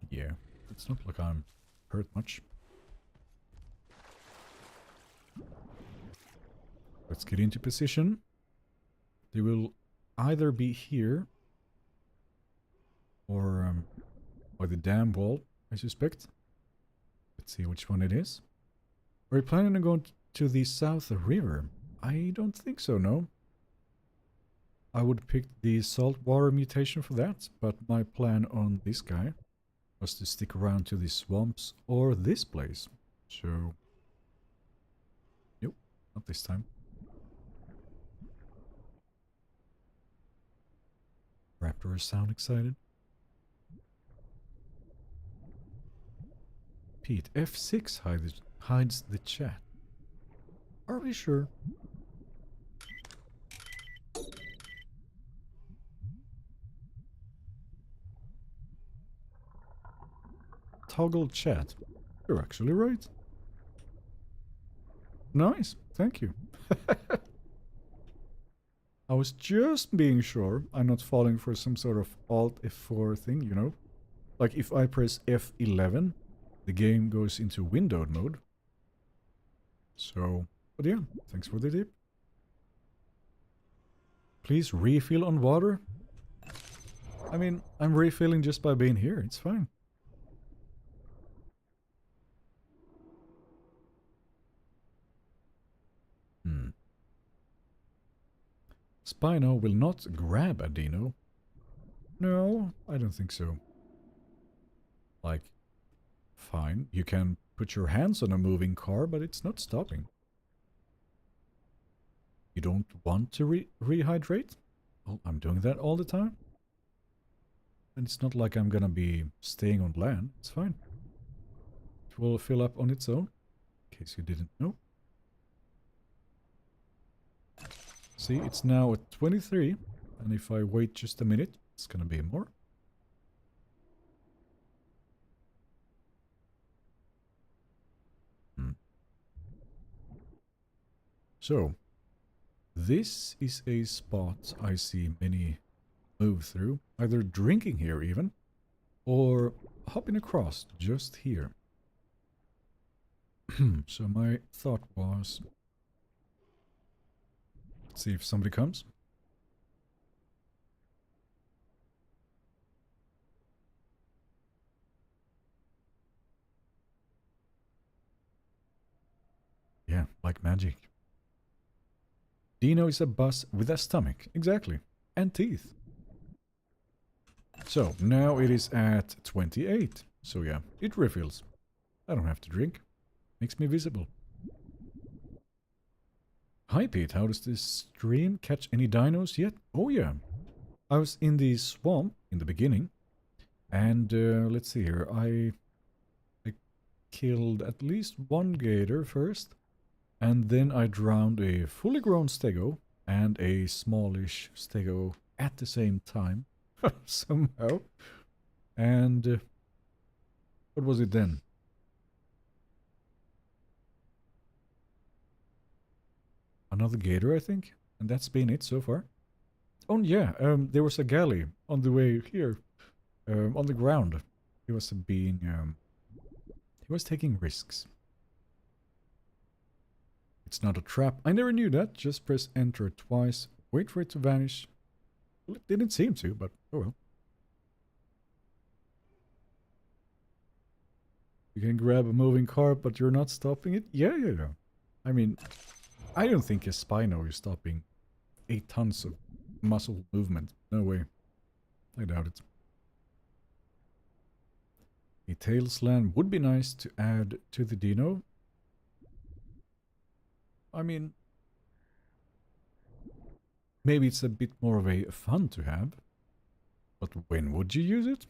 Yeah, it's not like I'm hurt much. Let's get into position. They will either be here or by the dam wall, I suspect. Let's see which one it is. Are you planning on going to the south river? I don't think so, no. I would pick the saltwater mutation for that, but my plan on this guy was to stick around to the swamps or this place. So, nope, not this time. Raptors sound excited. Pete, F6 hides the chat. Are we sure? Toggle chat. You're actually right. Nice, thank you. I was just being sure I'm not falling for some sort of Alt F4 thing, you know? Like if I press F11, the game goes into windowed mode. So, but yeah, thanks for the tip. Please refill on water. I mean, I'm refilling just by being here, it's fine. Spino will not grab a Dino. No, I don't think so. Like, fine, you can put your hands on a moving car, but it's not stopping. You don't want to rehydrate? Well, I'm doing that all the time. And it's not like I'm gonna be staying on land. It's fine. It will fill up on its own, in case you didn't know. See, it's now at 23, and if I wait just a minute, it's gonna be more. So, this is a spot I see many move through, either drinking here even, or hopping across just here. So my thought was, let's see if somebody comes. Yeah, like magic. Dino is a bus with a stomach, exactly, and teeth. So, now it is at 28. So yeah, it refills. I don't have to drink. Makes me visible. Hi Pete, how does this stream catch any dinos yet? Oh yeah. I was in the swamp in the beginning. And let's see here. I killed at least one gator first. And then I drowned a fully grown stego and a smallish stego at the same time. Somehow. And what was it then? Another gator, I think. And that's been it so far. Oh yeah, there was a galley on the way here. On the ground. He was being... he was taking risks. It's not a trap. I never knew that. Just press enter twice. Wait for it to vanish. Well, it didn't seem to, but oh well. You can grab a moving car, but you're not stopping it? Yeah. I mean, I don't think a Spino is stopping 8 tons of muscle movement. No way. I doubt it. A tail slam would be nice to add to the Dino. I mean, maybe it's a bit more of a fun to have. But when would you use it?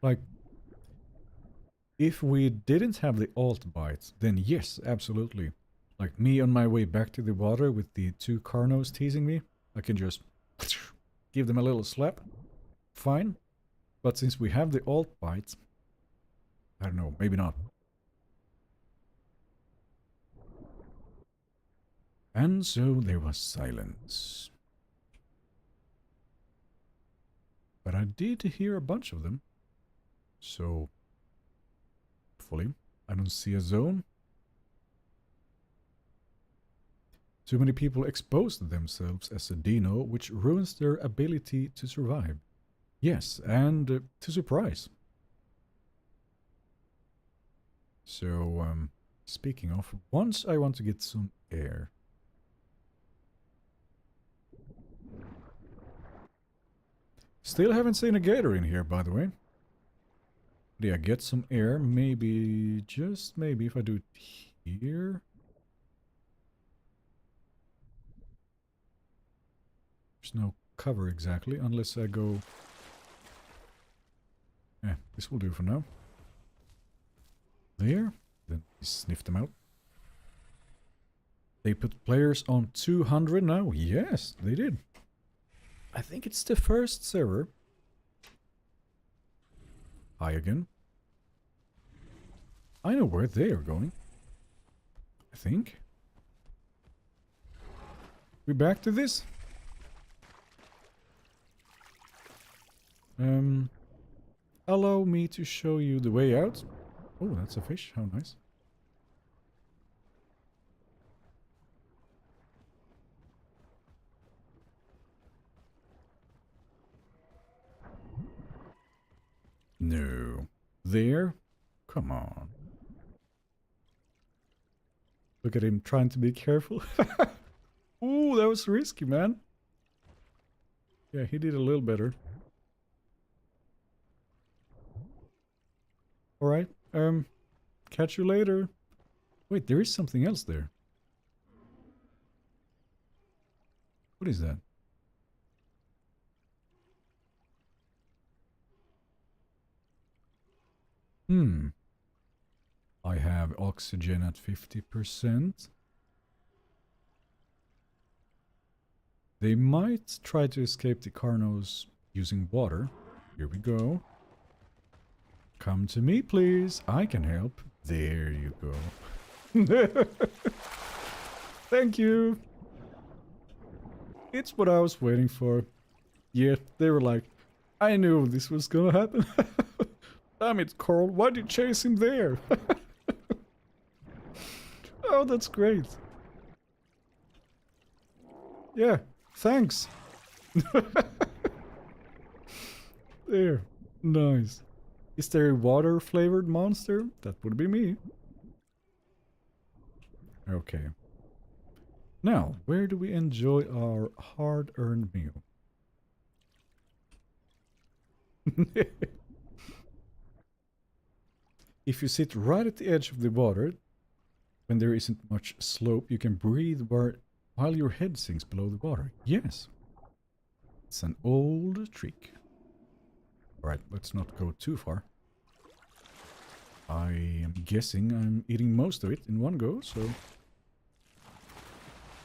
Like, if we didn't have the alt bite, then yes, absolutely. Like me on my way back to the water with the 2 Carnos teasing me, I can just give them a little slap. Fine. But since we have the alt bite, I don't know, maybe not. And so there was silence. But I did hear a bunch of them. So, hopefully, I don't see a zone. Too many people exposed themselves as a dino, which ruins their ability to survive. Yes, and to surprise. So, speaking of, once I want to get some air. Still haven't seen a gator in here, by the way. Yeah, get some air. Maybe, just maybe, if I do it here. There's no cover exactly, unless I go... Yeah, this will do for now. There. Then sniff them out. They put players on 200 now. Yes, they did. I think it's the first server. Hi again. I know where they are going. I think. We back to this? Allow me to show you the way out. Oh, that's a fish. How nice. No. There? Come on. Look at him trying to be careful. Ooh, that was risky, man. Yeah, he did a little better. Alright, catch you later. Wait, there is something else there. What is that? I have oxygen at 50%. They might try to escape the Carnos using water. Here we go. Come to me, please. I can help. There you go. Thank you. It's what I was waiting for. Yeah, they were like, I knew this was gonna happen. Damn it, Carl. Why'd you chase him there? Oh, that's great. Yeah, thanks. There. Nice. Is there a water-flavored monster? That would be me. Okay. Now, where do we enjoy our hard-earned meal? If you sit right at the edge of the water, when there isn't much slope, you can breathe while your head sinks below the water. Yes. It's an old trick. Alright, let's not go too far. I am guessing I'm eating most of it in one go, so...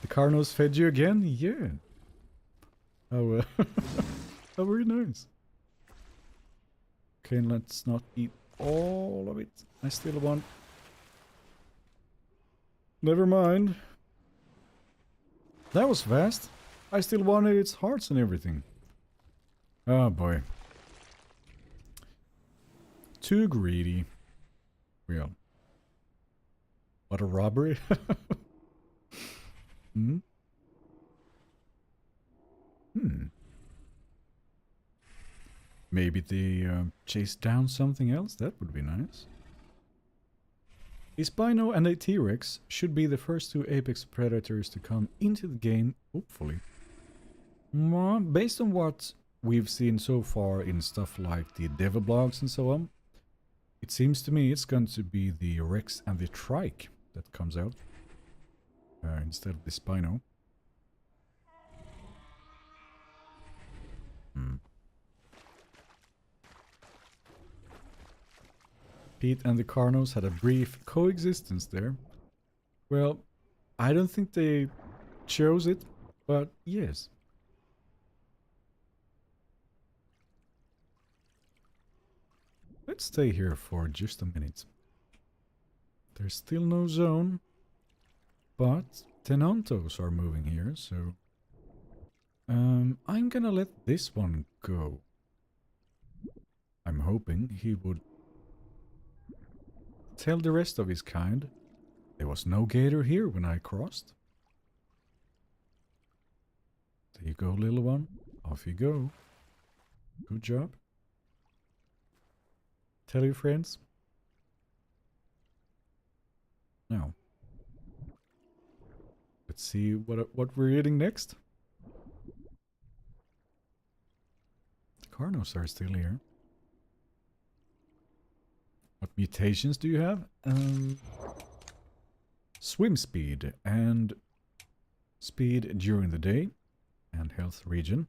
The Carnos fed you again? Yeah. Oh, how very nice. Okay, let's not eat all of it. I still want... Never mind. That was fast. I still wanted its hearts and everything. Oh boy. Too greedy. Well. What a robbery. Hmm? Maybe they chase down something else? That would be nice. A Spino and a T-Rex should be the first two apex predators to come into the game, hopefully. Based on what we've seen so far in stuff like the Devil blogs and so on, it seems to me it's going to be the Rex and the Trike that comes out instead of the Spino. Pete and the Carnos had a brief coexistence there. Well, I don't think they chose it, but yes. could stay here for just a minute. There's still no zone, but Tenantos are moving here, so I'm gonna let this one go. I'm hoping he would tell the rest of his kind there was no gator here when I crossed. There you go, little one. Off you go. Good job. Tell your friends. Now, let's see what we're eating next. The Carnos are still here. What mutations do you have? Swim speed and speed during the day and health regen.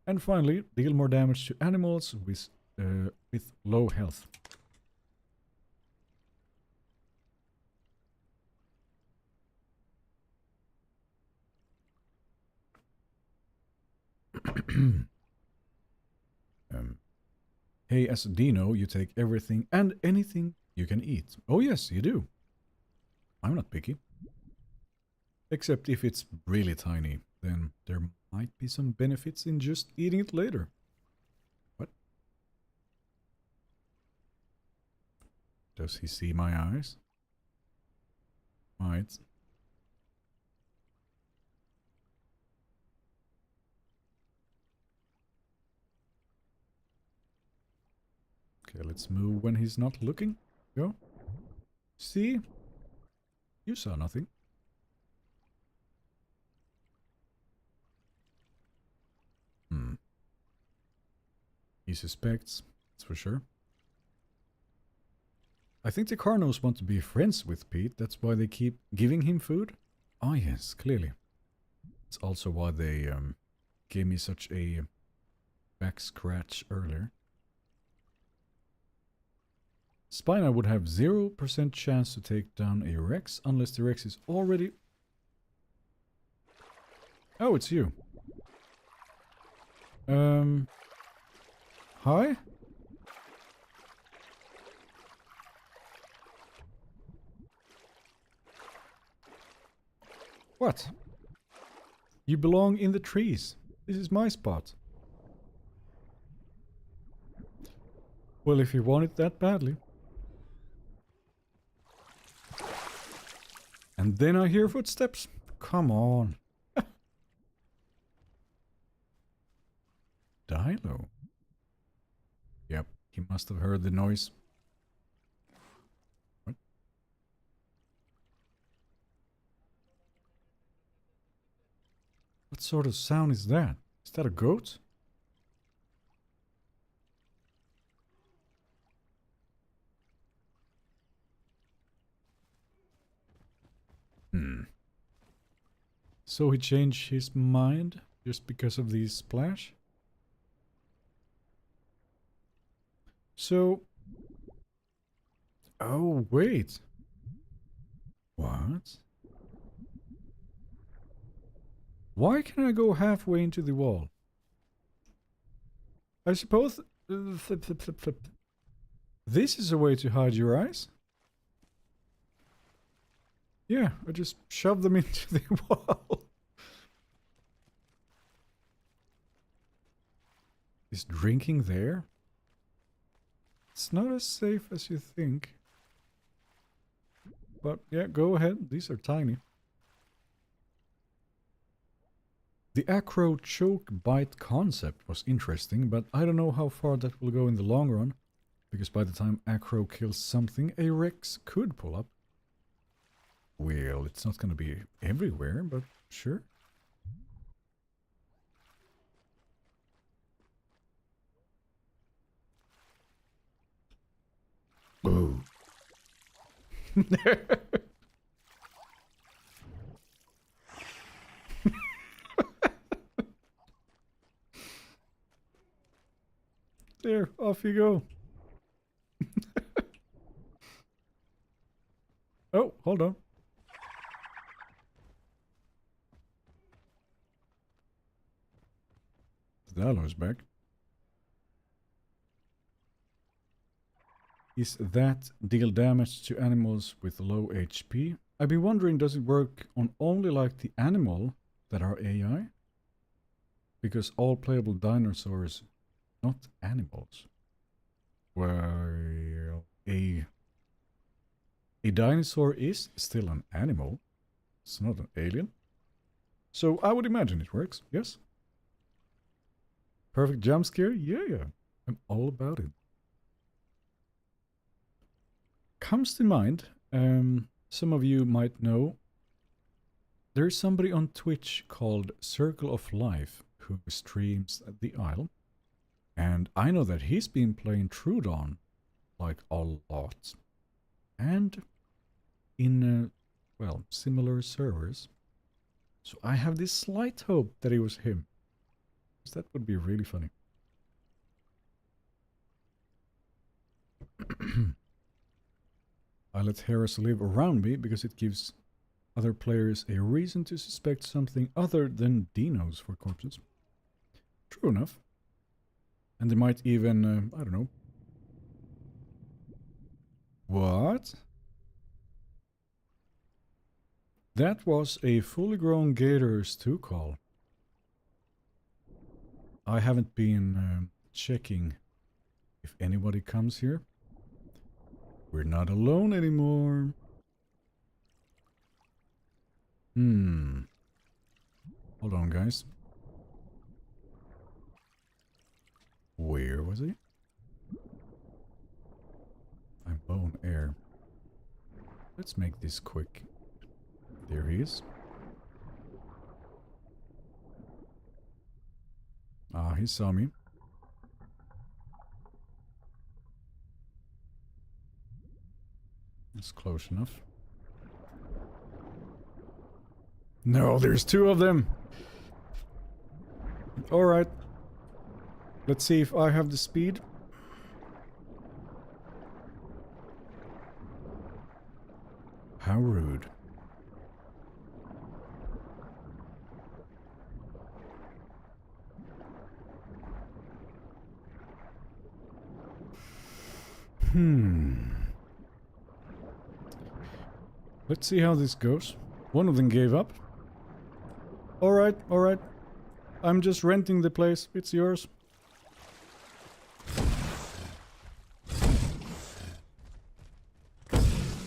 And finally, deal more damage to animals with low health. Hey, as a Dino, you take everything and anything you can eat. Oh yes, you do. I'm not picky. Except if it's really tiny, then there might be some benefits in just eating it later. What? Does he see my eyes? Might. Okay, let's move when he's not looking. Go. See? You saw nothing. He suspects, that's for sure. I think the Carnos want to be friends with Pete, that's why they keep giving him food. Ah yes, clearly. It's also why they gave me such a back scratch earlier. Spina would have 0% chance to take down a Rex unless the Rex is already... Oh, it's you. Hi? What? You belong in the trees. This is my spot. Well, if you want it that badly. And then I hear footsteps. Come on. Dilo. Yep, he must have heard the noise. What? What sort of sound is that? Is that a goat? So he changed his mind just because of the splash? So... Oh, wait. What? Why can I go halfway into the wall? I suppose... This is a way to hide your eyes? Yeah, I just shoved them into the wall. Is drinking there? It's not as safe as you think. But yeah, go ahead. These are tiny. The acro choke bite concept was interesting, but I don't know how far that will go in the long run. Because by the time acro kills something, a Rex could pull up. Well, it's not gonna be everywhere, but sure. Oh. There, off you go. Oh, hold on. Dalo's back. is that deal damage to animals with low HP. I've been wondering, does it work on only like the animal that are AI? Because all playable dinosaurs, not animals. Well, a dinosaur is still an animal. It's not an alien. So I would imagine it works, yes? Perfect jump scare? Yeah. I'm all about it. Comes to mind, some of you might know, there's somebody on Twitch called Circle of Life who streams The Isle. And I know that he's been playing True Dawn like a lot. And in, well, similar servers. So I have this slight hope that it was him. Because that would be really funny. I let Harris live around me because it gives other players a reason to suspect something other than dinos for corpses. True enough. And they might even, I don't know. What? That was a fully grown Gators 2 call. I haven't been checking if anybody comes here. We're not alone anymore. Hold on, guys. Where was he? I'm low on air. Let's make this quick. There he is. Ah, he saw me. That's close enough. No, there's two of them! Alright. Let's see if I have the speed. How rude. Let's see how this goes. One of them gave up. Alright. I'm just renting the place. It's yours.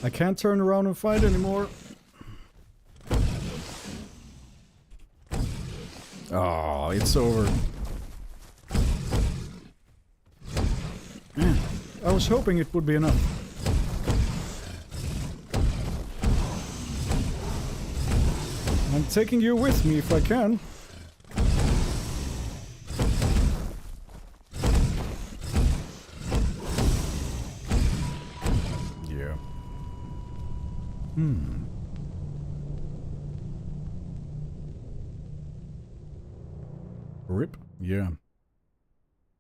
I can't turn around and fight anymore. Oh, it's over. Man, I was hoping it would be enough. I'm taking you with me if I can. Yeah. RIP? Yeah.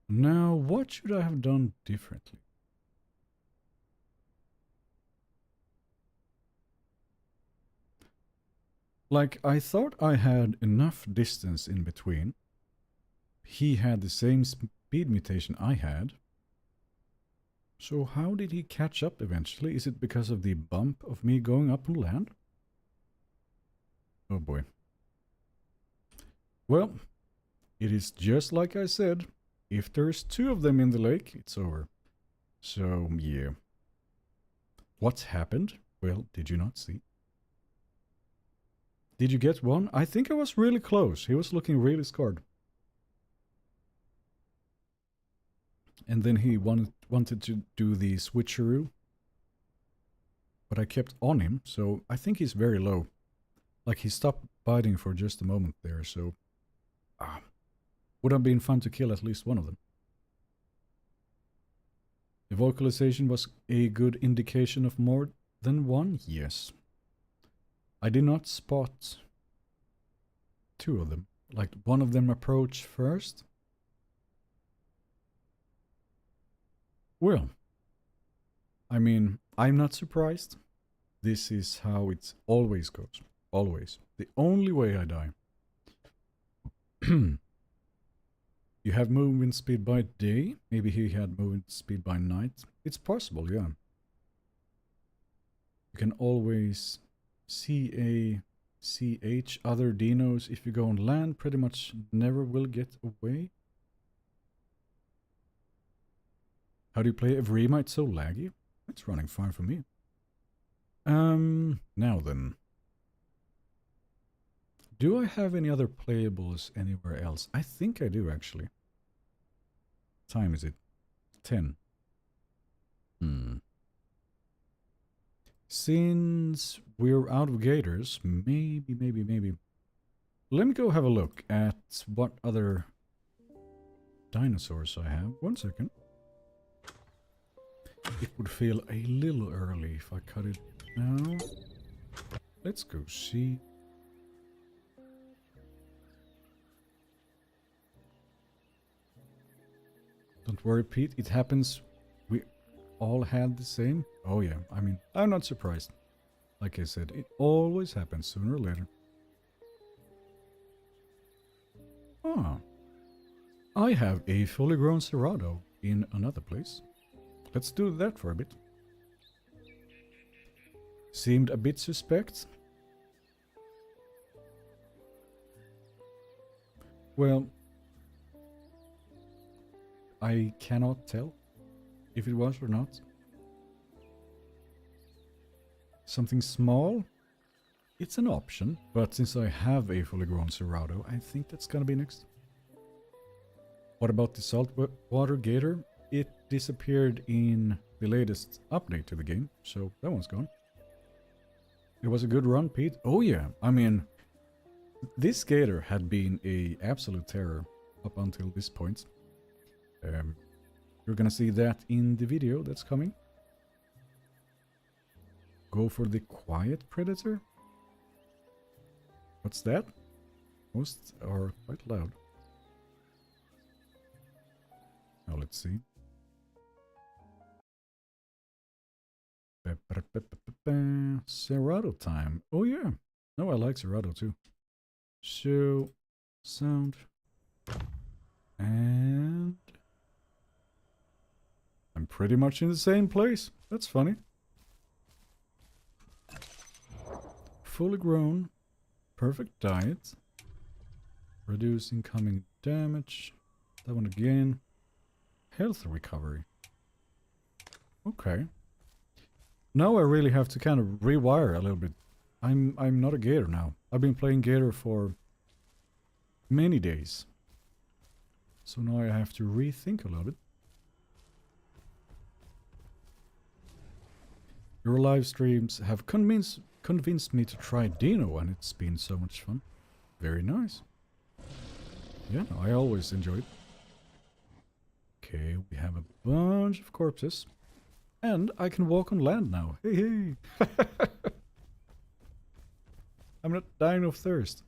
Now, what should I have done differently? Like, I thought I had enough distance in between. He had the same speed mutation I had. So how did he catch up eventually? Is it because of the bump of me going up on land? Oh boy. Well, it is just like I said. If there's two of them in the lake, it's over. So, yeah. What's happened? Well, did you not see? Did you get one? I think I was really close. He was looking really scarred. And then he wanted to do the switcheroo. But I kept on him, so I think he's very low. Like, he stopped biting for just a moment there, so... would have been fun to kill at least one of them. The vocalization was a good indication of more than one? Yes. I did not spot two of them. Like, one of them approached first. Well, I mean, I'm not surprised. This is how it always goes. Always. The only way I die. You have movement speed by day. Maybe he had movement speed by night. It's possible, yeah. You can always CH other dinos if you go on land. Pretty much never will get away. How do you play Evrima? It's so laggy. It's running fine for me. Now then. Do I have any other playables anywhere else? I think I do, actually. What time is it? 10. Since we're out of gators, maybe. Let me go have a look at what other dinosaurs I have. 1 second. It would feel a little early if I cut it now. Let's go see. Don't worry, Pete. It happens. We all had the same. Oh yeah, I mean, I'm not surprised. Like I said, it always happens sooner or later. Ah. I have a fully grown Cerrado in another place. Let's do that for a bit. Seemed a bit suspect. Well, I cannot tell if it was or not. Something small? It's an option, but since I have a fully grown Cerrado, I think that's gonna be next. What about the saltwater gator? It disappeared in the latest update to the game, so that one's gone. It was a good run, Pete. Oh yeah, I mean, this gator had been a absolute terror up until this point. You're gonna see that in the video that's coming. Go for the quiet predator. What's that? Most are quite loud. Now let's see. Cerrado time. Oh yeah. No, I like Cerrado too. Show, sound, and I'm pretty much in the same place. That's funny. Fully grown, perfect diet, reduce incoming damage. That one again. Health recovery. Okay. Now I really have to kind of rewire a little bit. I'm not a gator now. I've been playing gator for many days. So now I have to rethink a little bit. Your live streams have convinced me to try Dino, and it's been so much fun. Very nice. Yeah, no, I always enjoy it. Okay, we have a bunch of corpses. And I can walk on land now. Hey, hey. I'm not dying of thirst.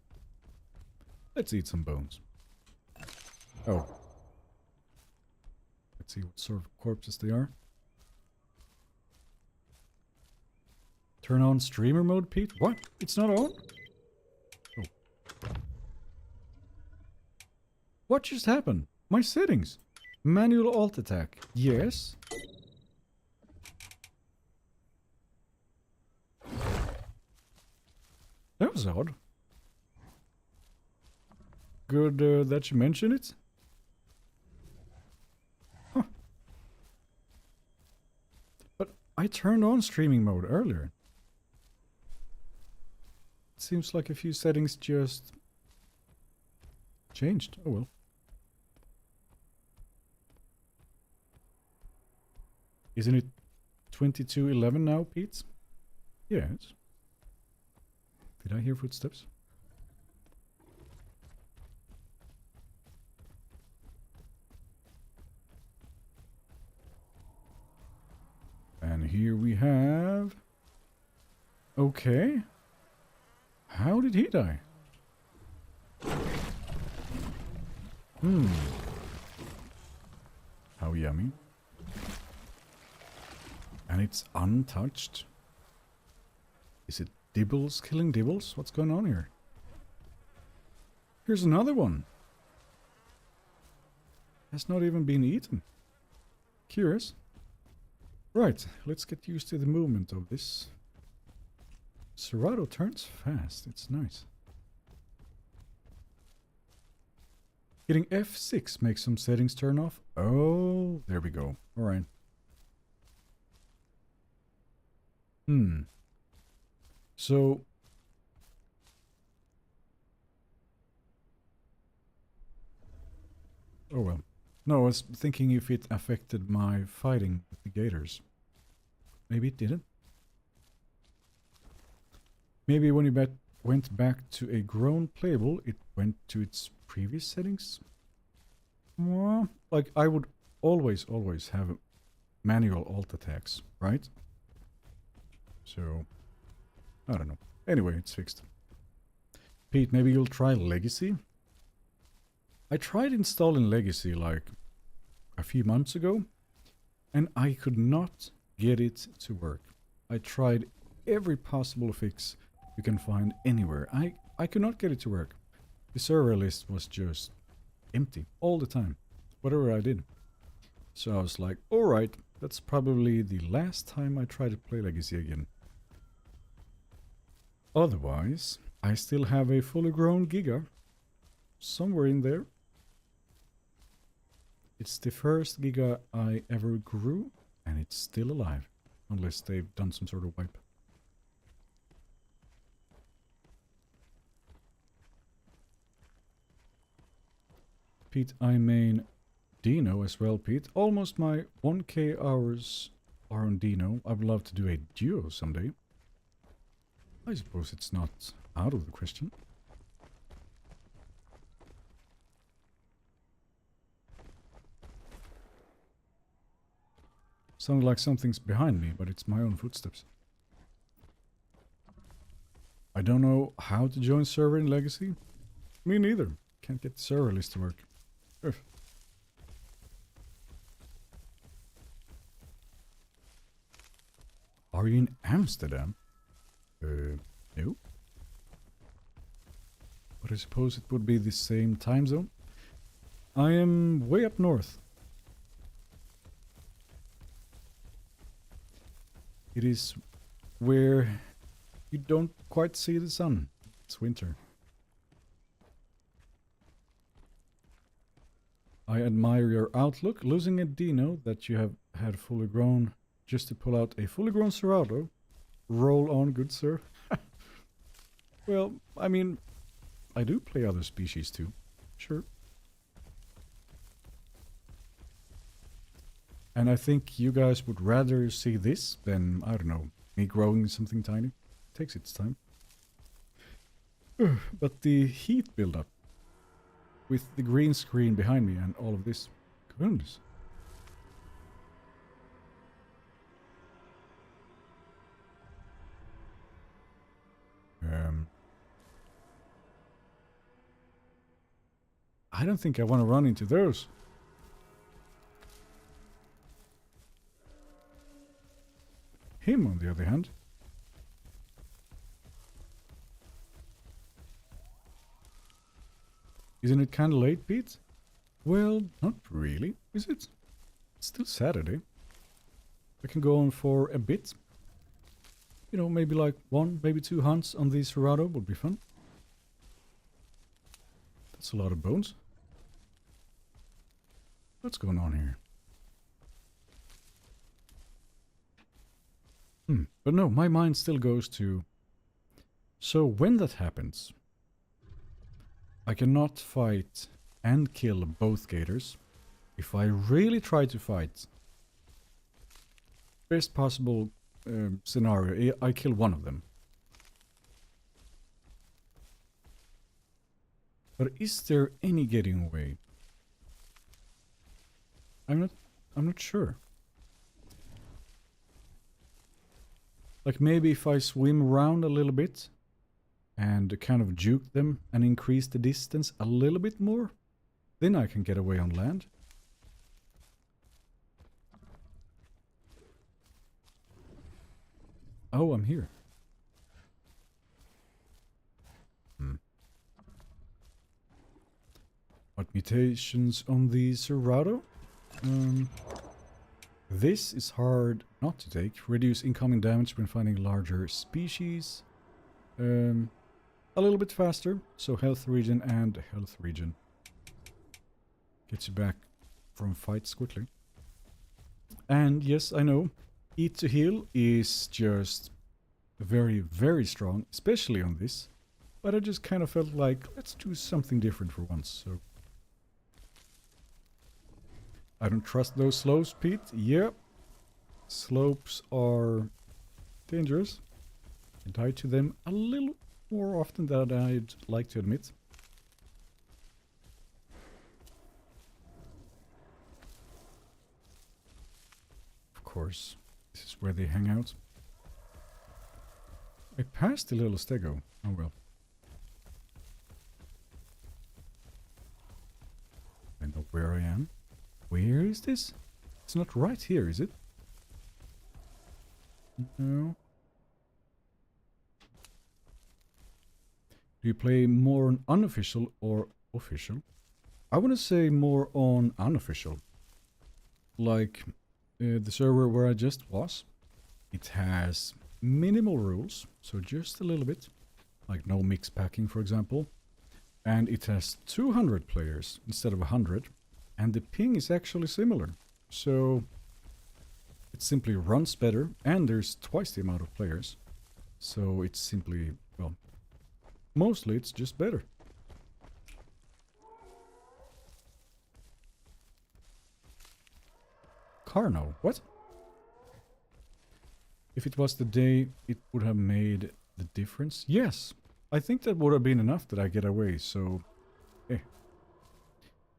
Let's eat some bones. Oh. Let's see what sort of corpses they are. Turn on streamer mode, Pete? What? It's not on? Oh. What just happened? My settings. Manual alt attack. Yes. That was odd. Good that you mentioned it. Huh. But I turned on streaming mode earlier. It seems like a few settings just changed. Oh well. Isn't it 22:11 now, Pete? Yes. Did I hear footsteps? And here we have... Okay. How did he die? How yummy. And it's untouched. Is it Dibbles killing Dibbles? What's going on here? Here's another one. has not even been eaten. Curious. Right, let's get used to the movement of this. Serato turns fast, it's nice. Hitting F6 makes some settings turn off. Oh, there we go. Alright. So... oh well. No, I was thinking if it affected my fighting with the gators. Maybe it didn't. Maybe when you went back to a grown playable, it went to its previous settings? Well, like I would always have manual alt attacks, right? So, I don't know. Anyway, it's fixed. Pete, maybe you'll try Legacy? I tried installing Legacy like a few months ago, and I could not get it to work. I tried every possible fix you can find anywhere. I could not get it to work. The server list was just empty all the time, whatever I did. So I was like, alright, that's probably the last time I try to play Legacy again. Otherwise, I still have a fully grown Giga somewhere in there. It's the first Giga I ever grew, and it's still alive, unless they've done some sort of wipe. Pete, I main Dino as well, Pete. Almost my 1k hours are on Dino. I would love to do a duo someday. I suppose it's not out of the question. Sounds like something's behind me, but it's my own footsteps. I don't know how to join server in Legacy. Me neither. Can't get the server list to work. Ugh. Are you in Amsterdam? No. But I suppose it would be the same time zone. I am way up north. It is where you don't quite see the sun. It's winter. I admire your outlook. Losing a Dino that you have had fully grown just to pull out a fully grown Serato. Roll on, good sir. Well, I mean, I do play other species too. Sure. And I think you guys would rather see this than, I don't know, me growing something tiny. It takes its time. But the heat buildup with the green screen behind me and all of this. Goodness. I don't think I want to run into those. Him, on the other hand. Isn't it kind of late, Pete? Well, not really, is it? It's still Saturday. I can go on for a bit. You know, maybe like 1, maybe 2 hunts on the Serato would be fun. That's a lot of bones. What's going on here? But no, my mind still goes to... So when that happens, I cannot fight and kill both gators. If I really try to fight, best possible scenario, I kill one of them. But is there any getting away? I'm not sure. Like maybe if I swim around a little bit and kind of juke them and increase the distance a little bit more, then I can get away on land. Oh, I'm here. What mutations on the Serato? This is hard not to take. Reduce incoming damage when finding larger species. A little bit faster. So health regen and health regen. Gets you back from fights quickly. And yes, I know. Eat to heal is just very, very strong. Especially on this. But I just kind of felt like, let's do something different for once. So I don't trust those slopes, Pete. Yep. Slopes are dangerous. I die to them a little more often than I'd like to admit. Of course, this is where they hang out. I passed the little stego. Oh well. I know where I am. Where is this? It's not right here, is it? No. Do you play more on unofficial or official? I want to say more on unofficial. Like the server where I just was. It has minimal rules, so just a little bit. Like no mix packing, for example. And it has 200 players instead of 100. And the ping is actually similar. So it simply runs better, and there's twice the amount of players. So it's simply, well, mostly it's just better. Carno, what? If it was the day, it would have made the difference? Yes, I think that would have been enough that I get away, so... eh.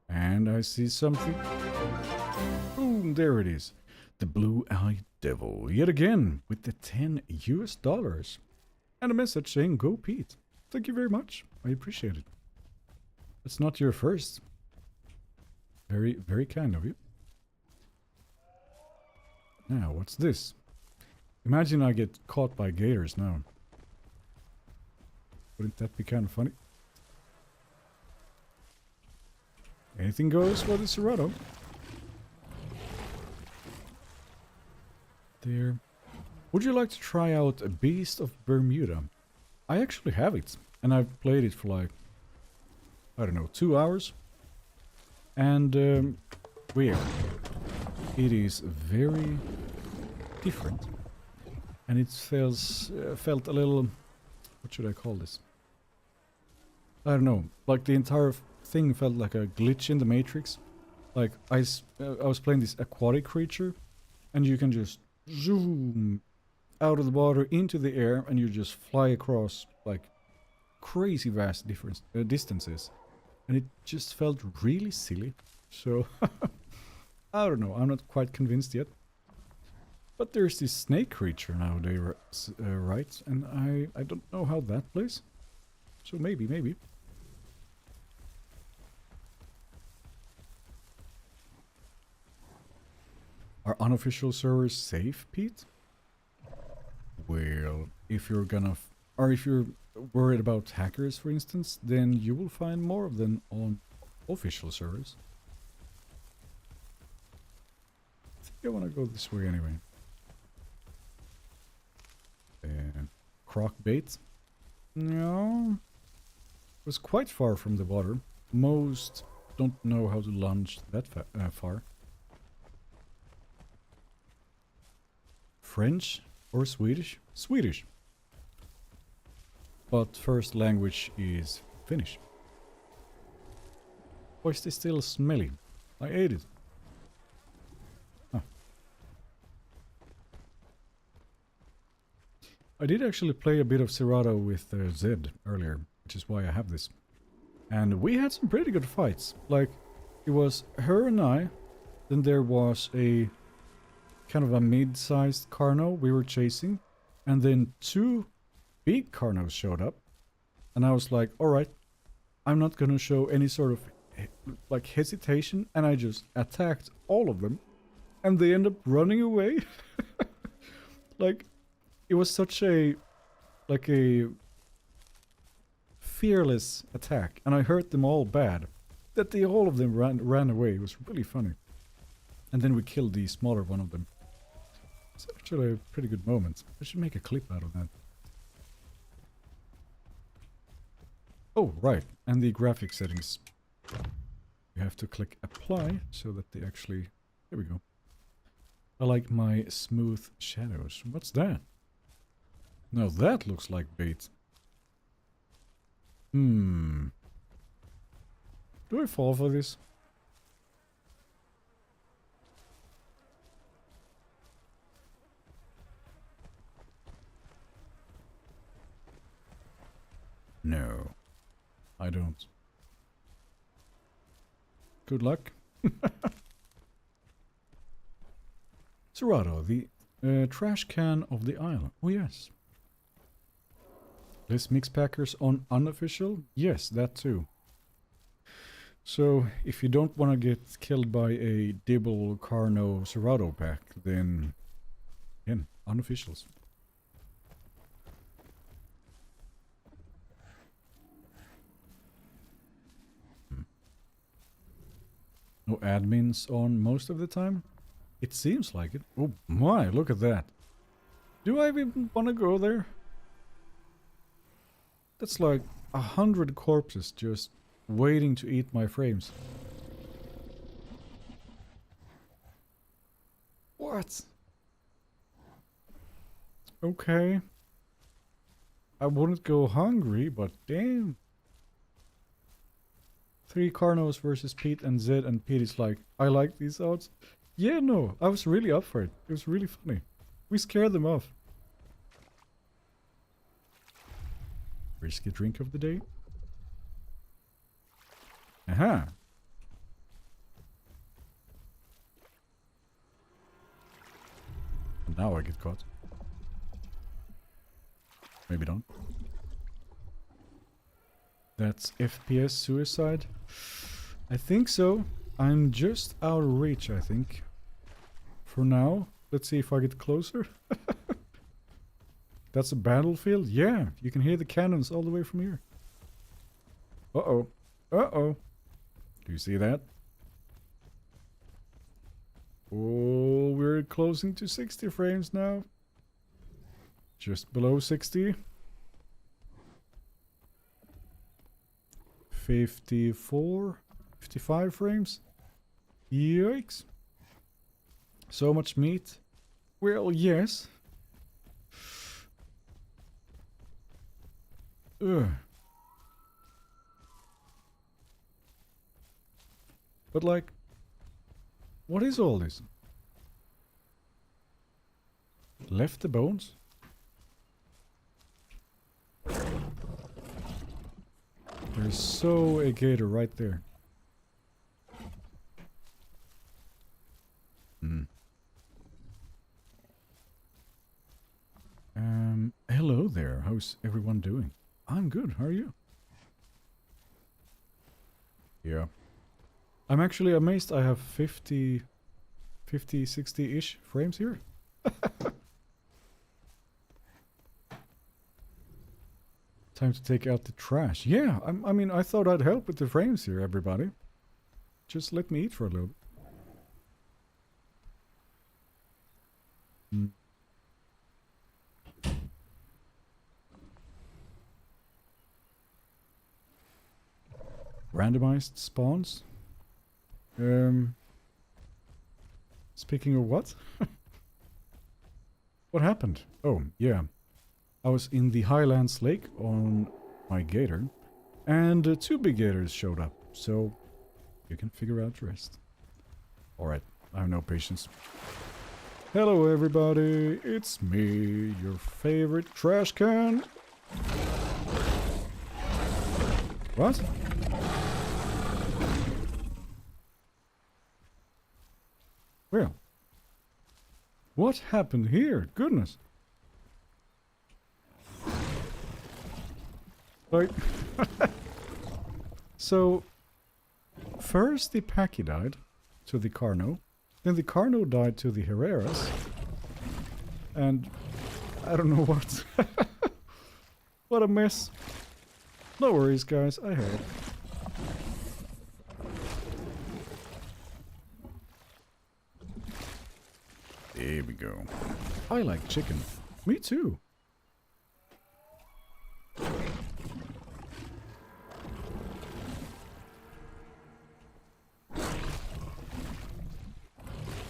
And I see something. Boom, there it is. The blue-eyed devil, yet again, with the $10 US. And a message saying, go Pete. Thank you very much. I appreciate it. That's not your first. Very, very kind of you. Now, what's this? Imagine I get caught by gators now. Wouldn't that be kind of funny? Anything goes for the Serato. There. Would you like to try out a Beast of Bermuda? I actually have it. And I've played it for like, I don't know, 2 hours. And, weird. It is very different. And it felt a little... what should I call this? I don't know. Like the entire thing felt like a glitch in the Matrix. Like I was playing this aquatic creature, and you can just zoom out of the water into the air, and you just fly across like crazy vast distances, and it just felt really silly. So I don't know. I'm not quite convinced yet. But there's this snake creature nowadays, right? And I don't know how that plays. So maybe. Are unofficial servers safe, Pete? Well, if you're gonna... or if you're worried about hackers, for instance, then you will find more of them on official servers. I think I want to go this way anyway. Croc bait? No. It was quite far from the water. Most don't know how to lunge that far. French or Swedish? Swedish. But first language is Finnish. Or is this still smelly? I ate it. Huh. I did actually play a bit of Serato with Zed earlier, which is why I have this. And we had some pretty good fights. Like, it was her and I, then there was a kind of a mid-sized Carno we were chasing, and then 2 big Carnos showed up, and I was like, alright, I'm not gonna show any sort of like hesitation, and I just attacked all of them, and they end up running away. Like, it was such a like a fearless attack, and I hurt them all bad. that they all of them ran away. It was really funny. And then we killed the smaller one of them. It's actually a pretty good moment. I should make a clip out of that. Oh, right. And the graphic settings. You have to click apply so that they actually... There we go. I like my smooth shadows. What's that? Now that looks like bait. Do I fall for this? No, I don't. Good luck. Sarco, the trash can of the island. Oh yes. List mix packers on unofficial? Yes, that too. So, if you don't want to get killed by a Dibble Carno Serato pack, then again, unofficials. No admins on most of the time? It seems like it. Oh my, look at that. Do I even want to go there? That's like 100 corpses just waiting to eat my frames. What? Okay. I wouldn't go hungry, but damn. 3 Carnos versus Pete and Zed, and Pete is like, I like these odds. Yeah, no, I was really up for it. It was really funny. We scared them off. Risky drink of the day. Aha. And now I get caught. Maybe don't. That's FPS suicide? I think so. I'm just out of reach, I think. For now. Let's see if I get closer. That's a battlefield? Yeah, you can hear the cannons all the way from here. Uh-oh. Uh-oh. Do you see that? Oh, we're closing to 60 frames now. Just below 60. 54, 55 frames. Yikes. So much meat. Well, yes. Ugh. But like, what is all this? Left the bones? There's so a gator right there. Hello there. How's everyone doing? I'm good. How are you? Yeah. I'm actually amazed I have 50, 60-ish frames here. Time to take out the trash. Yeah, I mean, I thought I'd help with the frames here, everybody. Just let me eat for a little. Randomized spawns? Speaking of what? What happened? Oh, yeah. I was in the Highlands Lake on my gator, and 2 big gators showed up, so you can figure out the rest. Alright, I have no patience. Hello everybody, it's me, your favorite trash can. What? Well, what happened here? Goodness. Like, so, first the Packy died to the Carno, then the Carno died to the Herreras, and I don't know what. What a mess. No worries, guys, I heard. There we go. I like chicken. Me too.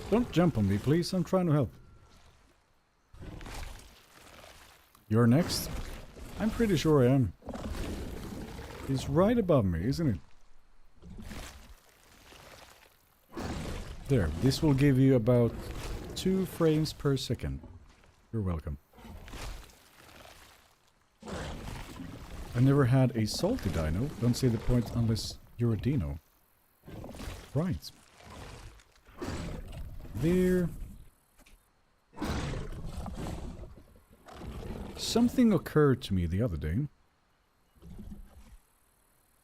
Don't jump on me, please. I'm trying to help. You're next? I'm pretty sure I am. He's right above me, isn't it? There. This will give you about 2 frames per second. You're welcome. I never had a salty dino. Don't see the point unless you're a dino. Right. There. Something occurred to me the other day.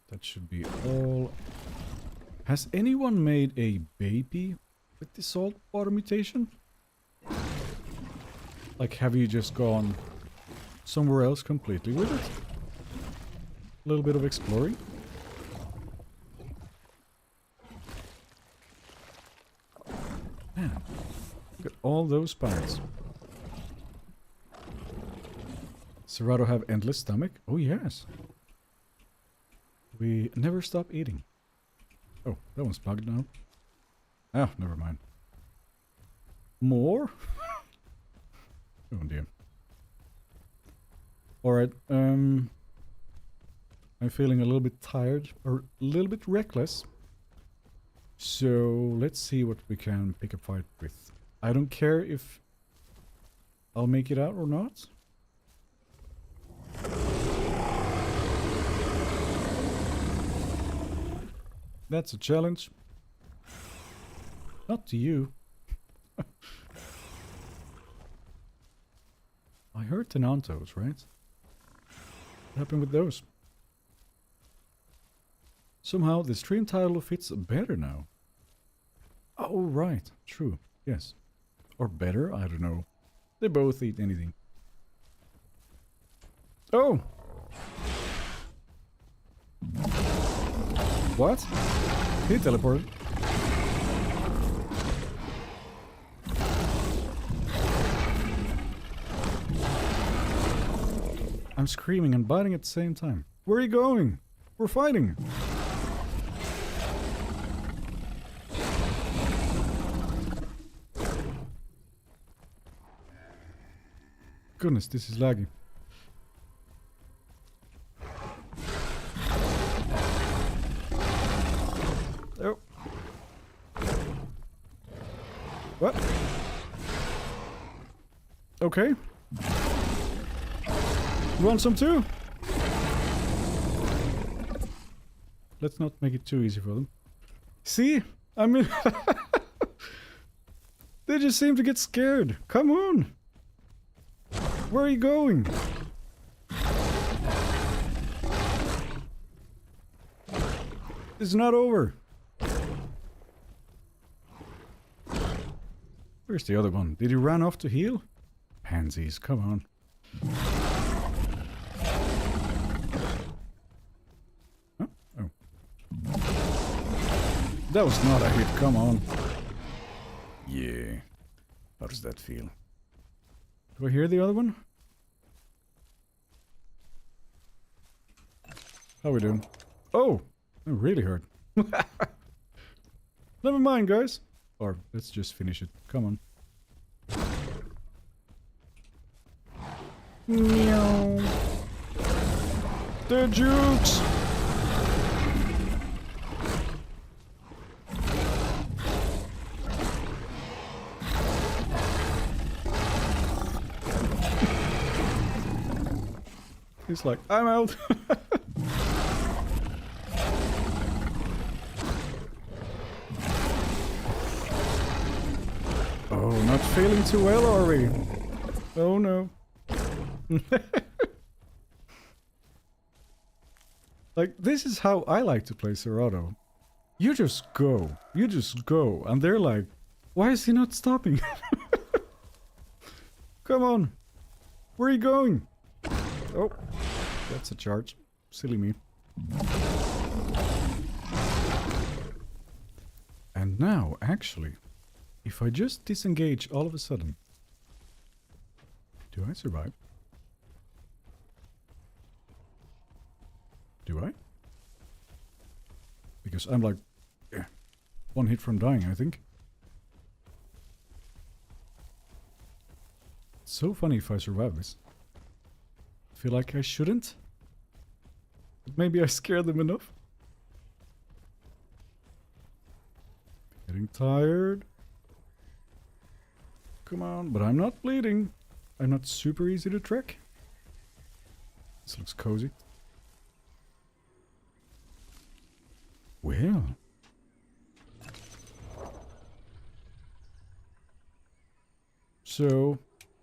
That should be all. Has anyone made a baby with the salt water mutation? Like, have you just gone somewhere else completely with it? A little bit of exploring. Man, look at all those spines. Sarco have endless stomach? Oh yes. We never stop eating. Oh, that one's bugged now. Ah, never mind. More? Oh dear. Alright, I'm feeling a little bit tired, or a little bit reckless. So, let's see what we can pick a fight with. I don't care if I'll make it out or not. That's a challenge. Not to you. I heard Tenantos, right? What happened with those? Somehow the stream title fits better now. Oh, right. True. Yes. Or better, I don't know. They both eat anything. Oh! What? He teleported. I'm screaming and biting at the same time. Where are you going? We're fighting. Goodness, this is laggy. Oh. What? Okay. You want some too? Let's not make it too easy for them. See? I mean... They just seem to get scared. Come on! Where are you going? It's not over. Where's the other one? Did he run off to heal? Pansies, come on. Huh? Oh. That was not a hit, come on. Yeah. How does that feel? Do I hear the other one? How we doing? Oh! That really hurt. Never mind, guys. Or, let's just finish it. Come on. Meow. The jukes! He's like, I'm out. Oh, not feeling too well, are we? Oh no. Like, this is how I like to play Sarco. You just go. You just go. And they're like, why is he not stopping? Come on. Where are you going? Oh, that's a charge. Silly me. And now, actually, if I just disengage all of a sudden, do I survive? Do I? Because I'm like, one hit from dying, I think. It's so funny if I survive this. I feel like I shouldn't. But maybe I scared them enough. Getting tired. Come on, but I'm not bleeding. I'm not super easy to track. This looks cozy. Well. So,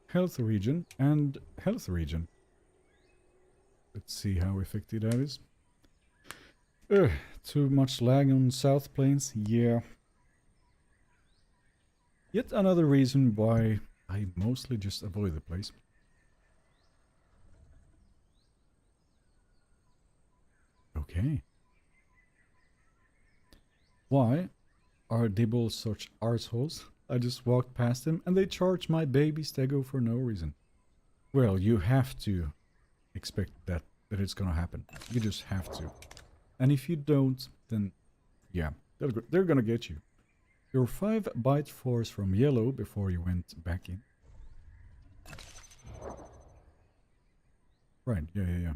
health region and health region. Let's see how effective that is. Too much lag on South Plains? Yeah. Yet another reason why I mostly just avoid the place. Okay. Why are Dibbles such arseholes? I just walked past them and they charge my baby stego for no reason. Well, you have to expect that it's gonna happen. You just have to. And if you don't, then yeah, they're gonna get you. You're 5 byte force from yellow before you went back in. Right, yeah.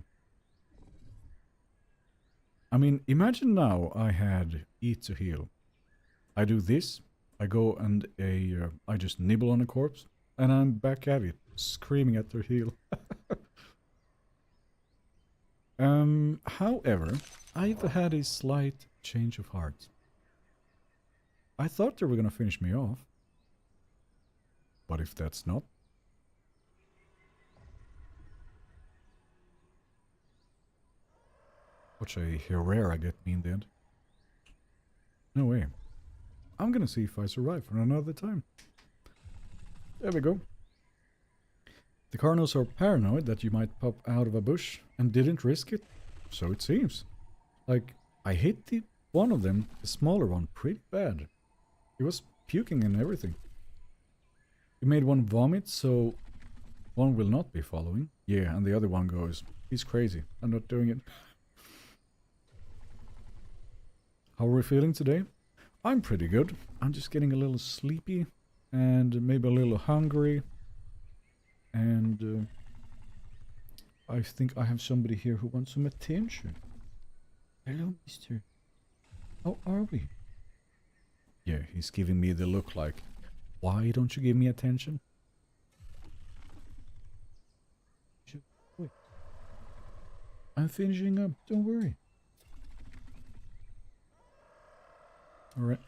I mean, imagine now I had eat to heal. I do this, I go and I just nibble on a corpse, and I'm back at it, screaming at their heal. However, I've had a slight change of heart. I thought they were gonna finish me off. But if that's not... Watch a Herrera get me in the end. No way. I'm gonna see if I survive for another time. There we go. The Cardinals are paranoid that you might pop out of a bush and didn't risk it. So it seems. Like, I hit one of them, the smaller one, pretty bad. He was puking and everything. We made one vomit, so one will not be following. Yeah, and the other one goes, he's crazy, I'm not doing it. How are we feeling today? I'm pretty good. I'm just getting a little sleepy and maybe a little hungry. And I think I have somebody here who wants some attention. Hello, mister. How are we? Yeah, he's giving me the look like, why don't you give me attention? Wait. I'm finishing up, don't worry. Alright.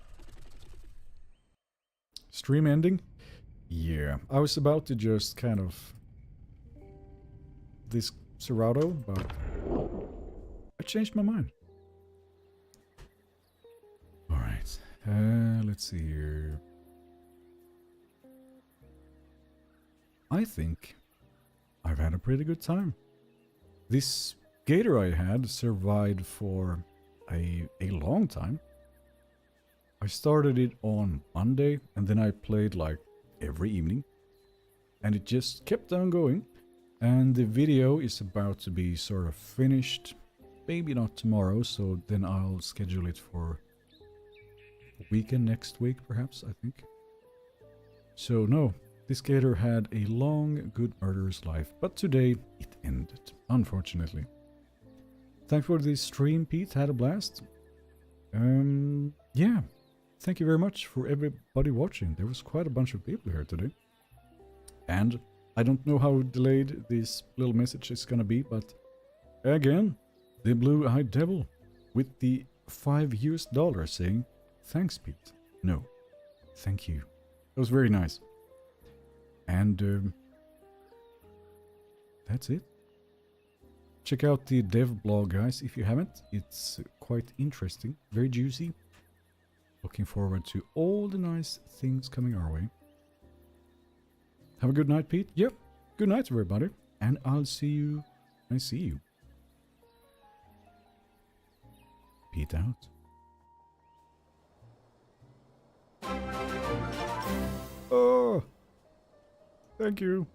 Stream ending? Yeah, I was about to just kind of... this Serato, but I changed my mind. Alright, let's see here. I think I've had a pretty good time. This gator I had survived for a long time. I started it on Monday and then I played like every evening. And it just kept on going. And the video is about to be sort of finished. Maybe not tomorrow, so then I'll schedule it for a weekend next week, perhaps, I think. So no, this gator had a long, good murderer's life, but today it ended, unfortunately. Thanks for the stream, Pete, had a blast. Yeah, thank you very much for everybody watching. There was quite a bunch of people here today. And I don't know how delayed this little message is gonna be, but again, the blue-eyed devil with the $5 saying, thanks, Pete. No, thank you. That was very nice. And that's it. Check out the dev blog, guys, if you haven't. It's quite interesting, very juicy. Looking forward to all the nice things coming our way. Have a good night, Pete. Yep, good night, everybody. And I'll see you when I see you. Pete out. Thank you.